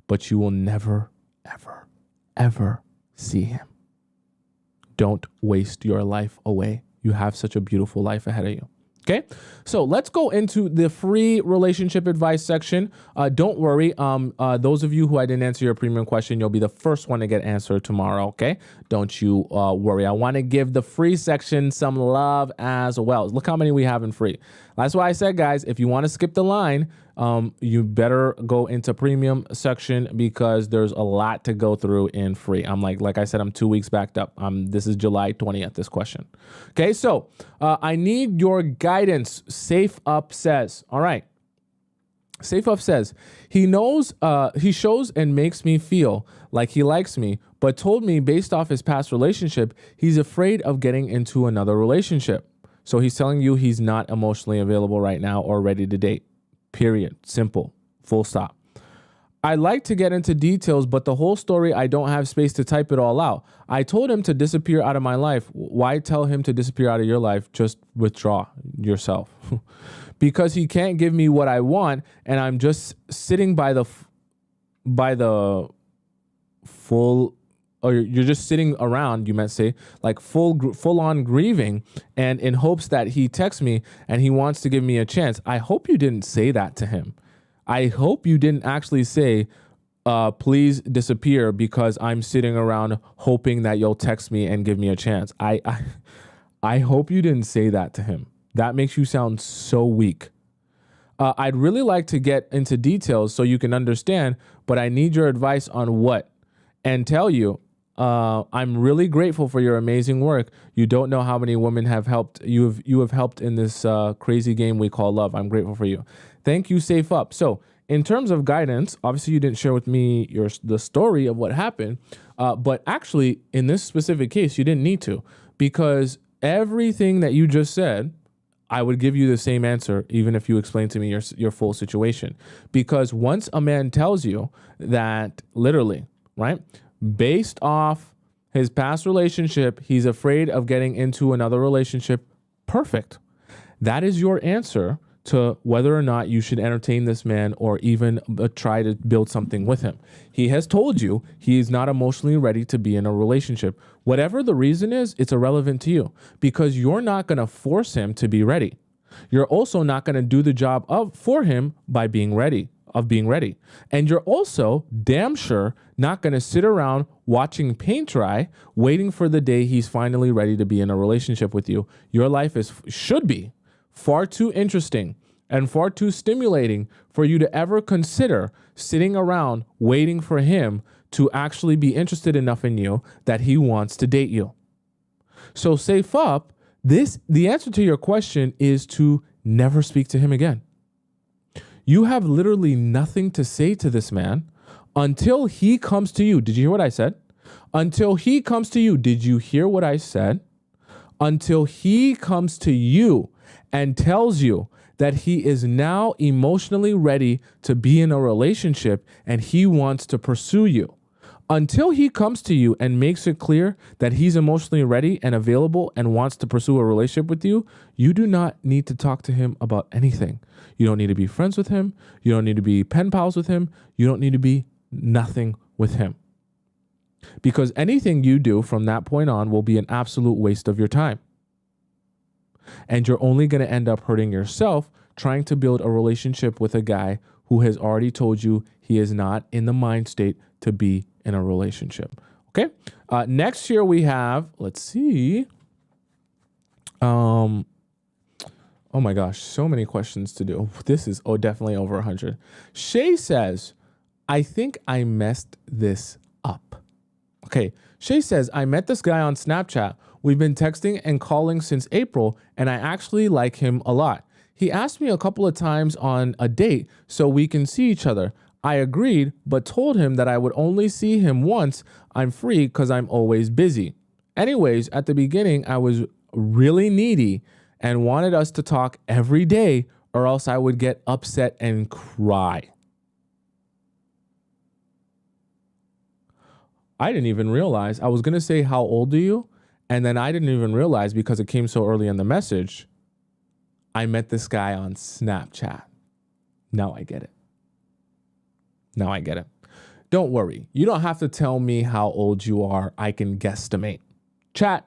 But you will never, ever, ever see him. Don't waste your life away. You have such a beautiful life ahead of you. Okay, so let's go into the free relationship advice section. Don't worry. Those of you who I didn't answer your premium question, you'll be the first one to get answered tomorrow. Okay, don't you worry. I want to give the free section some love as well. Look how many we have in free. That's why I said, guys, if you want to skip the line, you better go into premium section because there's a lot to go through in free. I'm like I said, I'm 2 weeks backed up. This is July 20th, this question. Okay, so I need your guidance. Safe Up says, all right. Safe Up says, he shows and makes me feel like he likes me, but told me based off his past relationship, he's afraid of getting into another relationship. So he's telling you he's not emotionally available right now or ready to date. Period. Simple. Full stop. I'd like to get into details, but the whole story, I don't have space to type it all out. I told him to disappear out of my life. Why tell him to disappear out of your life? Just withdraw yourself. Because he can't give me what I want, and I'm just sitting by the full, or you're just sitting around, you might say, like full on grieving, and in hopes that he texts me and he wants to give me a chance. I hope you didn't say that to him. I hope you didn't actually say, please disappear because I'm sitting around hoping that you'll text me and give me a chance. I hope you didn't say that to him. That makes you sound so weak. I'd really like to get into details so you can understand, but I need your advice on what. And tell you, I'm really grateful for your amazing work. You don't know how many women have helped. You have helped in this crazy game we call love. I'm grateful for you. Thank you, Safe Up. So in terms of guidance, obviously you didn't share with me the story of what happened, but actually in this specific case, you didn't need to, because everything that you just said, I would give you the same answer even if you explain to me your full situation. Because once a man tells you that, literally, right, based off his past relationship, he's afraid of getting into another relationship, perfect. That is your answer to whether or not you should entertain this man or even try to build something with him. He has told you he is not emotionally ready to be in a relationship. Whatever the reason is, it's irrelevant to you because you're not going to force him to be ready. You're also not going to do the job for him by being ready. And you're also damn sure not going to sit around watching paint dry, waiting for the day he's finally ready to be in a relationship with you. Your life should be far too interesting and far too stimulating for you to ever consider sitting around waiting for him to actually be interested enough in you that he wants to date you. So Safe Up, the answer to your question is to never speak to him again. You have literally nothing to say to this man until he comes to you. Did you hear what I said? Until he comes to you. Did you hear what I said? Until he comes to you and tells you that he is now emotionally ready to be in a relationship and he wants to pursue you. Until he comes to you and makes it clear that he's emotionally ready and available and wants to pursue a relationship with you, you do not need to talk to him about anything. You don't need to be friends with him. You don't need to be pen pals with him. You don't need to be nothing with him. Because anything you do from that point on will be an absolute waste of your time. And you're only going to end up hurting yourself trying to build a relationship with a guy who has already told you he is not in the mind state to be in a relationship. Okay. Next here we have, let's see. Oh my gosh, so many questions to do. This is definitely over 100. Shay says, I think I messed this up. Okay. Shay says, I met this guy on Snapchat. We've been texting and calling since April, and I actually like him a lot. He asked me a couple of times on a date so we can see each other. I agreed, but told him that I would only see him once I'm free because I'm always busy. Anyways, at the beginning, I was really needy and wanted us to talk every day or else I would get upset and cry. I didn't even realize. I was going to say, how old are you? And then I didn't even realize because it came so early in the message, I met this guy on Snapchat. Now I get it. Don't worry. You don't have to tell me how old you are. I can guesstimate. Chat,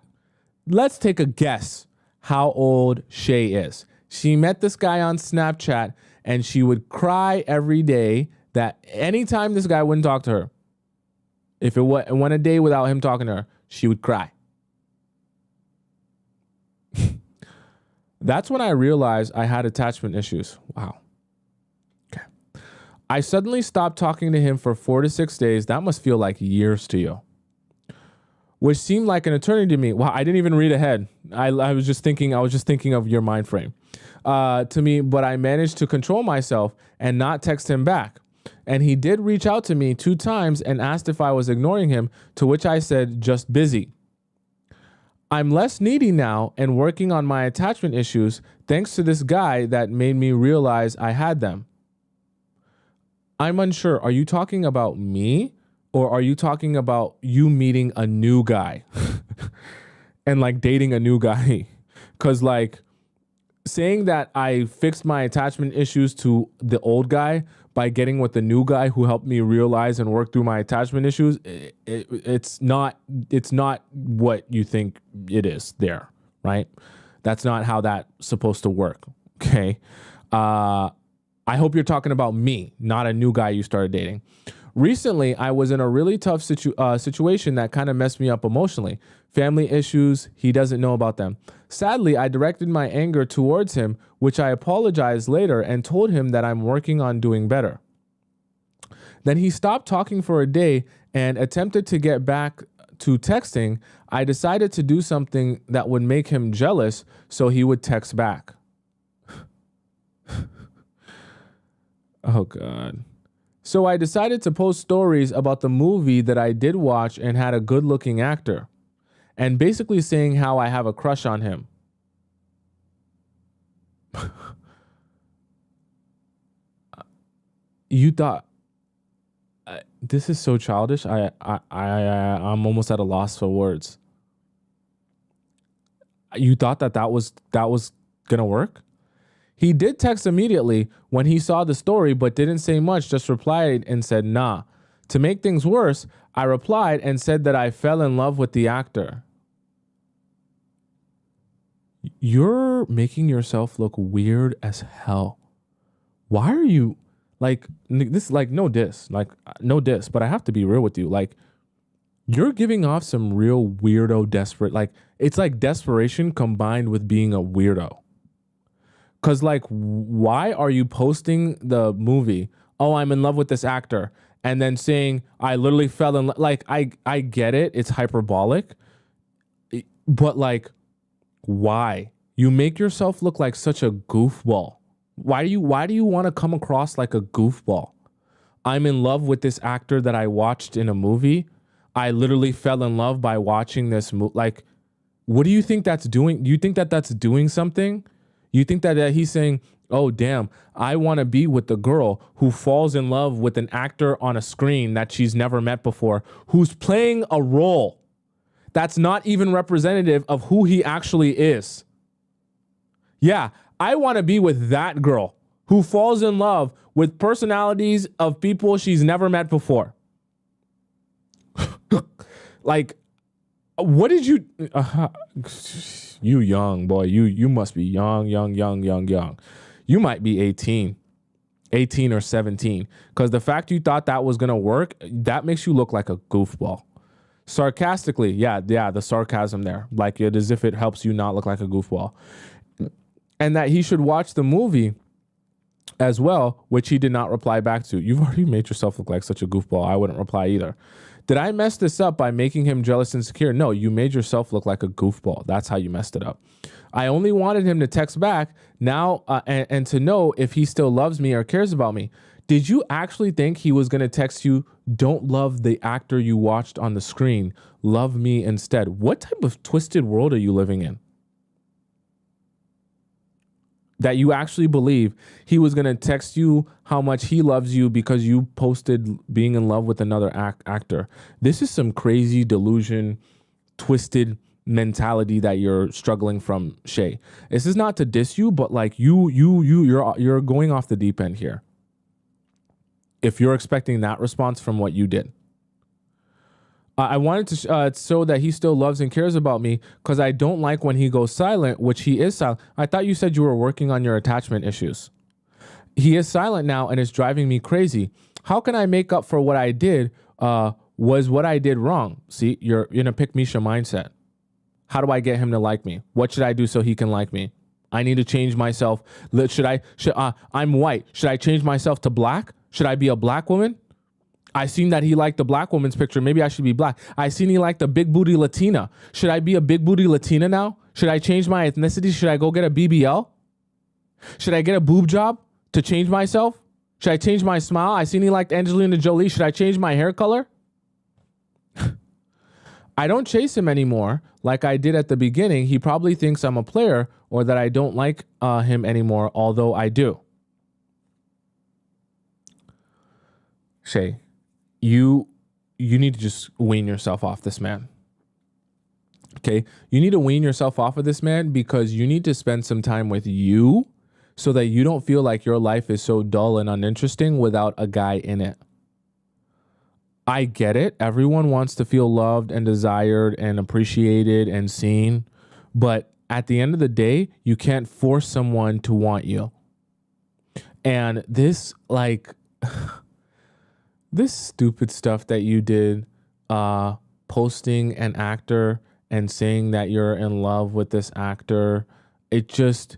let's take a guess how old Shay is. She met this guy on Snapchat and she would cry every day that anytime this guy wouldn't talk to her, if it went a day without him talking to her, she would cry. That's when I realized I had attachment issues. Wow. Okay. I suddenly stopped talking to him for 4 to 6 days. That must feel like years to you. Which seemed like an eternity to me. Wow, I didn't even read ahead. I was just thinking of your mind frame. To me, but I managed to control myself and not text him back. And he did reach out to me 2 times and asked if I was ignoring him, to which I said, just busy. I'm less needy now and working on my attachment issues thanks to this guy that made me realize I had them. I'm unsure. Are you talking about me? Or are you talking about you meeting a new guy and like dating a new guy? Because like saying that I fixed my attachment issues to the old guy by getting with the new guy who helped me realize and work through my attachment issues, it's not what you think it is there, right? That's not how that's supposed to work, okay? I hope you're talking about me, not a new guy you started dating. Recently, I was in a really tough situation that kind of messed me up emotionally. Family issues, he doesn't know about them. Sadly, I directed my anger towards him, which I apologized later and told him that I'm working on doing better. Then he stopped talking for a day and attempted to get back to texting. I decided to do something that would make him jealous so he would text back. Oh, God. So I decided to post stories about the movie that I did watch and had a good-looking actor, and basically saying how I have a crush on him. You thought this is so childish. I'm almost at a loss for words. You thought that was gonna work? He did text immediately when he saw the story, but didn't say much, just replied and said, nah. To make things worse, I replied and said that I fell in love with the actor. You're making yourself look weird as hell. Why are you like this? Like, no diss, but I have to be real with you. Like, you're giving off some real weirdo desperate, like it's like desperation combined with being a weirdo. Cause like, why are you posting the movie? Oh, I'm in love with this actor. And then saying, I literally fell in love. Like, I get it. It's hyperbolic. But like, why? You make yourself look like such a goofball. Why do you want to come across like a goofball? I'm in love with this actor that I watched in a movie. I literally fell in love by watching this movie. Like, what do you think that's doing? Do you think that that's doing something? You think that he's saying, oh, damn, I want to be with the girl who falls in love with an actor on a screen that she's never met before, who's playing a role that's not even representative of who he actually is. Yeah, I want to be with that girl who falls in love with personalities of people she's never met before. Like, what did you... You young, boy. You must be young. You might be 18 or 17. Because the fact you thought that was going to work, that makes you look like a goofball. Sarcastically, yeah, the sarcasm there. Like, it as if it helps you not look like a goofball. And that he should watch the movie as well, which he did not reply back to. You've already made yourself look like such a goofball. I wouldn't reply either. Did I mess this up by making him jealous and insecure? No, you made yourself look like a goofball. That's how you messed it up. I only wanted him to text back now and to know if he still loves me or cares about me. Did you actually think he was going to text you, don't love the actor you watched on the screen, love me instead? What type of twisted world are you living in? That you actually believe he was going to text you how much he loves you because you posted being in love with another actor. This is some crazy delusion, twisted mentality that you're struggling from, Shay. This is not to diss you, but like you're going off the deep end here. If you're expecting that response from what you did. I wanted to show that he still loves and cares about me because I don't like when he goes silent, which he is silent. I thought you said you were working on your attachment issues. He is silent now and it's driving me crazy. How can I make up for what I did? Was what I did wrong? See, you're in a pick-Misha mindset. How do I get him to like me? What should I do so he can like me? I need to change myself. I'm white. Should I change myself to black? Should I be a black woman? I seen that he liked the black woman's picture. Maybe I should be black. I seen he liked the big booty Latina. Should I be a big booty Latina now? Should I change my ethnicity? Should I go get a BBL? Should I get a boob job to change myself? Should I change my smile? I seen he liked Angelina Jolie. Should I change my hair color? I don't chase him anymore like I did at the beginning. He probably thinks I'm a player or that I don't like him anymore, although I do. Shay, you need to just wean yourself off this man. Okay? You need to wean yourself off of this man because you need to spend some time with you so that you don't feel like your life is so dull and uninteresting without a guy in it. I get it. Everyone wants to feel loved and desired and appreciated and seen. But at the end of the day, you can't force someone to want you. And this, like... this stupid stuff that you did, posting an actor and saying that you're in love with this actor, it just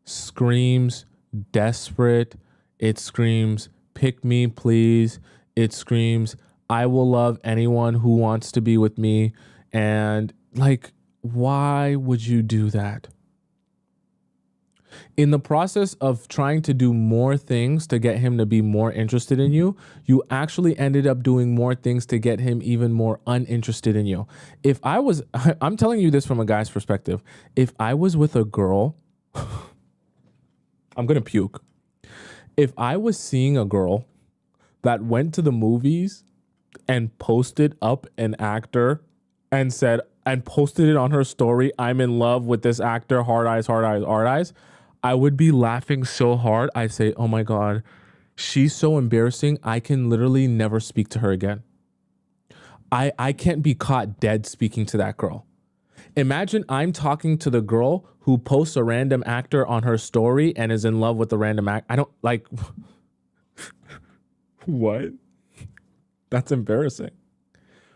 screams desperate. It screams, pick me, please. It screams, I will love anyone who wants to be with me. And like, why would you do that? In the process of trying to do more things to get him to be more interested in you, you actually ended up doing more things to get him even more uninterested in you. If I was, I'm telling you this from a guy's perspective. If I was with a girl, I'm going to puke. If I was seeing a girl that went to the movies and posted up an actor and said, and posted it on her story, I'm in love with this actor, hard eyes, hard eyes, hard eyes, I would be laughing so hard. I'd say, oh my God, she's so embarrassing. I can literally never speak to her again. I can't be caught dead speaking to that girl. Imagine I'm talking to the girl who posts a random actor on her story and is in love with the random actor. I don't like, what? That's embarrassing.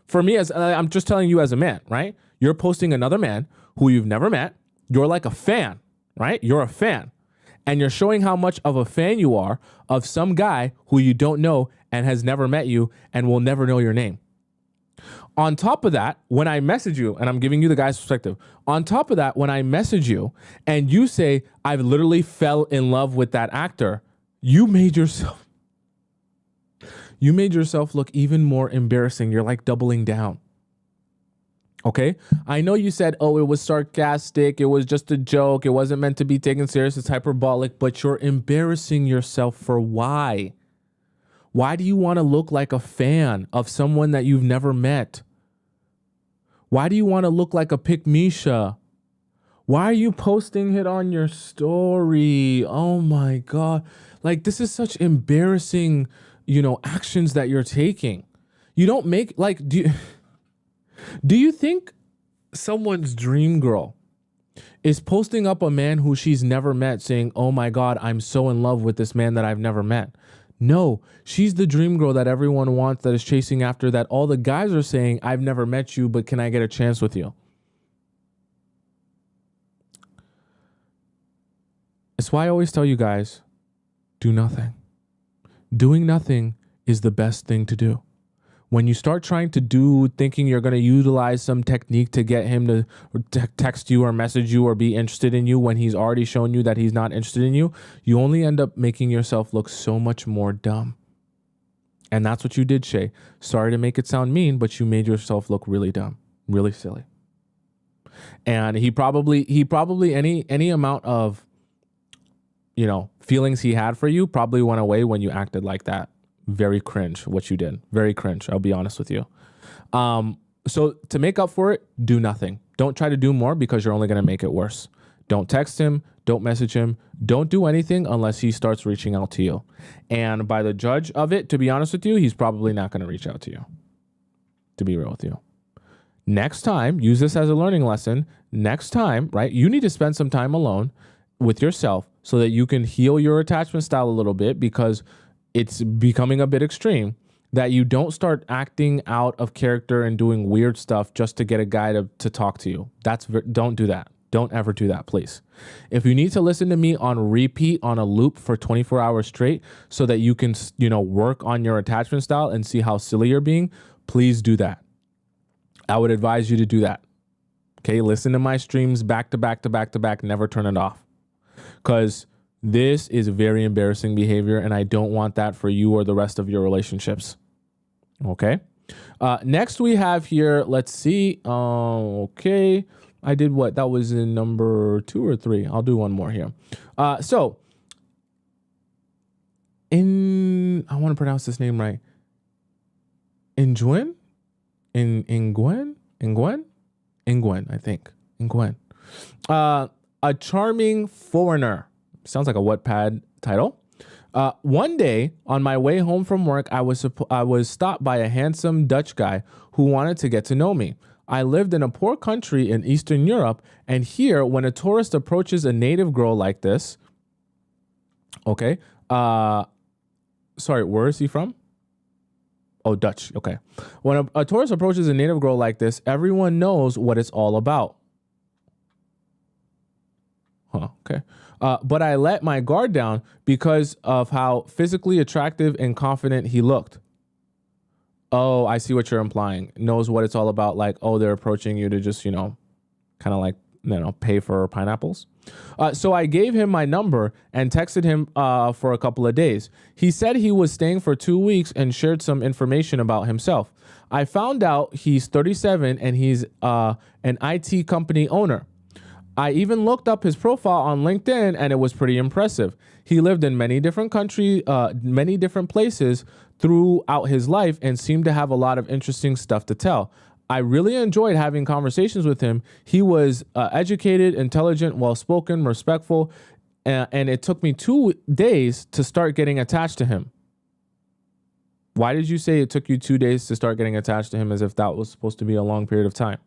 For me, as I'm just telling you as a man, right? You're posting another man who you've never met. You're like a fan. Right? You're a fan and you're showing how much of a fan you are of some guy who you don't know and has never met you and will never know your name. On top of that, when I message you, and I'm giving you the guy's perspective, on top of that, when I message you and you say, I've literally fell in love with that actor, you made yourself look even more embarrassing. You're like doubling down. Okay, I know you said, oh, it was sarcastic. It was just a joke. It wasn't meant to be taken serious. It's hyperbolic, but you're embarrassing yourself for why? Why do you want to look like a fan of someone that you've never met? Why do you want to look like a pick-me-sha? Why are you posting it on your story? Oh my God. Like, this is such embarrassing, actions that you're taking. You don't make, like, do you think someone's dream girl is posting up a man who she's never met saying, oh my God, I'm so in love with this man that I've never met? No, she's the dream girl that everyone wants, that is chasing after, that all the guys are saying, I've never met you, but can I get a chance with you? It's why I always tell you guys, do nothing. Doing nothing is the best thing to do. When you start trying to do, thinking you're going to utilize some technique to get him to text you or message you or be interested in you when he's already shown you that he's not interested in you, you only end up making yourself look so much more dumb. And that's what you did, Shay. Sorry to make it sound mean, but you made yourself look really dumb, really silly. And he probably any amount of, feelings he had for you probably went away when you acted like that. Very cringe what you did. Very cringe. I'll be honest with you. So to make up for it, do nothing. Don't try to do more because you're only going to make it worse. Don't text him. Don't message him. Don't do anything unless he starts reaching out to you. And by the judge of it, to be honest with you, he's probably not going to reach out to you. To be real with you. Next time, use this as a learning lesson. Next time, right, you need to spend some time alone with yourself so that you can heal your attachment style a little bit, because it's becoming a bit extreme, that you don't start acting out of character and doing weird stuff just to get a guy to talk to you. Don't do that. Don't ever do that, please. If you need to listen to me on repeat on a loop for 24 hours straight so that you can, work on your attachment style and see how silly you're being, please do that. I would advise you to do that. Okay, listen to my streams back to back to back to back. Never turn it off, because this is very embarrassing behavior, and I don't want that for you or the rest of your relationships. Okay. Next we have here, let's see. Okay. I did what? That was in number 2 or 3. I'll do one more here. I want to pronounce this name right. Ingwen, I think. Ingwen. A charming foreigner. Sounds like a Wattpad title. One day on my way home from work, I was stopped by a handsome Dutch guy who wanted to get to know me. I lived in a poor country in Eastern Europe, and here, when a tourist approaches a native girl like this, okay, sorry, where is he from? Oh, Dutch, okay. When a tourist approaches a native girl like this, everyone knows what it's all about. Okay. But I let my guard down because of how physically attractive and confident he looked. Oh, I see what you're implying. Knows what it's all about. Like, oh, they're approaching you to just, kind of like, pay for pineapples. So I gave him my number and texted him for a couple of days. He said he was staying for 2 weeks and shared some information about himself. I found out he's 37 and he's an IT company owner. I even looked up his profile on LinkedIn, and it was pretty impressive. He lived in many different countries, many different places throughout his life, and seemed to have a lot of interesting stuff to tell. I really enjoyed having conversations with him. He was educated, intelligent, well-spoken, respectful, and it took me 2 days to start getting attached to him. Why did you say it took you 2 days to start getting attached to him, as if that was supposed to be a long period of time?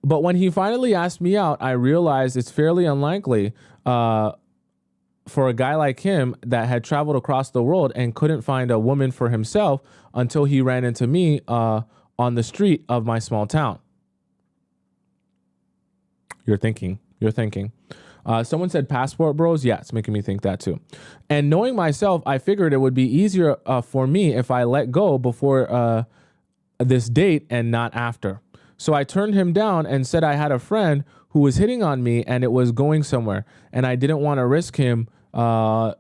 But when he finally asked me out, I realized it's fairly unlikely for a guy like him that had traveled across the world and couldn't find a woman for himself until he ran into me on the street of my small town. You're thinking. Someone said passport bros. Yeah, it's making me think that too. And knowing myself, I figured it would be easier for me if I let go before this date and not after. So I turned him down and said I had a friend who was hitting on me and it was going somewhere, and I didn't want to risk him a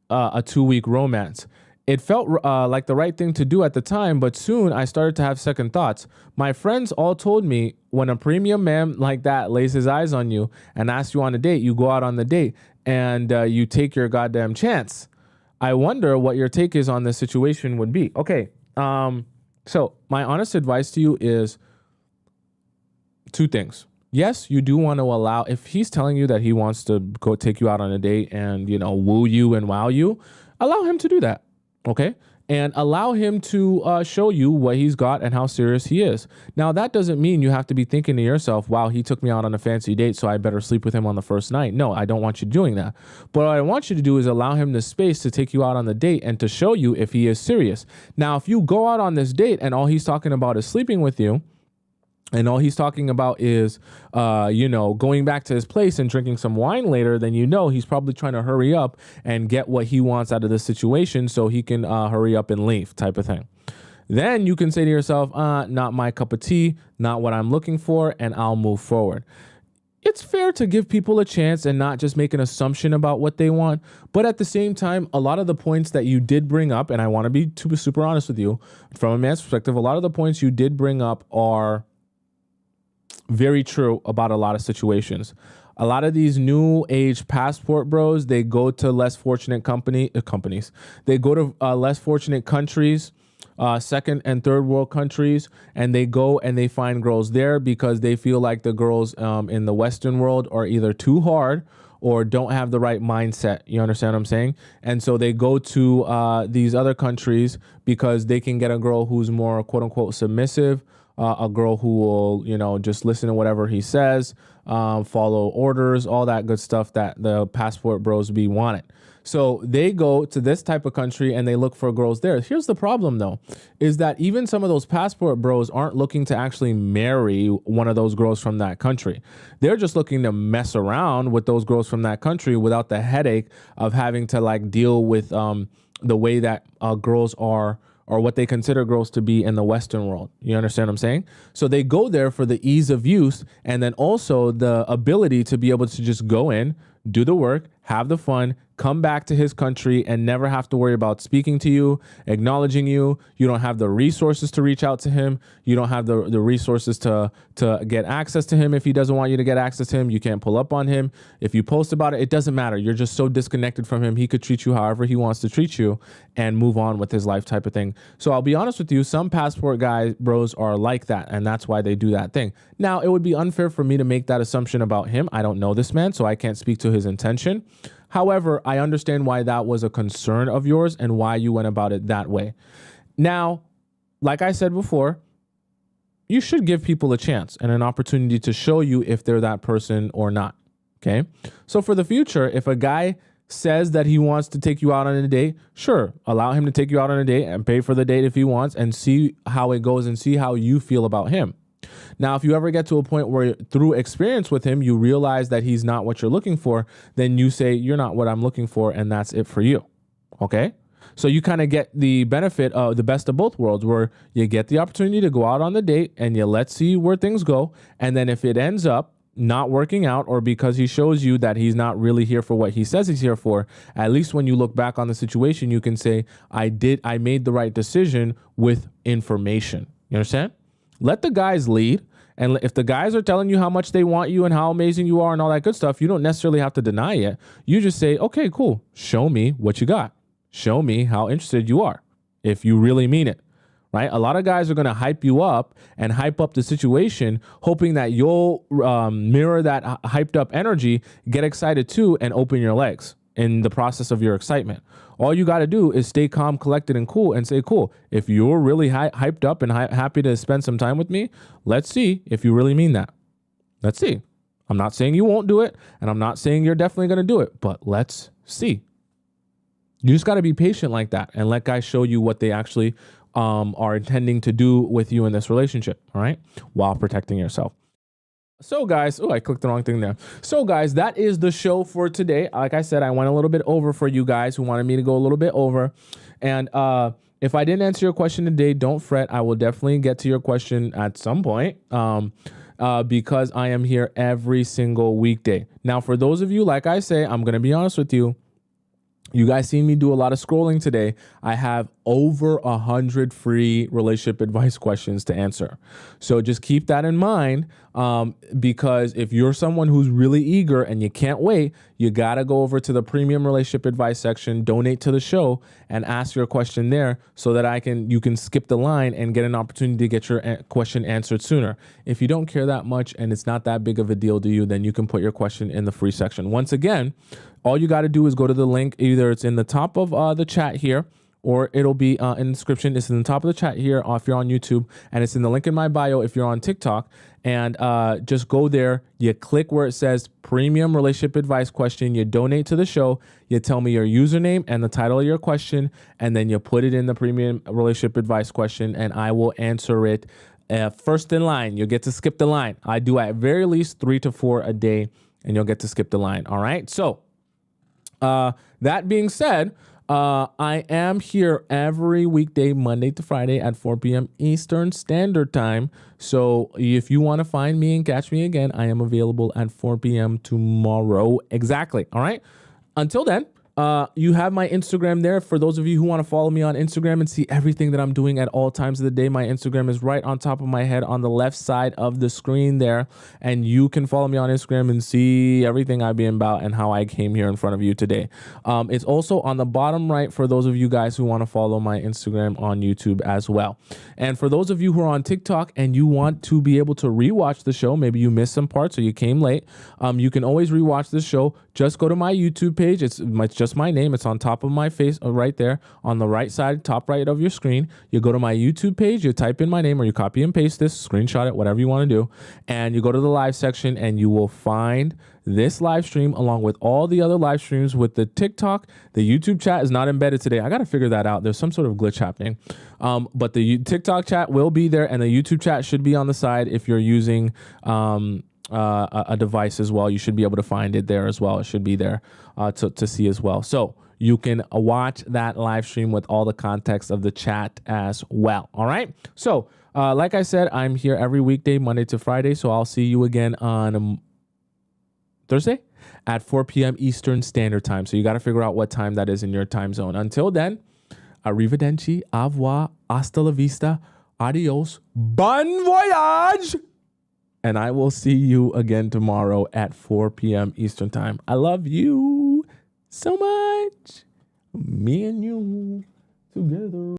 2-week romance. It felt like the right thing to do at the time, but soon I started to have second thoughts. My friends all told me when a premium man like that lays his eyes on you and asks you on a date, you go out on the date and you take your goddamn chance. I wonder what your take is on this situation would be. Okay, so my honest advice to you is 2 things. Yes, you do want to allow, if he's telling you that he wants to go take you out on a date and, woo you and wow you, allow him to do that. Okay. And allow him to show you what he's got and how serious he is. Now, that doesn't mean you have to be thinking to yourself, wow, he took me out on a fancy date, so I better sleep with him on the first night. No, I don't want you doing that. But what I want you to do is allow him the space to take you out on the date and to show you if he is serious. Now, if you go out on this date and all he's talking about is sleeping with you, and all he's talking about is, going back to his place and drinking some wine later, then he's probably trying to hurry up and get what he wants out of this situation so he can hurry up and leave, type of thing. Then you can say to yourself, not my cup of tea, not what I'm looking for, and I'll move forward. It's fair to give people a chance and not just make an assumption about what they want. But at the same time, a lot of the points that you did bring up, and I want to be super honest with you, from a man's perspective, a lot of the points you did bring up are very true about a lot of situations. A lot of these new age passport bros, they go to less fortunate companies. They go to less fortunate countries, second and third world countries, and they go and they find girls there because they feel like the girls in the Western world are either too hard or don't have the right mindset. You understand what I'm saying? And so they go to these other countries because they can get a girl who's more quote unquote submissive, a girl who will, just listen to whatever he says, follow orders, all that good stuff that the passport bros be wanted. So they go to this type of country and they look for girls there. Here's the problem though, is that even some of those passport bros aren't looking to actually marry one of those girls from that country. They're just looking to mess around with those girls from that country without the headache of having to like deal with the way that girls are, or what they consider girls to be in the Western world. You understand what I'm saying? So they go there for the ease of use, and then also the ability to be able to just go in, do the work, have the fun, come back to his country and never have to worry about speaking to you, acknowledging you. You don't have the resources to reach out to him. You don't have the resources to get access to him if he doesn't want you to get access to him. You can't pull up on him. If you post about it, it doesn't matter. You're just so disconnected from him. He could treat you however he wants to treat you and move on with his life type of thing. So I'll be honest with you, some passport guys, bros are like that, and that's why they do that thing. Now, it would be unfair for me to make that assumption about him. I don't know this man, so I can't speak to his intention. However, I understand why that was a concern of yours and why you went about it that way. Now, like I said before, you should give people a chance and an opportunity to show you if they're that person or not. Okay. So for the future, if a guy says that he wants to take you out on a date, sure, allow him to take you out on a date and pay for the date if he wants, and see how it goes and see how you feel about him. Now, if you ever get to a point where through experience with him, you realize that he's not what you're looking for, then you say, you're not what I'm looking for, and that's it for you. Okay? So you kind of get the benefit of the best of both worlds, where you get the opportunity to go out on the date and you let's see where things go. And then if it ends up not working out, or because he shows you that he's not really here for what he says he's here for, at least when you look back on the situation, you can say, I made the right decision with information. You understand? Let the guys lead. And if the guys are telling you how much they want you and how amazing you are and all that good stuff, you don't necessarily have to deny it. You just say, okay, cool. Show me what you got. Show me how interested you are, if you really mean it, right? A lot of guys are going to hype you up and hype up the situation, hoping that you'll mirror that hyped up energy, get excited too, and open your legs in the process of your excitement. All you got to do is stay calm, collected, and cool, and say, cool, if you're really hyped up and happy to spend some time with me, let's see if you really mean that. Let's see. I'm not saying you won't do it, and I'm not saying you're definitely going to do it, but let's see. You just got to be patient like that and let guys show you what they actually are intending to do with you in this relationship, all right, while protecting yourself. So guys, I clicked the wrong thing there. So guys, that is the show for today. Like I said, I went a little bit over for you guys who wanted me to go a little bit over. And if I didn't answer your question today, don't fret. I will definitely get to your question at some point because I am here every single weekday. Now, for those of you, like I say, I'm going to be honest with you. You guys seen me do a lot of scrolling today. I have over 100 free relationship advice questions to answer. So just keep that in mind, because if you're someone who's really eager and you can't wait, you got to go over to the premium relationship advice section, donate to the show, and ask your question there so that you can skip the line and get an opportunity to get your question answered sooner. If you don't care that much and it's not that big of a deal to you, then you can put your question in the free section. Once again, all you got to do is go to the link. Either it's in the top of the chat here, or it'll be in the description. It's in the top of the chat here if you're on YouTube, and it's in the link in my bio if you're on TikTok. And just go there. You click where it says Premium Relationship Advice Question. You donate to the show. You tell me your username and the title of your question, and then you put it in the Premium Relationship Advice Question, and I will answer it first in line. You'll get to skip the line. I do at very least 3 to 4 a day, and you'll get to skip the line. All right. So that being said, I am here every weekday, Monday to Friday at 4 p.m. Eastern Standard Time. So if you want to find me and catch me again, I am available at 4 p.m. tomorrow. Exactly. All right. Until then, you have my Instagram there. For those of you who want to follow me on Instagram and see everything that I'm doing at all times of the day, my Instagram is right on top of my head on the left side of the screen there. And you can follow me on Instagram and see everything I've been about and how I came here in front of you today. It's also on the bottom right for those of you guys who want to follow my Instagram on YouTube as well. And for those of you who are on TikTok and you want to be able to rewatch the show, maybe you missed some parts or you came late, you can always rewatch the show. Just go to my YouTube page. It's just just my name. It's on top of my face right there on the right side, top right of your screen. You go to my YouTube page, you type in my name, or you copy and paste this, screenshot it, whatever you want to do. And you go to the live section and you will find this live stream along with all the other live streams with the TikTok. The YouTube chat is not embedded today. I got to figure that out. There's some sort of glitch happening. But the TikTok chat will be there, and the YouTube chat should be on the side if you're using a device as well. You should be able to find it there as well. It should be there to see as well. So you can watch that live stream with all the context of the chat as well. All right. So like I said, I'm here every weekday, Monday to Friday. So I'll see you again on Thursday at 4 p.m. Eastern Standard Time. So you got to figure out what time that is in your time zone. Until then, arrivederci, au revoir, hasta la vista, adios, bon voyage. And I will see you again tomorrow at 4 p.m. Eastern Time. I love you so much. Me and you together.